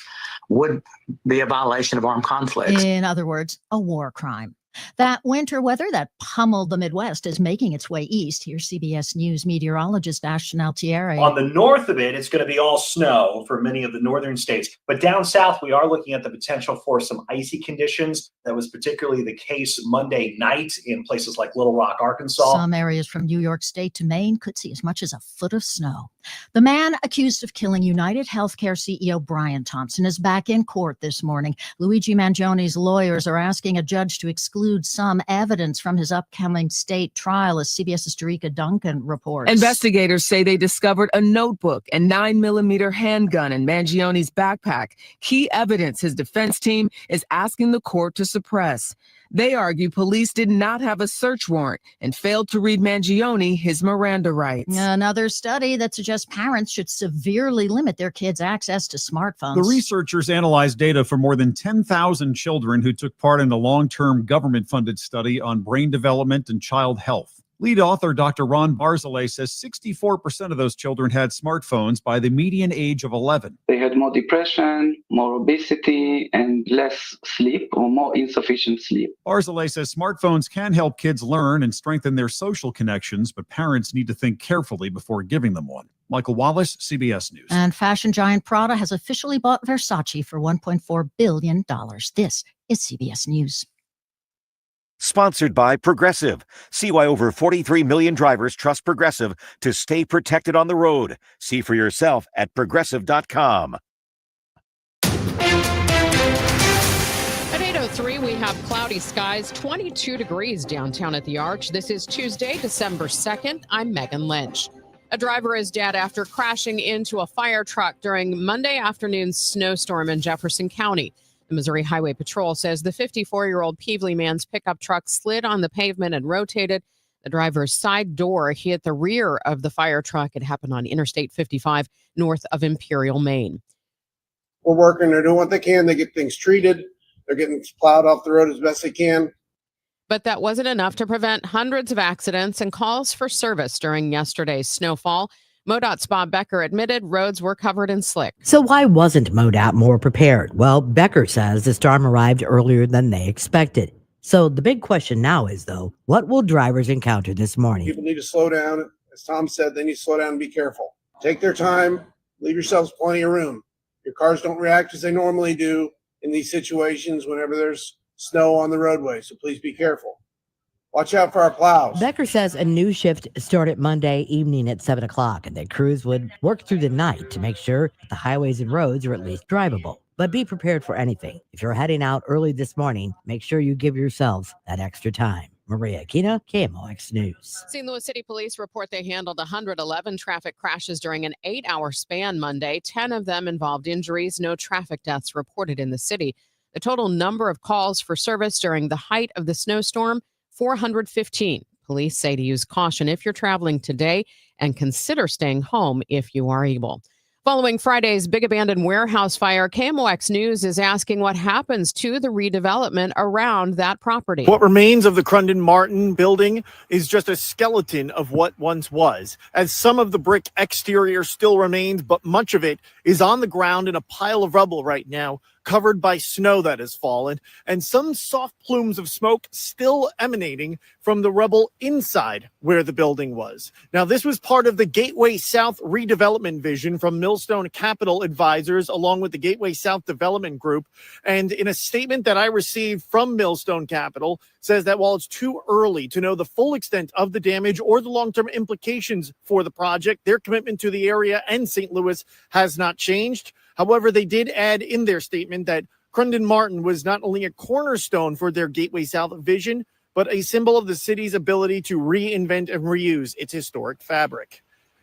would be a violation of armed conflict. In other words, a war crime. That winter weather that pummeled the Midwest is making its way east. Here's CBS News meteorologist Ashton Altieri. On the north of it, it's going to be all snow for many of the northern states. But down south, we are looking at the potential for some icy conditions. That was particularly the case Monday night in places like Little Rock, Arkansas. Some areas from New York State to Maine could see as much as a foot of snow. The man accused of killing United Healthcare CEO Brian Thompson is back in court this morning. Luigi Mangioni's lawyers are asking a judge to exclude some evidence from his upcoming state trial, as CBS's Jerika Duncan reports. Investigators say they discovered a notebook and 9mm handgun in Mangioni's backpack, key evidence his defense team is asking the court to suppress. They argue police did not have a search warrant and failed to read Mangione his Miranda rights. Another study that suggests parents should severely limit their kids' access to smartphones. The researchers analyzed data from more than 10,000 children who took part in a long-term government-funded study on brain development and child health. Lead author Dr. Ron Barzilay says 64% of those children had smartphones by the median age of 11. They had more depression, more obesity, and less sleep or more insufficient sleep. Barzilay says smartphones can help kids learn and strengthen their social connections, but parents need to think carefully before giving them one. Michael Wallace, CBS News. And fashion giant Prada has officially bought Versace for $1.4 billion. This is CBS News. Sponsored by Progressive. See why over 43 million drivers trust Progressive to stay protected on the road. See for yourself at Progressive.com. At 8:03, we have cloudy skies, 22 degrees downtown at the Arch. This is Tuesday, December 2nd. I'm Megan Lynch. A driver is dead after crashing into a fire truck during Monday afternoon's snowstorm in Jefferson County. The Missouri Highway Patrol says the 54-year-old Peevely man's pickup truck slid on the pavement and rotated. The driver's side door hit the rear of the fire truck. It happened on Interstate 55 north of Imperial, Maine. We're working. They're doing what they can. They get things treated. They're getting plowed off the road as best they can. But that wasn't enough to prevent hundreds of accidents and calls for service during yesterday's snowfall. MoDOT's Bob Becker admitted roads were covered in slick. So why wasn't MoDOT more prepared? Well, Becker says the storm arrived earlier than they expected. So the big question now is, though, what will drivers encounter this morning? People need to slow down. As Tom said, they need to slow down and be careful. Take their time. Leave yourselves plenty of room. Your cars don't react as they normally do in these situations whenever there's snow on the roadway. So please be careful. Watch out for our plows. Becker says a new shift started Monday evening at 7 o'clock and that crews would work through the night to make sure the highways and roads are at least drivable. But be prepared for anything. If you're heading out early this morning, make sure you give yourselves that extra time. Maria Aquina, KMOX News. St. Louis City Police report they handled 111 traffic crashes during an 8-hour span Monday. 10 of them involved injuries. No traffic deaths reported in the city. The total number of calls for service during the height of the snowstorm, 415. Police say to use caution if you're traveling today and consider staying home if you are able. Following Friday's big abandoned warehouse fire, KMOX News is asking what happens to the redevelopment around that property. What remains of the Crundon Martin building is just a skeleton of what once was, as some of the brick exterior still remains, but much of it is on the ground in a pile of rubble right now, covered by snow that has fallen, and some soft plumes of smoke still emanating from the rubble inside where the building was. Now, this was part of the Gateway South redevelopment vision from Millstone Capital Advisors, along with the Gateway South Development Group. And in a statement that I received from Millstone Capital, says that while it's too early to know the full extent of the damage or the long-term implications for the project, their commitment to the area and St. Louis has not changed. However, they did add in their statement that Crundon Martin was not only a cornerstone for their Gateway South vision, but a symbol of the city's ability to reinvent and reuse its historic fabric.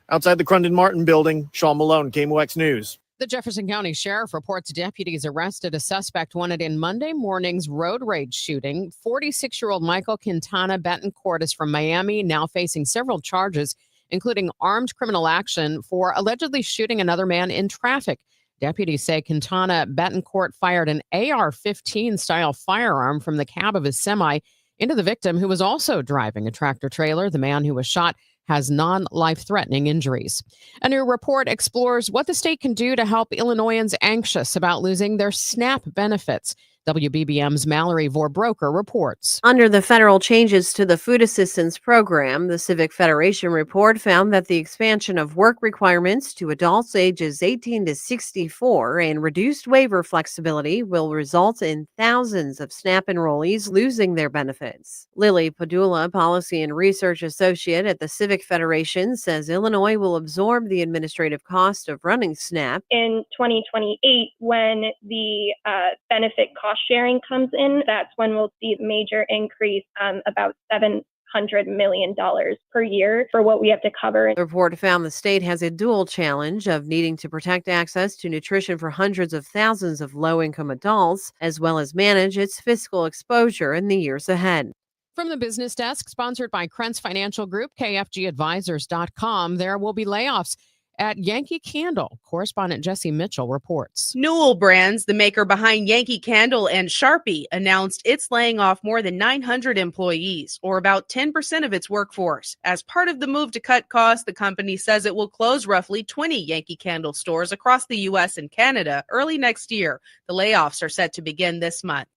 Outside the Crundon Martin building, Sean Malone, KMOX News. The Jefferson County Sheriff reports deputies arrested a suspect wanted in Monday morning's road rage shooting. 46-year-old Michael Quintana Betancourt is from Miami, now facing several charges, including armed criminal action for allegedly shooting another man in traffic. Deputies say Quintana Betancourt fired an AR-15 style firearm from the cab of his semi into the victim, who was also driving a tractor trailer. The man who was shot has non-life-threatening injuries. A new report explores what the state can do to help Illinoisans anxious about losing their SNAP benefits. WBBM's Mallory Vorbroker reports. Under the federal changes to the food assistance program, the Civic Federation report found that the expansion of work requirements to adults ages 18 to 64 and reduced waiver flexibility will result in thousands of SNAP enrollees losing their benefits. Lily Padula, Policy and Research Associate at the Civic Federation, says Illinois will absorb the administrative cost of running SNAP. In 2028, when the benefit cost sharing comes in, that's when we'll see a major increase, about $700 million per year for what we have to cover. The report found the state has a dual challenge of needing to protect access to nutrition for hundreds of thousands of low-income adults, as well as manage its fiscal exposure in the years ahead. From the business desk, sponsored by Krentz Financial Group, KFGadvisors.com, there will be layoffs at Yankee Candle. Correspondent Jesse Mitchell reports. Newell Brands, the maker behind Yankee Candle and Sharpie, announced it's laying off more than 900 employees, or about 10% of its workforce. As part of the move to cut costs, the company says it will close roughly 20 Yankee Candle stores across the U.S. and Canada early next year. The layoffs are set to begin this month.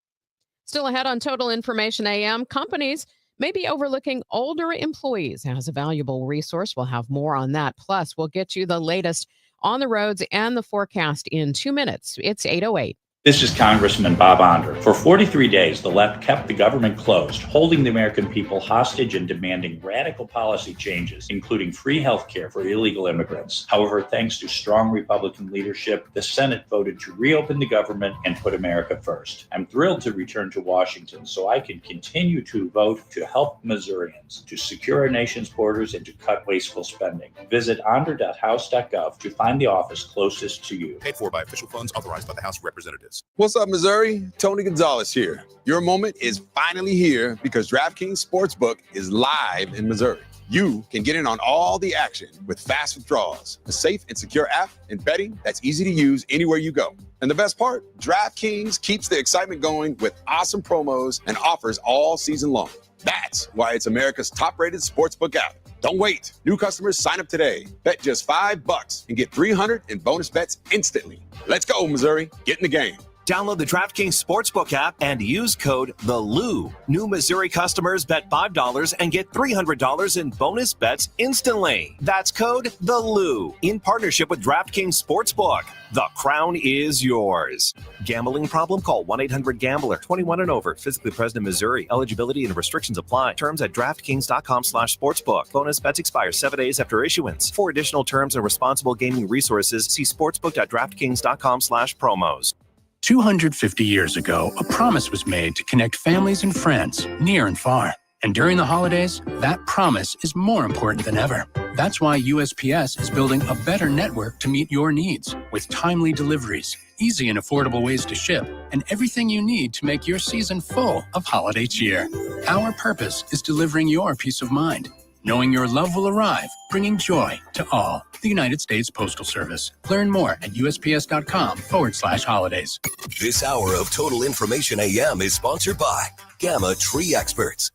Still ahead on Total Information AM, companies may be overlooking older employees as a valuable resource. We'll have more on that. Plus, we'll get you the latest on the roads and the forecast in 2 minutes. It's 8:08. This is Congressman Bob Onder. For 43 days, the left kept the government closed, holding the American people hostage and demanding radical policy changes, including free health care for illegal immigrants. However, thanks to strong Republican leadership, the Senate voted to reopen the government and put America first. I'm thrilled to return to Washington so I can continue to vote to help Missourians, to secure our nation's borders, and to cut wasteful spending. Visit onder.house.gov to find the office closest to you. Paid for by official funds authorized by the House of Representatives. What's up, Missouri? Tony Gonzalez here. Your moment is finally here because DraftKings Sportsbook is live in Missouri. You can get in on all the action with fast withdrawals, a safe and secure app, and betting that's easy to use anywhere you go. And the best part, DraftKings keeps the excitement going with awesome promos and offers all season long. That's why it's America's top-rated sportsbook app. Don't wait. New customers sign up today. Bet just $5 and get $300 in bonus bets instantly. Let's go, Missouri. Get in the game. Download the DraftKings Sportsbook app and use code THELOU. New Missouri customers bet $5 and get $300 in bonus bets instantly. That's code THELOU in partnership with DraftKings Sportsbook. The crown is yours. Gambling problem? Call 1-800-GAMBLER. 21 and over. Physically present in Missouri. Eligibility and restrictions apply. Terms at DraftKings.com/sportsbook. Bonus bets expire 7 days after issuance. For additional terms and responsible gaming resources, see sportsbook.draftkings.com/promos. 250 years ago, a promise was made to connect families and friends near and far. And during the holidays, that promise is more important than ever. That's why USPS is building a better network to meet your needs with timely deliveries, easy and affordable ways to ship, and everything you need to make your season full of holiday cheer. Our purpose is delivering your peace of mind, knowing your love will arrive, bringing joy to all. The United States Postal Service. Learn more at USPS.com/holidays. This hour of Total Information AM is sponsored by Gamma Tree Experts.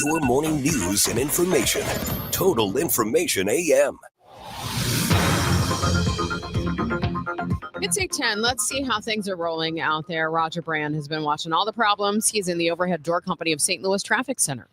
Your morning news and information. Total Information AM. It's 8:10. Let's see how things are rolling out there. Roger Brand has been watching all the problems. He's in the overhead door company of St. Louis Traffic Center.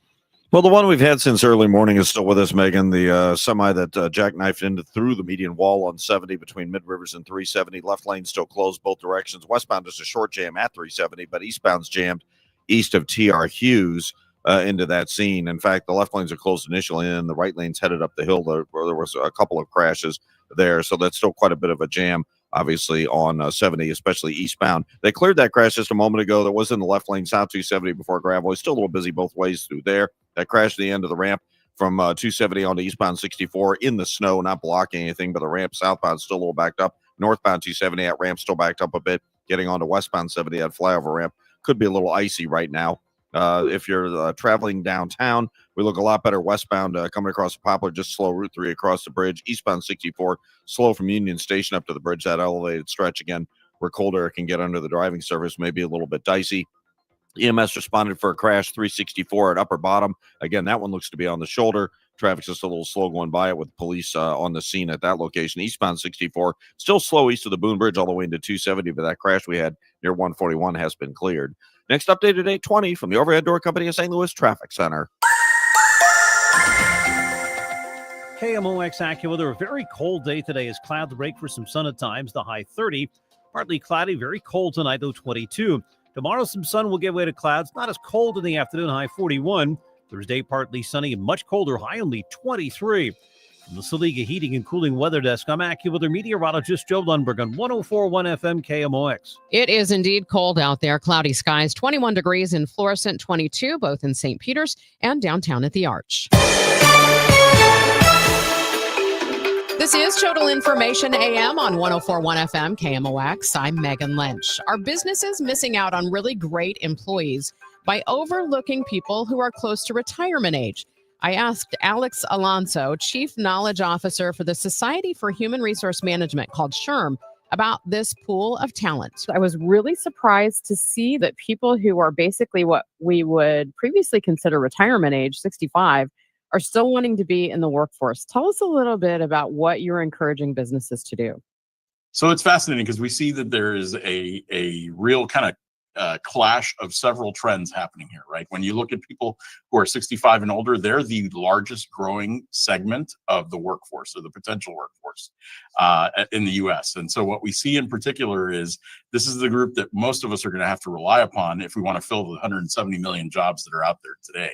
Well, the one we've had since early morning is still with us, Megan. The semi that jackknifed into through the median wall on 70 between Mid Rivers and 370. Left lane still closed both directions. Westbound is a short jam at 370, but eastbound's jammed east of TR Hughes into that scene. In fact, the left lanes are closed initially, and the right lane's headed up the hill. There was a couple of crashes there, so that's still quite a bit of a jam, obviously, on 70, especially eastbound. They cleared that crash just a moment ago. There was in the left lane, south 270 before gravel. It's still a little busy both ways through there. That crashed at the end of the ramp from 270 onto eastbound 64 in the snow, not blocking anything, but the ramp southbound still a little backed up. Northbound 270 at ramp still backed up a bit. Getting onto westbound 70 at flyover ramp could be a little icy right now. If you're traveling downtown, we look a lot better westbound coming across the Poplar, just slow Route 3 across the bridge. Eastbound 64, slow from Union Station up to the bridge, that elevated stretch again, where cold air can get under the driving surface, may be a little bit dicey. EMS responded for a crash 364 at Upper Bottom. Again, that one looks to be on the shoulder. Traffic's just a little slow going by it with police on the scene at that location. Eastbound 64, still slow east of the Boone Bridge all the way into 270, but that crash we had near 141 has been cleared. Next update at 8:20 from the Overhead Door Company of St. Louis Traffic Center. KMOX AccuWeather, a very cold day today as clouds break for some sun at times, the high 30. Partly cloudy, very cold tonight, though 22. Tomorrow, some sun will give way to clouds, not as cold in the afternoon, high 41. Thursday, partly sunny and much colder, high only 23. From the Saliga Heating and Cooling Weather Desk, I'm AccuWeather meteorologist Joe Lundberg on 104.1 FM KMOX. It is indeed cold out there. Cloudy skies, 21 degrees in Florissant, 22, both in St. Peters and downtown at the Arch. This is Total Information AM on 104.1 FM KMOX. I'm Megan Lynch. Are businesses missing out on really great employees by overlooking people who are close to retirement age? I asked Alex Alonso, Chief Knowledge Officer for the Society for Human Resource Management, called SHRM, about this pool of talent. I was really surprised to see that people who are basically what we would previously consider retirement age, 65, are still wanting to be in the workforce. Tell us a little bit about what you're encouraging businesses to do. So it's fascinating because we see that there is a real kind of clash of several trends happening here, right? When you look at people who are 65 and older, they're the largest growing segment of the workforce or the potential workforce in the U.S. And so what we see in particular is this is the group that most of us are going to have to rely upon if we want to fill the 170 million jobs that are out there today.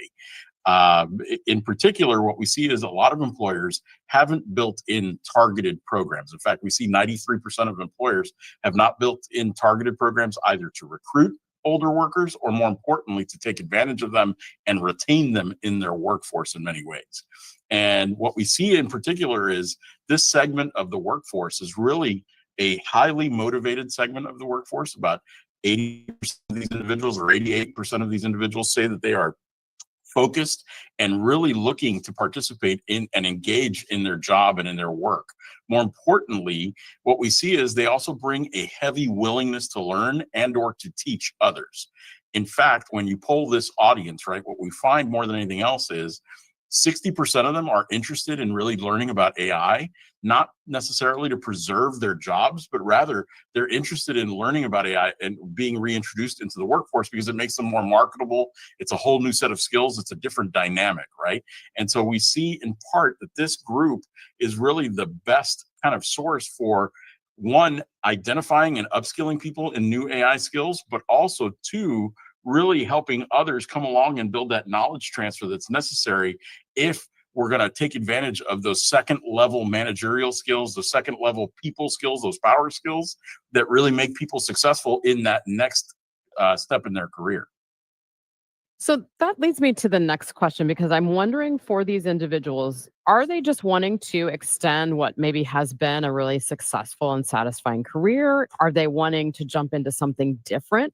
In particular, what we see is a lot of employers haven't built in targeted programs. In fact, we see 93% of employers have not built in targeted programs either to recruit older workers or, more importantly, to take advantage of them and retain them in their workforce in many ways. And what we see in particular is this segment of the workforce is really a highly motivated segment of the workforce. About 80% of these individuals or 88% of these individuals say that they are focused and really looking to participate in and engage in their job and in their work. More importantly, what we see is they also bring a heavy willingness to learn and or to teach others. In fact, when you poll this audience, right, what we find more than anything else is 60% of them are interested in really learning about AI, not necessarily to preserve their jobs, but rather they're interested in learning about AI and being reintroduced into the workforce because it makes them more marketable. It's a whole new set of skills. It's a different dynamic, right? And so we see in part that this group is really the best kind of source for, one, identifying and upskilling people in new AI skills, but also two, really helping others come along and build that knowledge transfer that's necessary if we're going to take advantage of those second level managerial skills, the second level people skills, those power skills that really make people successful in that next step in their career. So that leads me to the next question, because I'm wondering, for these individuals, are they just wanting to extend what maybe has been a really successful and satisfying career? Are they wanting to jump into something different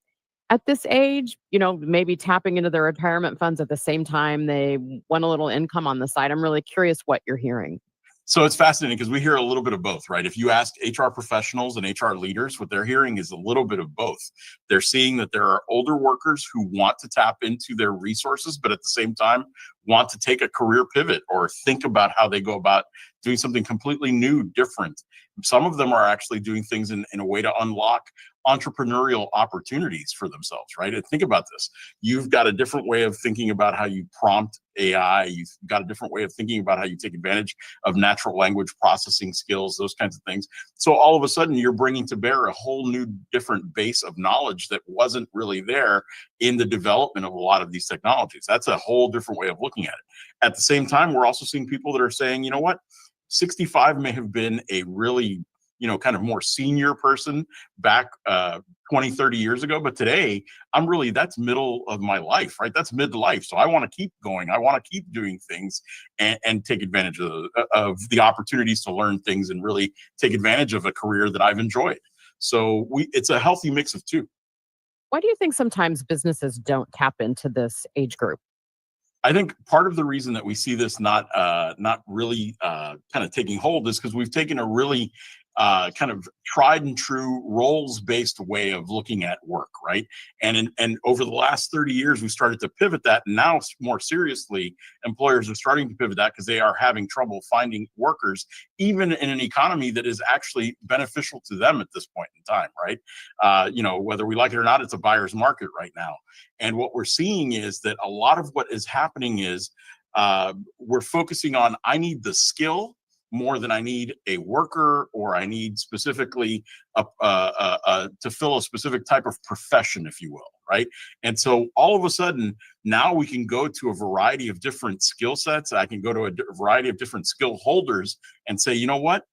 at this age? You know, maybe tapping into their retirement funds at the same time they want a little income on the side. I'm really curious what you're hearing. So it's fascinating because we hear a little bit of both, right? If you ask HR professionals and HR leaders, what they're hearing is a little bit of both. They're seeing that there are older workers who want to tap into their resources, but at the same time want to take a career pivot or think about how they go about doing something completely new, different. Some of them are actually doing things in a way to unlock entrepreneurial opportunities for themselves, right? And think about this. You've got a different way of thinking about how you prompt AI. You've got a different way of thinking about how you take advantage of natural language processing skills, those kinds of things. So all of a sudden you're bringing to bear a whole new different base of knowledge that wasn't really there in the development of a lot of these technologies. That's a whole different way of looking at it. At the same time, we're also seeing people that are saying, you know what, 65 may have been a really, kind of more senior person back 20, 30 years ago. But today, that's middle of my life, right? That's midlife. So I want to keep going. I want to keep doing things and take advantage of the opportunities to learn things and really take advantage of a career that I've enjoyed. So it's a healthy mix of two. Why do you think sometimes businesses don't tap into this age group? I think part of the reason that we see this not really kind of taking hold is because we've taken a really kind of tried and true roles based way of looking at work, right? And over the last 30 years, we started to pivot that. And now, more seriously, employers are starting to pivot that because they are having trouble finding workers, even in an economy that is actually beneficial to them at this point in time, right? Whether we like it or not, it's a buyer's market right now. And what we're seeing is that a lot of what is happening is we're focusing on, I need the skill more than I need a worker, or I need specifically to fill a specific type of profession, if you will, right? And so all of a sudden, now we can go to a variety of different skill sets. I can go to a variety of different skill holders and say, you know what?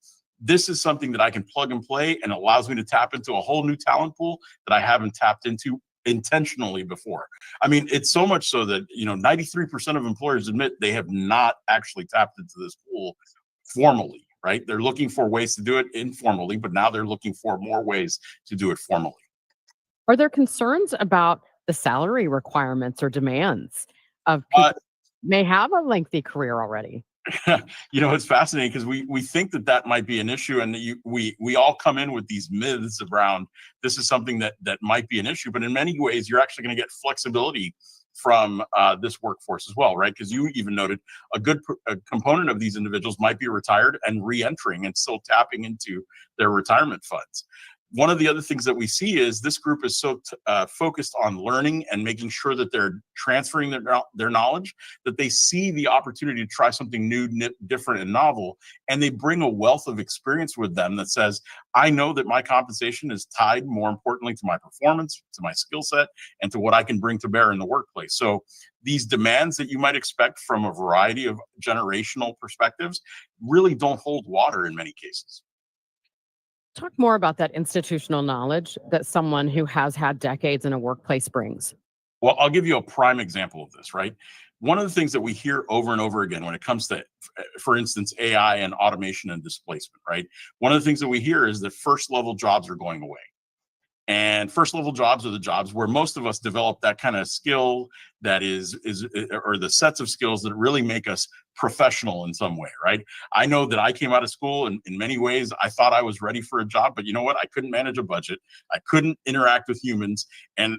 This is something that I can plug and play, and allows me to tap into a whole new talent pool that I haven't tapped into intentionally before. I mean, it's so much so that 93% of employers admit they have not actually tapped into this pool formally, right? They're looking for ways to do it informally, but now they're looking for more ways to do it formally. Are there concerns about the salary requirements or demands of people who may have a lengthy career already? It's fascinating because we think that might be an issue, and we all come in with these myths around this is something that might be an issue, but in many ways you're actually going to get flexibility from this workforce as well, right? Because you even noted a component of these individuals might be retired and re-entering and still tapping into their retirement funds. One of the other things that we see is this group is so focused on learning and making sure that they're transferring their knowledge, that they see the opportunity to try something new, different, and novel. And they bring a wealth of experience with them that says, I know that my compensation is tied more importantly to my performance, to my skill set, and to what I can bring to bear in the workplace. So these demands that you might expect from a variety of generational perspectives really don't hold water in many cases. Talk more about that institutional knowledge that someone who has had decades in a workplace brings. Well, I'll give you a prime example of this, right? One of the things that we hear over and over again when it comes to, for instance, AI and automation and displacement, right? One of the things that we hear is that first level jobs are going away. And first level jobs are the jobs where most of us develop that kind of skill that is or the sets of skills that really make us professional in some way, right? I know that I came out of school and in many ways I thought I was ready for a job, but you know what? I couldn't manage a budget. I couldn't interact with humans. And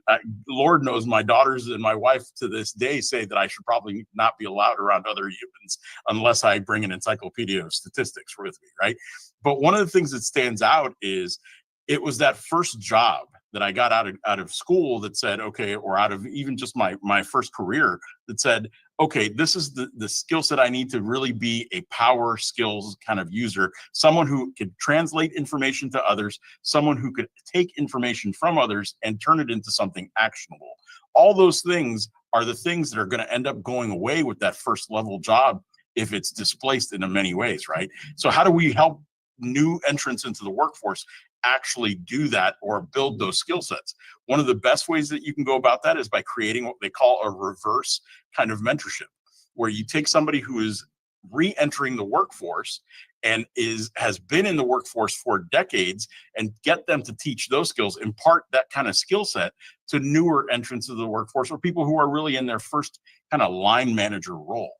Lord knows my daughters and my wife to this day say that I should probably not be allowed around other humans unless I bring an encyclopedia of statistics with me, right? But one of the things that stands out is it was that first job that I got out of school that said, okay, or out of even just my first career that said, okay, this is the skill set I need to really be a power skills kind of user, someone who could translate information to others, someone who could take information from others and turn it into something actionable. All those things are the things that are going to end up going away with that first level job if it's displaced in many ways, right? So how do we help new entrants into the workforce actually do that or build those skill sets? One of the best ways that you can go about that is by creating what they call a reverse kind of mentorship, where you take somebody who is re-entering the workforce and has been in the workforce for decades and get them to teach those skills, impart that kind of skill set to newer entrants of the workforce or people who are really in their first kind of line manager role.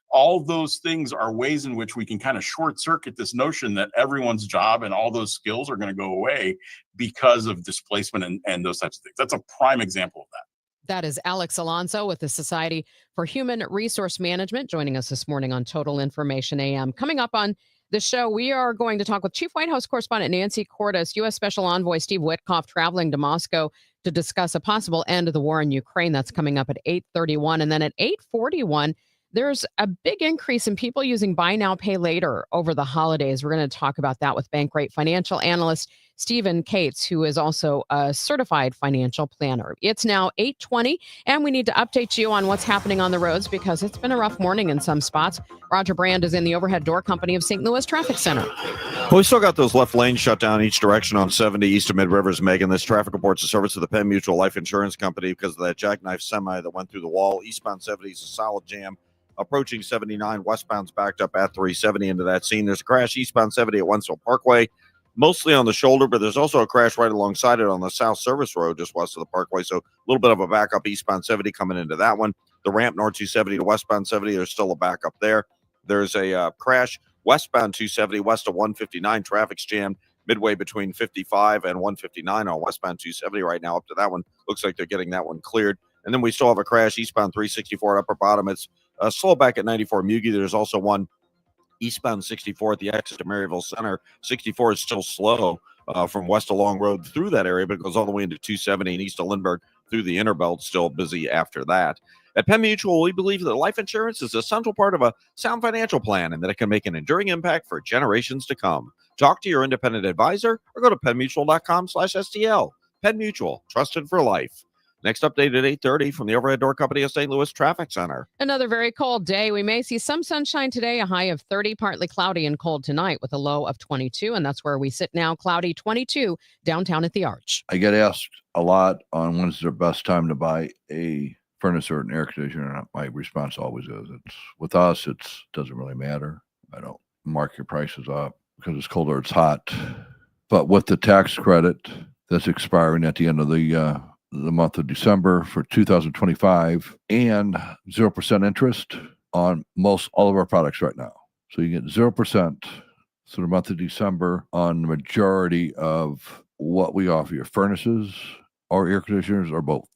All those things are ways in which we can kind of short circuit this notion that everyone's job and all those skills are going to go away because of displacement and those types of things. That's a prime example of that. That is Alex Alonso with the Society for Human Resource Management joining us this morning on Total Information AM. Coming up on the show, we are going to talk with Chief White House Correspondent Nancy Cordes, U.S. Special Envoy Steve Witkoff traveling to Moscow to discuss a possible end of the war in Ukraine. That's coming up at 8:31. And then at 8:41, there's a big increase in people using buy now, pay later over the holidays. We're going to talk about that with Bankrate financial analyst Stephen Cates, who is also a certified financial planner. It's now 8:20, and we need to update you on what's happening on the roads because it's been a rough morning in some spots. Roger Brand is in the Overhead Door Company of St. Louis Traffic Center. Well, we still got those left lanes shut down each direction on 70 east of Mid Rivers, Megan. This traffic reports the service of the Penn Mutual Life Insurance Company because of that jackknife semi that went through the wall. Eastbound 70 is a solid jam. Approaching 79, westbound's backed up at 370 into that scene. There's a crash eastbound 70 at Wentzville Parkway, mostly on the shoulder, but there's also a crash right alongside it on the South Service Road just west of the Parkway. So a little bit of a backup eastbound 70 coming into that one. The ramp north 270 to westbound 70, there's still a backup there. There's a crash westbound 270 west of 159. Traffic's jammed midway between 55 and 159 on westbound 270 right now. Up to that one, looks like they're getting that one cleared. And then we still have a crash eastbound 364 at Upper Bottom. It's slow back at 94 Mugi. There's also one eastbound 64 at the exit to Maryville Center. 64 is still slow from West Long Road through that area, but it goes all the way into 270 and east of Lindbergh through the inner belt, still busy after that. At Penn Mutual, we believe that life insurance is a central part of a sound financial plan and that it can make an enduring impact for generations to come. Talk to your independent advisor or go to pennmutual.com/STL. Penn Mutual, trusted for life. Next update at 8:30 from the Overhead Door Company of St. Louis Traffic Center. Another very cold day. We may see some sunshine today, a high of 30, partly cloudy and cold tonight with a low of 22. And that's where we sit now, cloudy 22 downtown at the Arch. I get asked a lot on when's the best time to buy a furnace or an air conditioner. And my response always is, it's with us, it doesn't really matter. I don't mark your prices up because it's cold or it's hot. But with the tax credit that's expiring at the end of the month of December for 2025 and 0% interest on all of our products right now. So you get 0% through the month of December on the majority of what we offer you, furnaces or air conditioners or both.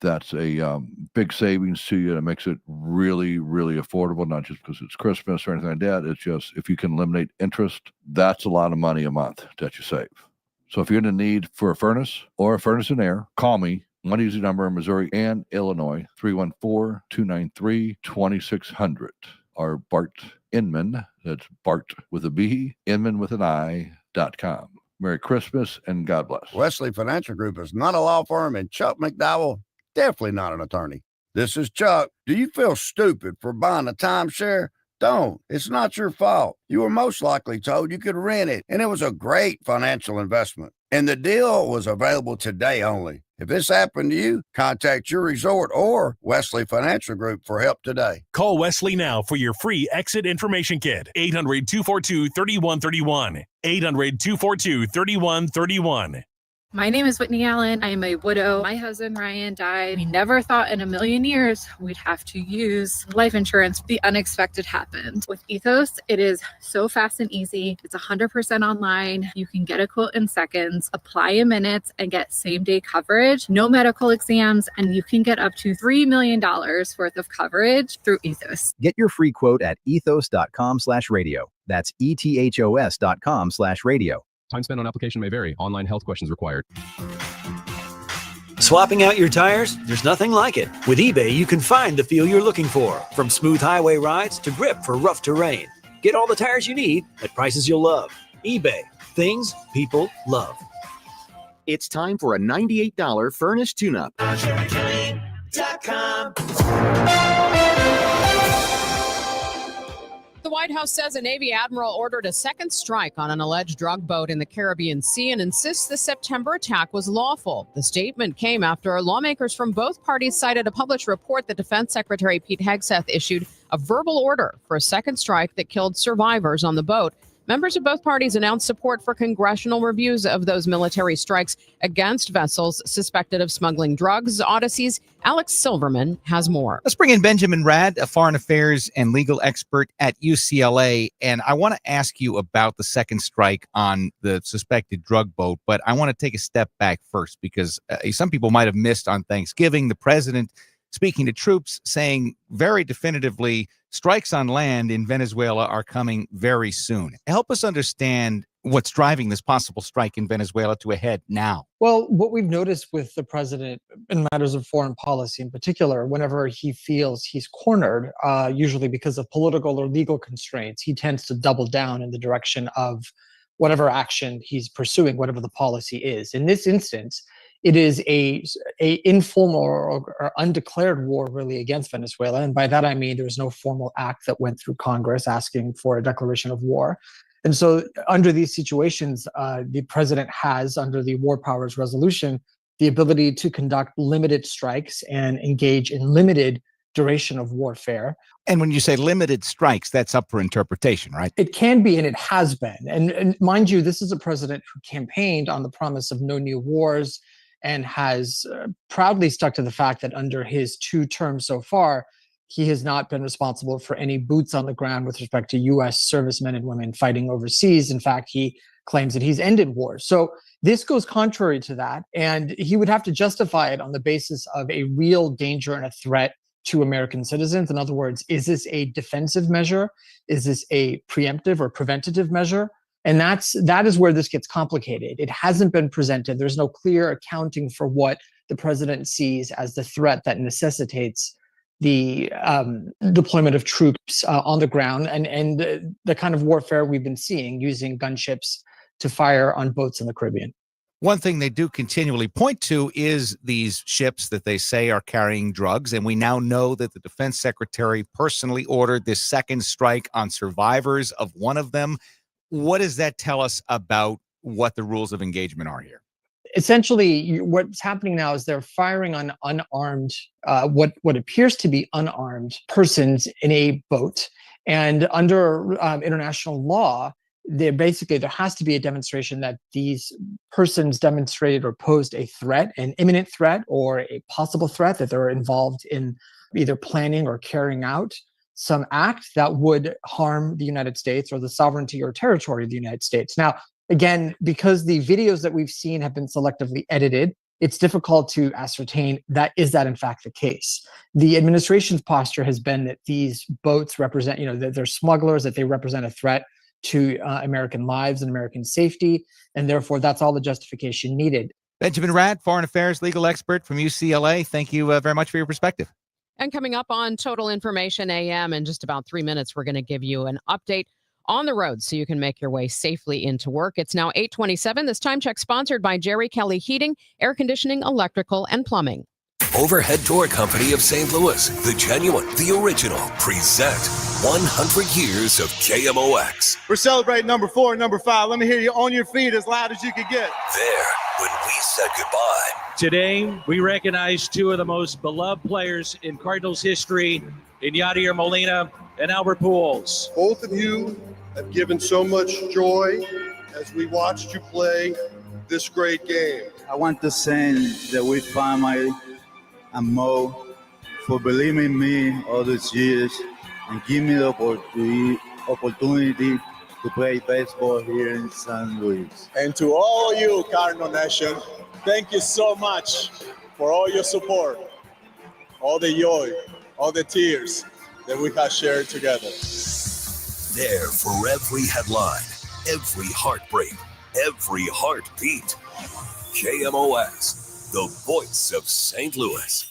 That's a big savings to you. That makes it really, really affordable, not just because it's Christmas or anything like that. It's just if you can eliminate interest, that's a lot of money a month that you save. So if you're in the need for a furnace or a furnace and air, call me. One easy number in Missouri and Illinois, 314-293-2600. Or Bart Inman, that's Bart with a B, Inman with an I.com. Merry Christmas and God bless. Wesley Financial Group is not a law firm, and Chuck McDowell, definitely not an attorney. This is Chuck. Do you feel stupid for buying a timeshare? Don't. It's not your fault. You were most likely told you could rent it, and it was a great financial investment. And the deal was available today only. If this happened to you, contact your resort or Wesley Financial Group for help today. Call Wesley now for your free exit information kit. 800-242-3131. 800-242-3131. My name is Whitney Allen. I am a widow. My husband, Ryan, died. We never thought in a million years we'd have to use life insurance. The unexpected happened. With Ethos, it is so fast and easy. It's 100% online. You can get a quote in seconds, apply in minutes, and get same-day coverage. No medical exams, and you can get up to $3 million worth of coverage through Ethos. Get your free quote at ethos.com/radio. That's ethos.com/radio. Time spent on application may vary. Online health questions required. Swapping out your tires? There's nothing like it. With eBay, you can find the feel you're looking for. From smooth highway rides to grip for rough terrain. Get all the tires you need at prices you'll love. eBay. Things people love. It's time for a $98 furnace tune-up. The White House says a Navy admiral ordered a second strike on an alleged drug boat in the Caribbean Sea and insists the September attack was lawful. The statement came after lawmakers from both parties cited a published report that Defense Secretary Pete Hegseth issued a verbal order for a second strike that killed survivors on the boat. Members of both parties announced support for congressional reviews of those military strikes against vessels suspected of smuggling drugs. Odyssey's Alex Silverman has more. Let's bring in Benjamin Rad, a foreign affairs and legal expert at UCLA. And I want to ask you about the second strike on the suspected drug boat. But I want to take a step back first because some people might have missed on Thanksgiving the president speaking to troops, saying very definitively, strikes on land in Venezuela are coming very soon. Help us understand what's driving this possible strike in Venezuela to a head now. Well, what we've noticed with the president in matters of foreign policy in particular, whenever he feels he's cornered, usually because of political or legal constraints, he tends to double down in the direction of whatever action he's pursuing, whatever the policy is. In this instance, it is a informal or undeclared war really against Venezuela. And by that, I mean, there was no formal act that went through Congress asking for a declaration of war. And so under these situations, the president has, under the War Powers Resolution, the ability to conduct limited strikes and engage in limited duration of warfare. And when you say limited strikes, that's up for interpretation, right? It can be, and it has been. And mind you, this is a president who campaigned on the promise of no new wars and has proudly stuck to the fact that under his 2 terms so far, he has not been responsible for any boots on the ground with respect to U.S. servicemen and women fighting overseas. In fact, he claims that he's ended wars. So this goes contrary to that, and he would have to justify it on the basis of a real danger and a threat to American citizens. In other words, is this a defensive measure? Is this a preemptive or preventative measure? And that is where this gets complicated. It hasn't been presented. There's no clear accounting for what the president sees as the threat that necessitates the deployment of troops on the ground and the kind of warfare we've been seeing using gunships to fire on boats in the Caribbean. One thing they do continually point to is these ships that they say are carrying drugs. And we now know that the defense secretary personally ordered this second strike on survivors of one of them. What does that tell us about what the rules of engagement are here? Essentially, what's happening now is they're firing on unarmed, what appears to be unarmed persons in a boat. And under international law, there has to be a demonstration that these persons demonstrated or posed a threat, an imminent threat or a possible threat, that they're involved in either planning or carrying out some act that would harm the United States or the sovereignty or territory of the United States. Now, again, because the videos that we've seen have been selectively edited, it's difficult to ascertain that in fact the case. The administration's posture has been that these boats represent, that they're smugglers, that they represent a threat to American lives and American safety, and therefore that's all the justification needed. Benjamin Radd, foreign affairs legal expert from UCLA. Thank you very much for your perspective. And coming up on Total Information AM in just about 3 minutes, we're going to give you an update on the road so you can make your way safely into work. It's now 8:27. This time check sponsored by Jerry Kelly Heating, Air Conditioning, Electrical, and Plumbing. Overhead Door Company of St. Louis, the genuine, the original, present 100 years of KMOX. We're celebrating number 4 and number 5. Let me hear you on your feet as loud as you can get. There, when we said goodbye. Today, we recognize two of the most beloved players in Cardinals history, in Yadier Molina and Albert Pujols. Both of you have given so much joy as we watched you play this great game. I want to thank the Witt family and Mo for believing in me all these years and give me the opportunity to play baseball here in St. Louis. And to all you, Cardinal Nation, thank you so much for all your support, all the joy, all the tears that we have shared together. There for every headline, every heartbreak, every heartbeat. KMOX, the voice of St. Louis.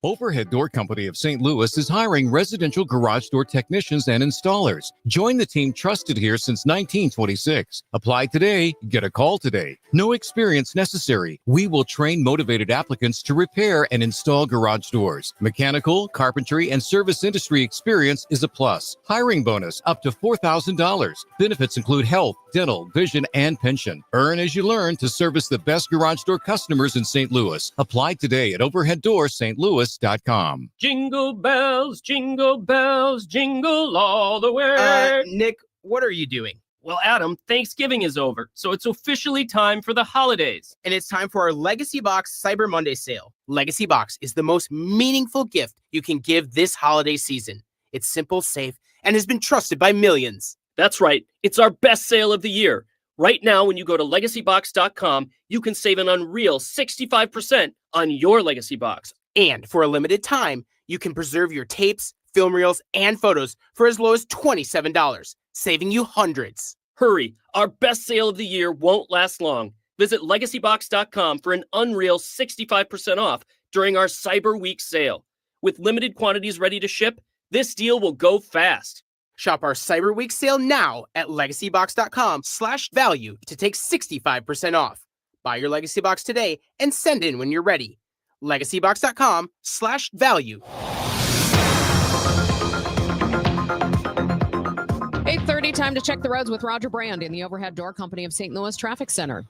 Overhead Door Company of St. Louis is hiring residential garage door technicians and installers. Join the team trusted here since 1926. Apply today, get a call today. No experience necessary. We will train motivated applicants to repair and install garage doors. Mechanical, carpentry, and service industry experience is a plus. Hiring bonus up to $4,000. Benefits include health, dental, vision, and pension. Earn as you learn to service the best garage door customers in St. Louis. Apply today at overheaddoorstlouis.com. Jingle bells, jingle all the way. Nick, what are you doing? Well, Adam, Thanksgiving is over, so it's officially time for the holidays. And it's time for our Legacy Box Cyber Monday sale. Legacy Box is the most meaningful gift you can give this holiday season. It's simple, safe, and has been trusted by millions. That's right. It's our best sale of the year. Right now, when you go to legacybox.com, you can save an unreal 65% on your Legacy Box. And for a limited time, you can preserve your tapes, film reels, and photos for as low as $27, saving you hundreds. Hurry, our best sale of the year won't last long. Visit legacybox.com for an unreal 65% off during our Cyber Week sale. With limited quantities ready to ship, this deal will go fast. Shop our Cyber Week sale now at legacybox.com/value to take 65% off. Buy your Legacy Box today and send in when you're ready. legacybox.com/value. 8:30, time to check the roads with Roger Brand in the Overhead Door Company of St. Louis Traffic Center.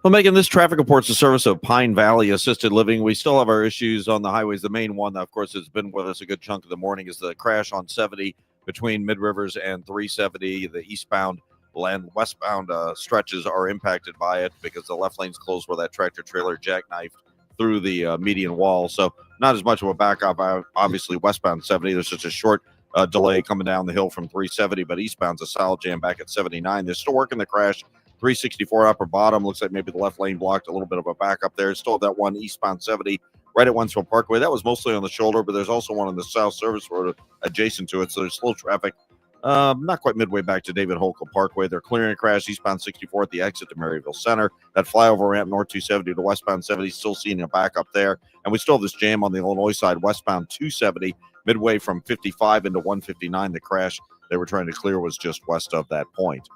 Well, Megan, this traffic report's the service of Pine Valley Assisted Living. We still have our issues on the highways. The main one, of course, has been with us a good chunk of the morning is the crash on 70 between Mid Rivers and 370. The eastbound and westbound stretches are impacted by it because the left lane's closed where that tractor trailer jackknifed through the median wall. So not as much of a backup. Obviously, westbound 70, there's such a short delay coming down the hill from 370, but eastbound's a solid jam back at 79. They're still working the crash 364 upper bottom. Looks like maybe the left lane blocked a little bit of a backup there. Still have that one eastbound 70 right at Wentzville Parkway. That was mostly on the shoulder, but there's also one on the South Service Road adjacent to it. So there's slow traffic. Not quite midway back to David Holcomb Parkway. They're clearing a crash eastbound 64 at the exit to Maryville Center. That flyover ramp north 270 to westbound 70, still seeing a backup there. And we still have this jam on the Illinois side, westbound 270, midway from 55 into 159. The crash they were trying to clear was just west of that point.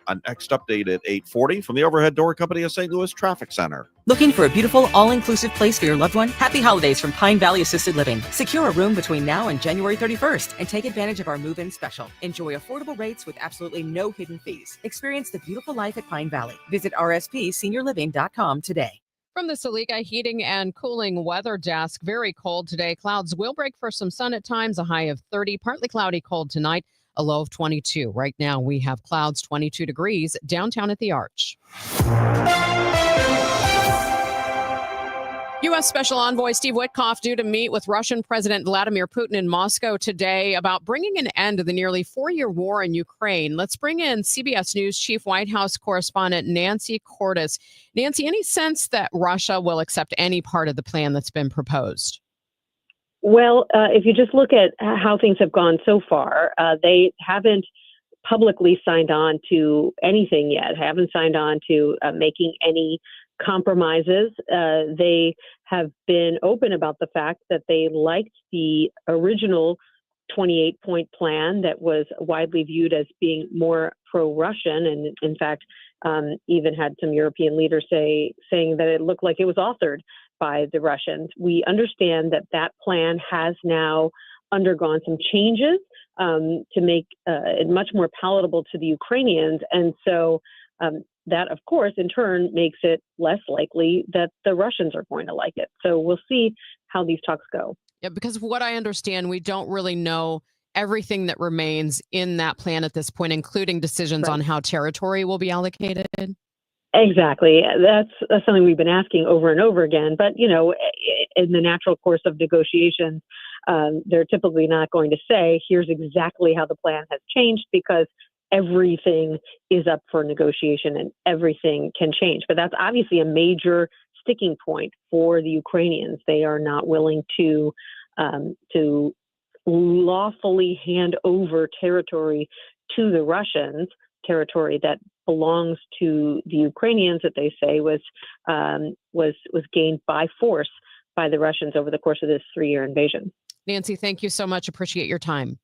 A next update at 8:40 from the Overhead Door Company of St. Louis Traffic Center. Looking for a beautiful, all-inclusive place for your loved one? Happy holidays from Pine Valley Assisted Living. Secure a room between now and January 31st and take advantage of our move-in special. Enjoy affordable rates with absolutely no hidden fees. Experience the beautiful life at Pine Valley. Visit rspseniorliving.com today. From the Salika Heating and Cooling Weather Desk, very cold today. Clouds will break for some sun at times, a high of 30. Partly cloudy, cold tonight, a low of 22. Right now we have clouds, 22 degrees, downtown at the Arch. U.S. Special Envoy Steve Witkoff due to meet with Russian President Vladimir Putin in Moscow today about bringing an end to the nearly 4-year war in Ukraine. Let's bring in CBS News Chief White House correspondent Nancy Cordes. Nancy, any sense that Russia will accept any part of the plan that's been proposed? Well, if you just look at how things have gone so far, they haven't publicly signed on to anything yet, haven't signed on to making any compromises. They have been open about the fact that they liked the original 28-point plan that was widely viewed as being more pro-Russian, and in fact, even had some European leaders saying that it looked like it was authored by the Russians. We understand that that plan has now undergone some changes to make it much more palatable to the Ukrainians, and so that, of course, in turn makes it less likely that the Russians are going to like it. So we'll see how these talks go. Yeah, because of what I understand, we don't really know everything that remains in that plan at this point, including decisions on how territory will be allocated. Exactly. That's something we've been asking over and over again. But, you know, in the natural course of negotiations, they're typically not going to say, here's exactly how the plan has changed, because everything is up for negotiation and everything can change. But that's obviously a major sticking point for the Ukrainians. They are not willing to lawfully hand over territory to the Russians, territory that belongs to the Ukrainians, that they say was gained by force by the Russians over the course of this 3-year invasion. Nancy, thank you so much. Appreciate your time.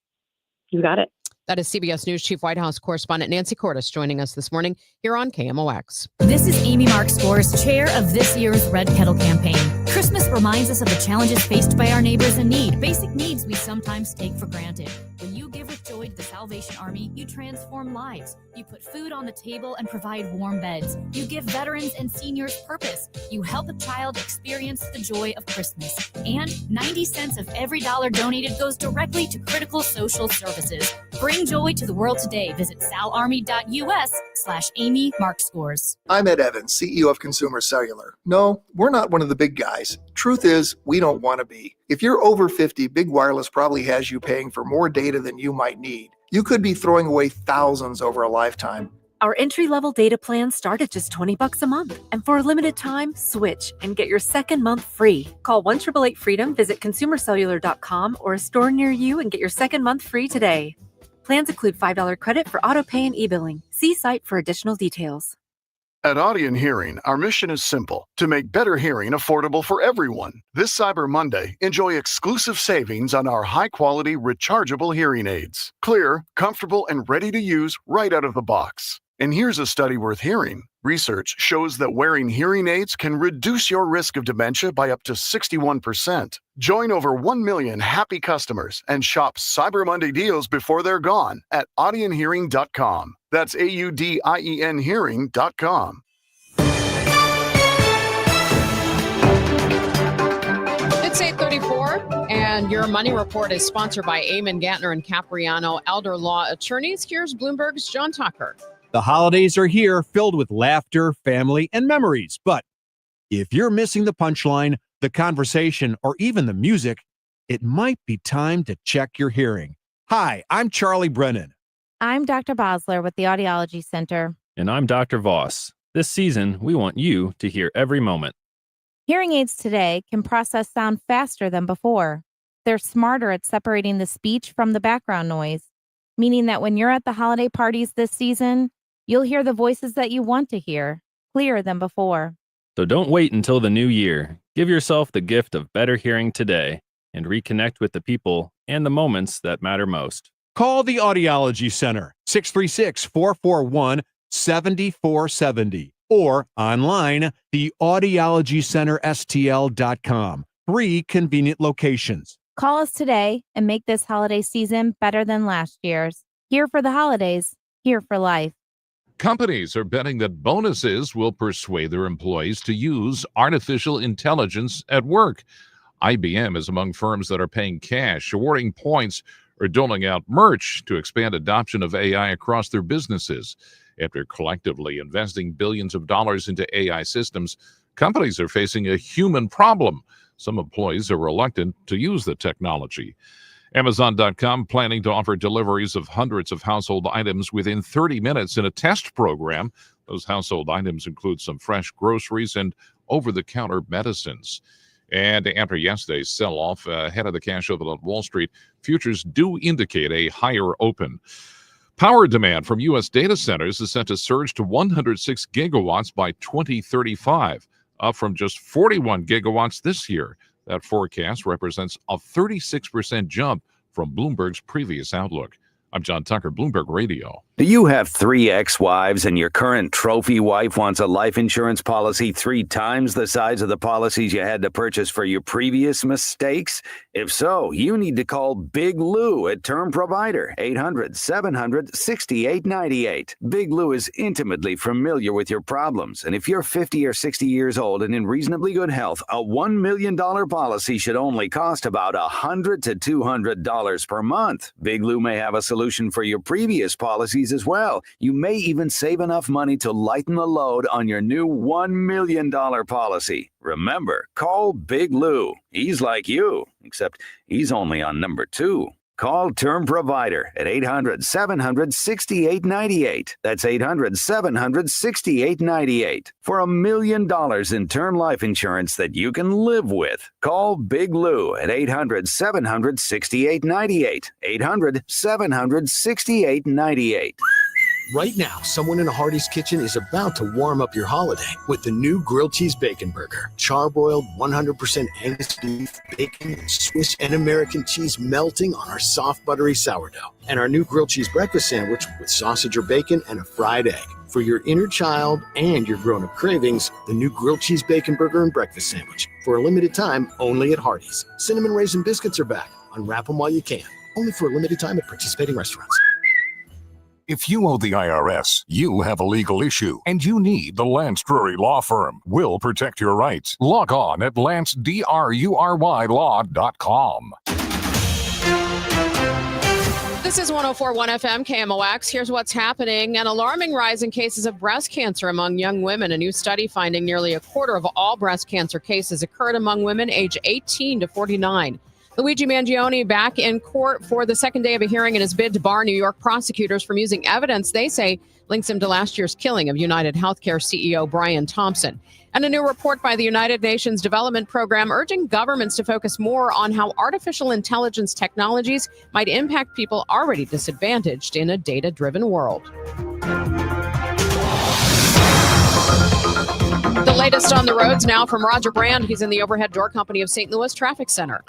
You got it. That is CBS News Chief White House correspondent Nancy Cordes joining us this morning here on KMOX. This is Amy Mark Scores, chair of this year's Red Kettle campaign. Christmas reminds us of the challenges faced by our neighbors in need, basic needs we sometimes take for granted. When you give with joy to the Salvation Army, you transform lives. You put food on the table and provide warm beds. You give veterans and seniors purpose. You help a child experience the joy of Christmas. And 90 cents of every dollar donated goes directly to critical social services. Bring joy to the world today. Visit salarmy.us/Amy Mark Scores. I'm Ed Evans, CEO of Consumer Cellular. No, we're not one of the big guys. Truth is, we don't want to be. If you're over 50, Big Wireless probably has you paying for more data than you might need. You could be throwing away thousands over a lifetime. Our entry-level data plans start at just $20 a month. And for a limited time, switch and get your second month free. Call 1-888-FREEDOM, visit consumercellular.com or a store near you and get your second month free today. Plans include $5 credit for auto pay and e-billing. See site for additional details. At Audion Hearing, our mission is simple: to make better hearing affordable for everyone. This Cyber Monday, enjoy exclusive savings on our high-quality rechargeable hearing aids. Clear, comfortable, and ready to use right out of the box. And here's a study worth hearing. Research shows that wearing hearing aids can reduce your risk of dementia by up to 61%. Join over 1 million happy customers and shop Cyber Monday deals before they're gone at audionhearing.com. That's AUDIEN hearing.com. It's 8:34, and your Money Report is sponsored by Eamon Gantner and Capriano Elder Law Attorneys. Here's Bloomberg's John Tucker. The holidays are here, filled with laughter, family, and memories. But if you're missing the punchline, the conversation, or even the music, it might be time to check your hearing. Hi, I'm Charlie Brennan. I'm Dr. Bosler with the Audiology Center. And I'm Dr. Voss. This season, we want you to hear every moment. Hearing aids today can process sound faster than before. They're smarter at separating the speech from the background noise, meaning that when you're at the holiday parties this season, you'll hear the voices that you want to hear, clearer than before. So don't wait until the new year. Give yourself the gift of better hearing today and reconnect with the people and the moments that matter most. Call the Audiology Center, 636-441-7470, or online, theaudiologycenterstl.com. 3 convenient locations. Call us today and make this holiday season better than last year's. Here for the holidays, here for life. Companies are betting that bonuses will persuade their employees to use artificial intelligence at work. IBM is among firms that are paying cash, awarding points, or doling out merch to expand adoption of AI across their businesses. After collectively investing billions of dollars into AI systems, companies are facing a human problem. Some employees are reluctant to use the technology. Amazon.com planning to offer deliveries of hundreds of household items within 30 minutes in a test program. Those household items include some fresh groceries and over-the-counter medicines. And after yesterday's sell-off ahead of the cash open on Wall Street, futures do indicate a higher open. Power demand from U.S. data centers is set to surge to 106 gigawatts by 2035, up from just 41 gigawatts this year. That forecast represents a 36% jump from Bloomberg's previous outlook. I'm John Tucker, Bloomberg Radio. Do you have 3 ex-wives and your current trophy wife wants a life insurance policy 3 times the size of the policies you had to purchase for your previous mistakes? If so, you need to call Big Lou at Term Provider, 800-700-6898. Big Lou is intimately familiar with your problems, and if you're 50 or 60 years old and in reasonably good health, a $1 million policy should only cost about $100 to $200 per month. Big Lou may have a solution for your previous policies as well. You may even save enough money to lighten the load on your new $1 million policy. Remember, call Big Lou. He's like you, except he's only on number 2. Call Term Provider at 800-700-6898. That's 800-700-6898. For $1 million in term life insurance that you can live with. Call Big Lou at 800-700-6898. 800-700-6898. Right now, someone in a Hardee's kitchen is about to warm up your holiday with the new grilled cheese bacon burger. Charbroiled 100% Angus beef, bacon, Swiss and American cheese melting on our soft buttery sourdough. And our new grilled cheese breakfast sandwich with sausage or bacon and a fried egg. For your inner child and your grown-up cravings, the new grilled cheese bacon burger and breakfast sandwich. For a limited time, only at Hardee's. Cinnamon Raisin Biscuits are back. Unwrap them while you can. Only for a limited time at participating restaurants. If you owe the IRS, you have a legal issue, and you need the Lance Drury Law Firm. We'll protect your rights. Log on at lancedrurylaw.com. This is 104.1 FM KMOX. Here's what's happening. An alarming rise in cases of breast cancer among young women. A new study finding nearly a quarter of all breast cancer cases occurred among women aged 18 to 49. Luigi Mangione back in court for the second day of a hearing in his bid to bar New York prosecutors from using evidence they say links him to last year's killing of United Healthcare CEO Brian Thompson. And a new report by the United Nations Development Program urging governments to focus more on how artificial intelligence technologies might impact people already disadvantaged in a data-driven world. The latest on the roads now from Roger Brand. He's in the Overhead Door Company of St. Louis Traffic Center.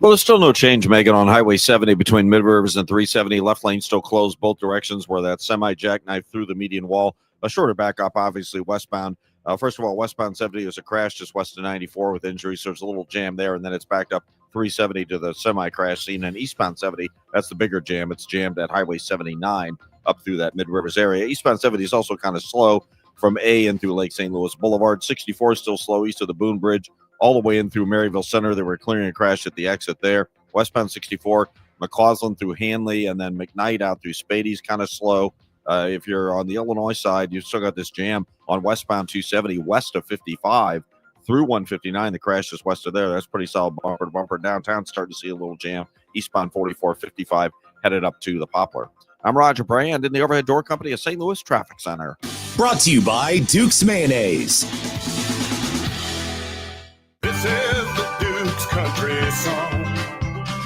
Well, there's still no change, Megan, on Highway 70 between Mid Rivers and 370. Left lane still closed both directions where that semi-jackknife through the median wall. A shorter backup, obviously, westbound. First of all, westbound 70 is a crash just west of 94 with injuries. So there's a little jam there, and then it's backed up 370 to the semi-crash scene. And eastbound 70, that's the bigger jam. It's jammed at Highway 79 up through that Mid Rivers area. Eastbound 70 is also kind of slow from A in through Lake St. Louis Boulevard. 64 is still slow east of the Boone Bridge, all the way in through Maryville Center. They were clearing a crash at the exit there. Westbound 64, McCausland through Hanley, and then McKnight out through Spady's kind of slow. If you're on the Illinois side, you've still got this jam on westbound 270 west of 55 through 159. The crash is west of there. That's pretty solid bumper to bumper. Downtown starting to see a little jam. Eastbound 4455 headed up to the Poplar. I'm Roger Brand in the Overhead Door Company of St. Louis Traffic Center. Brought to you by Duke's Mayonnaise. This is the Duke's Country Song.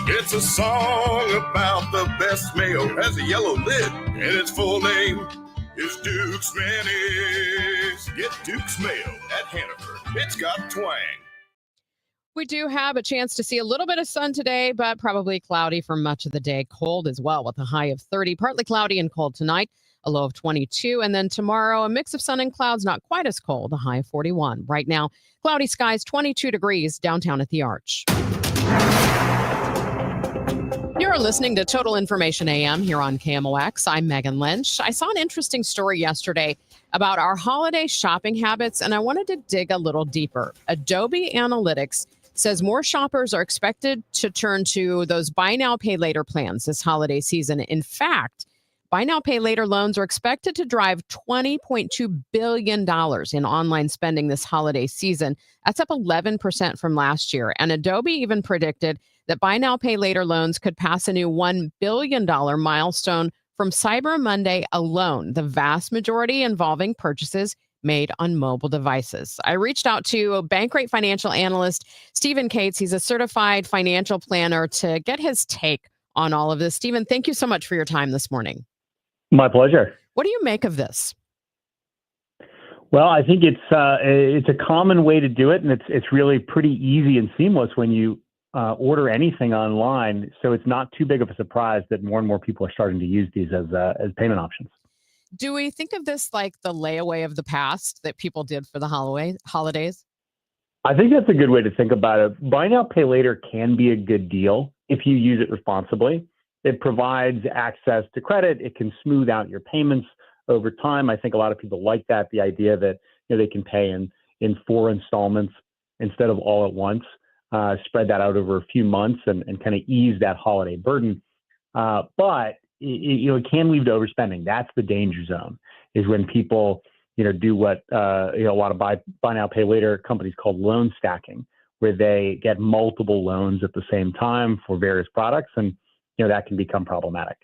It's a song about the best mayo. Has a yellow lid, and its full name is Duke's Mayonnaise. Get Duke's Mayo at Hannaford. It's got twang. We do have a chance to see a little bit of sun today, but probably cloudy for much of the day. Cold as well with a high of 30. Partly cloudy and cold tonight, a low of 22. And then tomorrow, a mix of sun and clouds, not quite as cold, a high of 41. Right now, cloudy skies, 22 degrees downtown at the Arch. You're listening to Total Information AM here on KMOX. I'm Megan Lynch. I saw an interesting story yesterday about our holiday shopping habits, and I wanted to dig a little deeper. Adobe Analytics says more shoppers are expected to turn to those buy now, pay later plans this holiday season. In fact, buy now, pay later loans are expected to drive $20.2 billion in online spending this holiday season. That's up 11% from last year. And Adobe even predicted that buy now, pay later loans could pass a new $1 billion milestone from Cyber Monday alone, the vast majority involving purchases made on mobile devices. I reached out to Bankrate financial analyst Stephen Cates. He's a certified financial planner to get his take on all of this. Stephen, thank you so much for your time this morning. My pleasure. What do you make of this? Well, I think it's a common way to do it, and it's really pretty easy and seamless when you order anything online. So it's not too big of a surprise that more and more people are starting to use these as payment options. Do we think of this like the layaway of the past that people did for the holidays? I think that's a good way to think about it. Buy now, pay later can be a good deal if you use it responsibly. It provides access to credit. It can smooth out your payments over time. I think a lot of people like that, the idea that they can pay in 4 installments instead of all at once, spread that out over a few months and kind of ease that holiday burden. But it can lead to overspending. That's the danger zone, is when people do what a lot of buy now, pay later companies call loan stacking, where they get multiple loans at the same time for various products, and that can become problematic.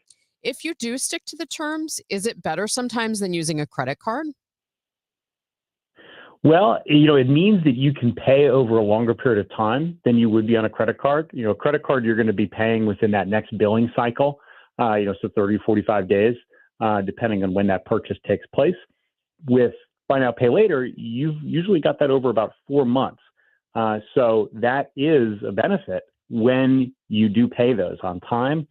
If you do stick to the terms, is it better sometimes than using a credit card? Well, it means that you can pay over a longer period of time than you would be on a credit card. A credit card, you're going to be paying within that next billing cycle, so 30, 45 days, depending on when that purchase takes place. With buy now, pay later, you've usually got that over about 4 months. So that is a benefit when you do pay those on time.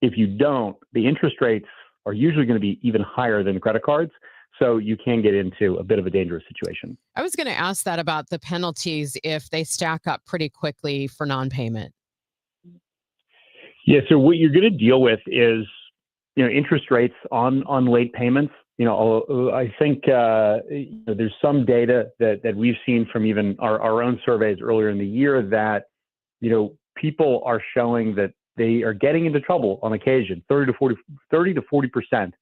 If you don't, the interest rates are usually going to be even higher than credit cards. So you can get into a bit of a dangerous situation. I was going to ask that about the penalties if they stack up pretty quickly for non-payment. Yeah, so what you're going to deal with is, interest rates on late payments. I think there's some data that we've seen from even our own surveys earlier in the year that, people are showing that they are getting into trouble on occasion. 30 to 40%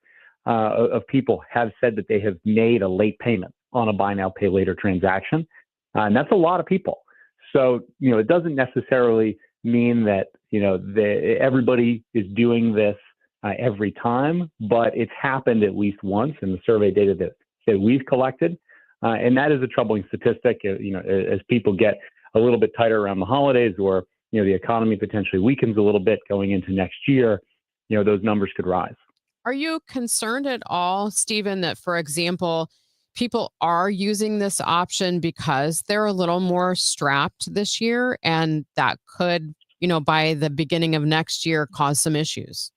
of people have said that they have made a late payment on a buy now, pay later transaction. And that's a lot of people. So, it doesn't necessarily mean that, everybody is doing this every time, but it's happened at least once in the survey data that we've collected. And that is a troubling statistic, as people get a little bit tighter around the holidays, or, the economy potentially weakens a little bit going into next year, those numbers could rise. Are you concerned at all, Stephen, that, for example, people are using this option because they're a little more strapped this year, and that could, by the beginning of next year, cause some issues?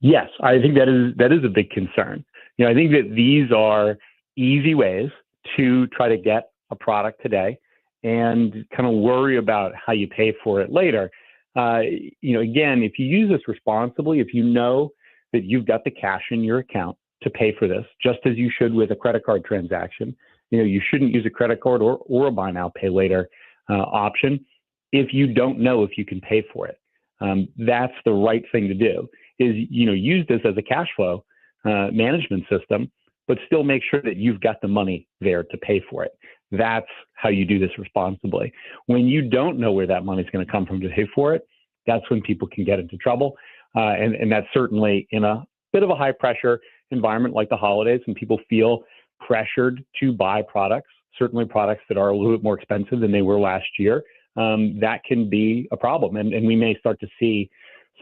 Yes, I think that is a big concern. I think that these are easy ways to try to get a product today and kind of worry about how you pay for it later. Again, if you use this responsibly, if you know that you've got the cash in your account to pay for this, just as you should with a credit card transaction, you shouldn't use a credit card or a buy now, pay later option if you don't know if you can pay for it. That's the right thing to do, is, use this as a cash flow management system, but still make sure that you've got the money there to pay for it. That's how you do this responsibly. When you don't know where that money is going to come from to pay for it, that's when people can get into trouble. And that's certainly in a bit of a high pressure environment like the holidays, and people feel pressured to buy products, certainly products that are a little bit more expensive than they were last year, that can be a problem. And we may start to see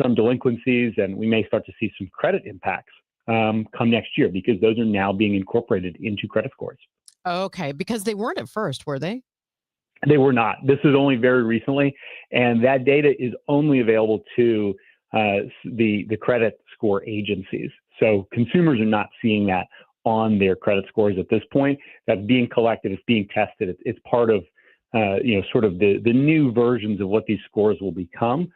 some delinquencies, and we may start to see some credit impacts come next year, because those are now being incorporated into credit scores. Okay, because they weren't at first, were they? They were not. This is only very recently, and that data is only available to the credit score agencies. So consumers are not seeing that on their credit scores at this point. That's being collected, it's being tested. It's part of sort of the new versions of what these scores will become,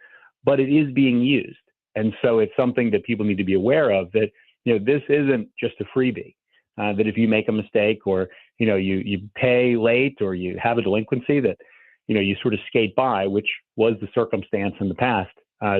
but it is being used. And so it's something that people need to be aware of, that this isn't just a freebie. That if you make a mistake, or you pay late, or you have a delinquency, that you sort of skate by, which was the circumstance in the past.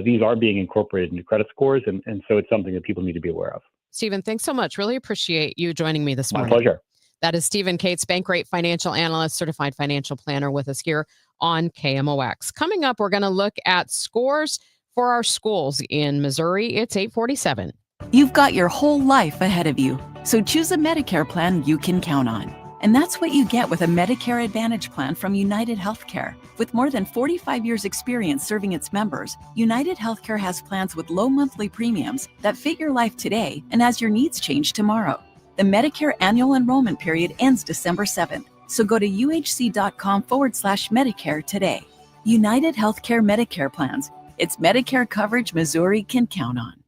These are being incorporated into credit scores, and so it's something that people need to be aware of. Stephen, thanks so much. Really appreciate you joining me this My morning. pleasure. That is Stephen Cates, Bankrate financial analyst, certified financial planner, with us here on KMOX. Coming up, we're going to look at scores for our schools in Missouri. It's 8:47. You've got your whole life ahead of you, so choose a Medicare plan you can count on. And that's what you get with a Medicare Advantage plan from United Healthcare. With more than 45 years' experience serving its members, United Healthcare has plans with low monthly premiums that fit your life today and as your needs change tomorrow. The Medicare annual enrollment period ends December 7th, so go to uhc.com/Medicare today. United Healthcare Medicare plans. It's Medicare coverage Missouri can count on.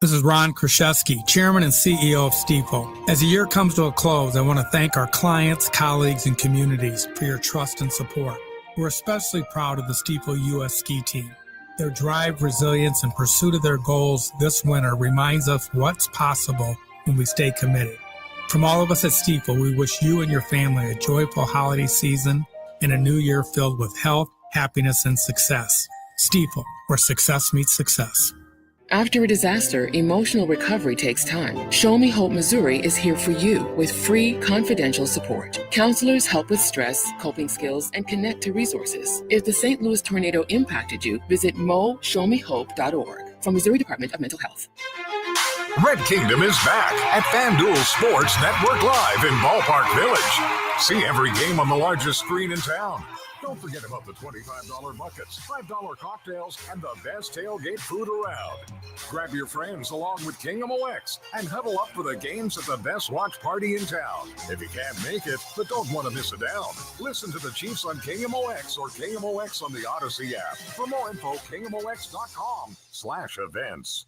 This is Ron Kraszewski, Chairman and CEO of Stifel. As the year comes to a close, I want to thank our clients, colleagues, and communities for your trust and support. We're especially proud of the Stifel U.S. ski team. Their drive, resilience, and pursuit of their goals this winter reminds us what's possible when we stay committed. From all of us at Stifel, we wish you and your family a joyful holiday season and a new year filled with health, happiness, and success. Stifel, where success meets success. After a disaster, emotional recovery takes time. Show Me Hope Missouri is here for you with free, confidential support. Counselors help with stress, coping skills, and connect to resources. If the St. Louis tornado impacted you, visit moshowmehope.org from Missouri Department of Mental Health. Red Kingdom is back at FanDuel Sports Network Live in Ballpark Village. See every game on the largest screen in town. Don't forget about the $25 buckets, $5 cocktails, and the best tailgate food around. Grab your friends along with KMOX and huddle up for the games at the best watch party in town. If you can't make it, but don't want to miss a down, listen to the Chiefs on KMOX or KMOX on the Odyssey app. For more info, KMOX.com/events.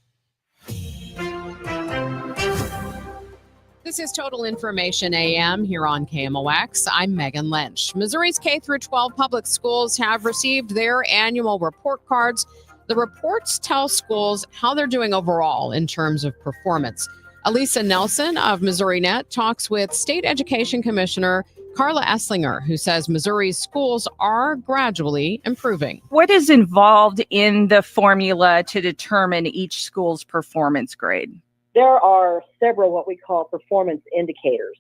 This is Total Information AM here on KMOX. I'm Megan Lynch. Missouri's K-12 public schools have received their annual report cards. The reports tell schools how they're doing overall in terms of performance. Elisa Nelson of MissouriNet talks with State Education Commissioner Carla Esslinger, who says Missouri's schools are gradually improving. What is involved in the formula to determine each school's performance grade? There are several what we call performance indicators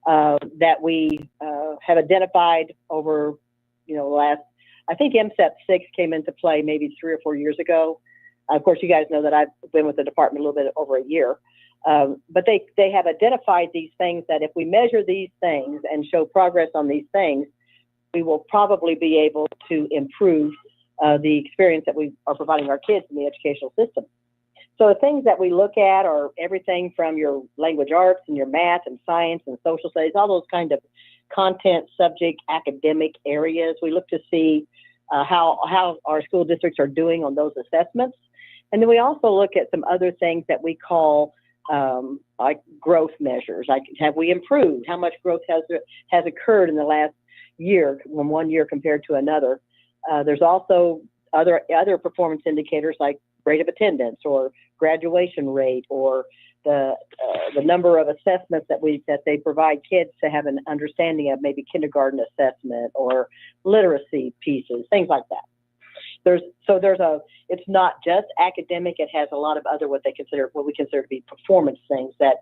that we have identified over, the last, I think MSEP 6 came into play maybe 3 or 4 years ago. Of course, you guys know that I've been with the department a little bit over a year. But they have identified these things that if we measure these things and show progress on these things, we will probably be able to improve the experience that we are providing our kids in the educational system. So the things that we look at are everything from your language arts and your math and science and social studies, all those kind of content, subject, academic areas. We look to see how our school districts are doing on those assessments. And then we also look at some other things that we call like growth measures. Like, have we improved? How much growth has occurred in the last year, from one year compared to another? There's also other performance indicators like rate of attendance or graduation rate or the number of assessments that they provide kids to have an understanding of, maybe kindergarten assessment or literacy pieces, things like that. It's not just academic. It has a lot of other what we consider to be performance things that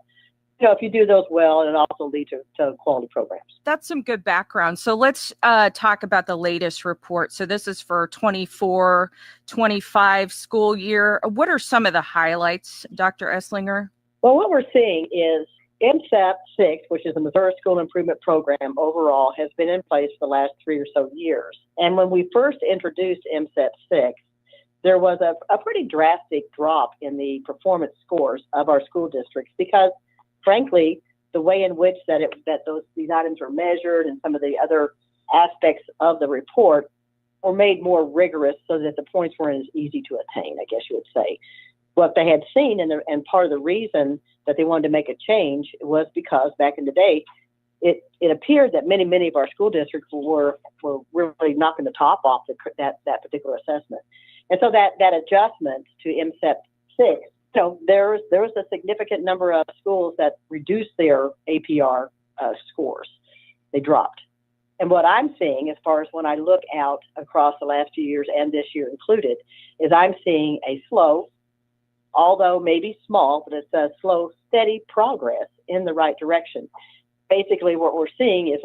if you do those well, and it also lead to quality programs. That's some good background. So let's talk about the latest report. So this is for 24-25 school year. What are some of the highlights, Dr. Esslinger? Well, what we're seeing is MSEP 6, which is the Missouri School Improvement Program overall, has been in place for the last 3 or so years. And when we first introduced MSEP 6, there was a pretty drastic drop in the performance scores of our school districts because, frankly, the way in which these items were measured and some of the other aspects of the report were made more rigorous so that the points weren't as easy to attain, I guess you would say. What they had seen, and part of the reason that they wanted to make a change was because back in the day, it appeared that many of our school districts were really knocking the top off that particular assessment. And so that adjustment to MSEP 6, there was a significant number of schools that reduced their APR scores. They dropped. And what I'm seeing, as far as when I look out across the last few years and this year included, is I'm seeing a slow, although maybe small, but it's a slow, steady progress in the right direction. Basically, what we're seeing is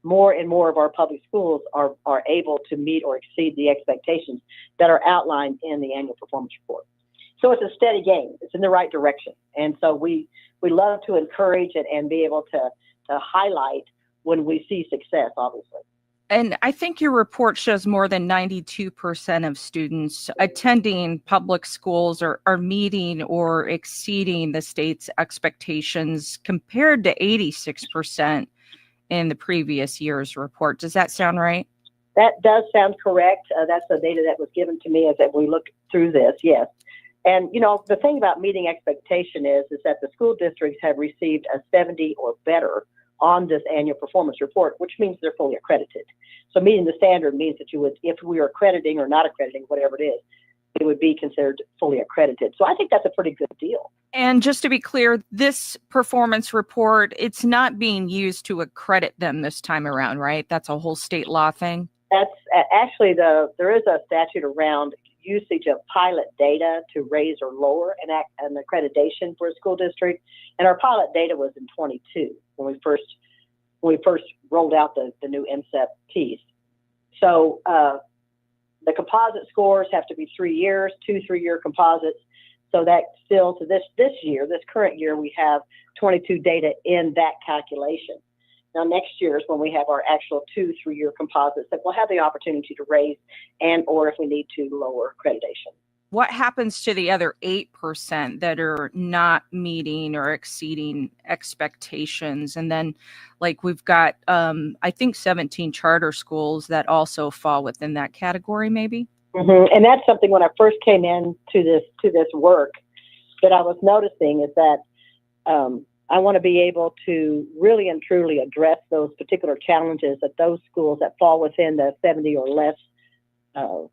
more and more of our public schools are able to meet or exceed the expectations that are outlined in the annual performance report. So it's a steady gain. It's in the right direction. And so we love to encourage it and be able to highlight when we see success, obviously. And I think your report shows more than 92% of students attending public schools are meeting or exceeding the state's expectations compared to 86% in the previous year's report. Does that sound right? That does sound correct. That's the data that was given to me as we look through this, yes. And, the thing about meeting expectation is that the school districts have received a 70 or better on this annual performance report, which means they're fully accredited. So meeting the standard means that if we are accrediting or not accrediting, whatever it is, it would be considered fully accredited. So I think that's a pretty good deal. And just to be clear, this performance report, it's not being used to accredit them this time around, right? That's a whole state law thing. That's actually there is a statute around usage of pilot data to raise or lower an accreditation for a school district. And our pilot data was in 22 when we first rolled out the new MSEP piece. So the composite scores have to be 3 years, 2 3-year composites. So that still to this current year, we have 22 data in that calculation. Now, next year is when we have our actual 2 3-year composites that we'll have the opportunity to raise or if we need to lower accreditation. What happens to the other 8% that are not meeting or exceeding expectations? And then we've got, I think 17 charter schools that also fall within that category, maybe? Mm-hmm. And that's something when I first came into this work that I was noticing is that I want to be able to really and truly address those particular challenges that those schools that fall within the 70 or less,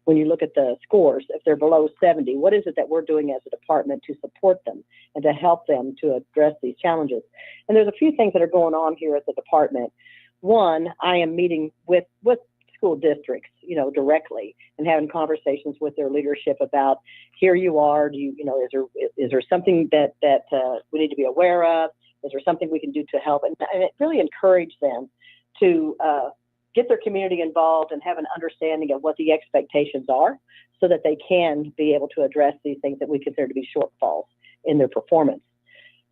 when you look at the scores, if they're below 70, what is it that we're doing as a department to support them and to help them to address these challenges? And there's a few things that are going on here at the department. One, I am meeting with school districts, directly and having conversations with their leadership about here you are, is there something that we need to be aware of? Is there something we can do to help? And it really encouraged them to get their community involved and have an understanding of what the expectations are so that they can be able to address these things that we consider to be shortfalls in their performance.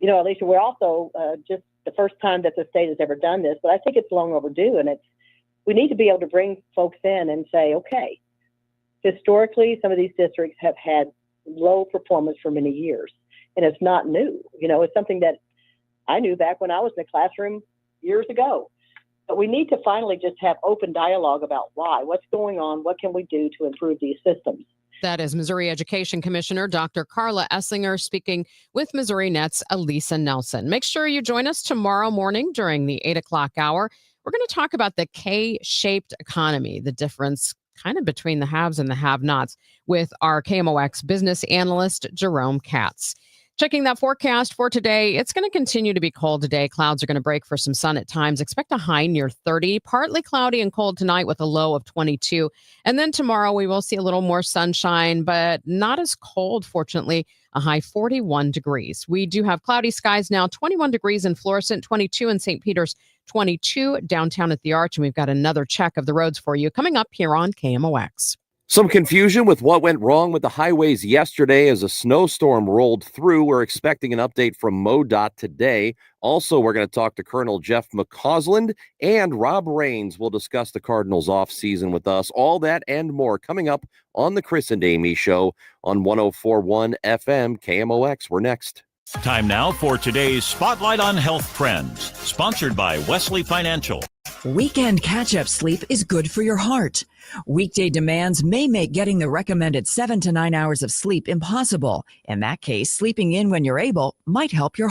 Alicia, we're also just the first time that the state has ever done this, but I think it's long overdue. And we need to be able to bring folks in and say, okay, historically, some of these districts have had low performance for many years, and it's not new. It's something that I knew back when I was in the classroom years ago. But we need to finally just have open dialogue about why, what's going on, what can we do to improve these systems. That is Missouri Education Commissioner Dr. Carla Esslinger speaking with Missouri Net's Elisa Nelson. Make sure you join us tomorrow morning during the 8 o'clock hour. We're going to talk about the K-shaped economy, the difference kind of between the haves and the have-nots with our KMOX business analyst, Jerome Katz. Checking that forecast for today, it's going to continue to be cold today. Clouds are going to break for some sun at times. Expect a high near 30, partly cloudy and cold tonight with a low of 22. And then tomorrow we will see a little more sunshine, but not as cold, fortunately. a high 41 degrees. We do have cloudy skies now, 21 degrees in Florissant, 22 in St. Peter's, 22 downtown at the Arch. And we've got another check of the roads for you coming up here on KMOX. Some confusion with what went wrong with the highways yesterday as a snowstorm rolled through. We're expecting an update from MoDOT today. Also, we're going to talk to Colonel Jeff McCausland, and Rob Rains will discuss the Cardinals offseason with us. All that and more coming up on the Chris and Amy Show on 104.1 FM KMOX. We're next. Time now for today's Spotlight on Health Trends, sponsored by Wesley Financial. Weekend catch-up sleep is good for your heart. Weekday demands may make getting the recommended 7 to 9 hours of sleep impossible. In that case, sleeping in when you're able might help your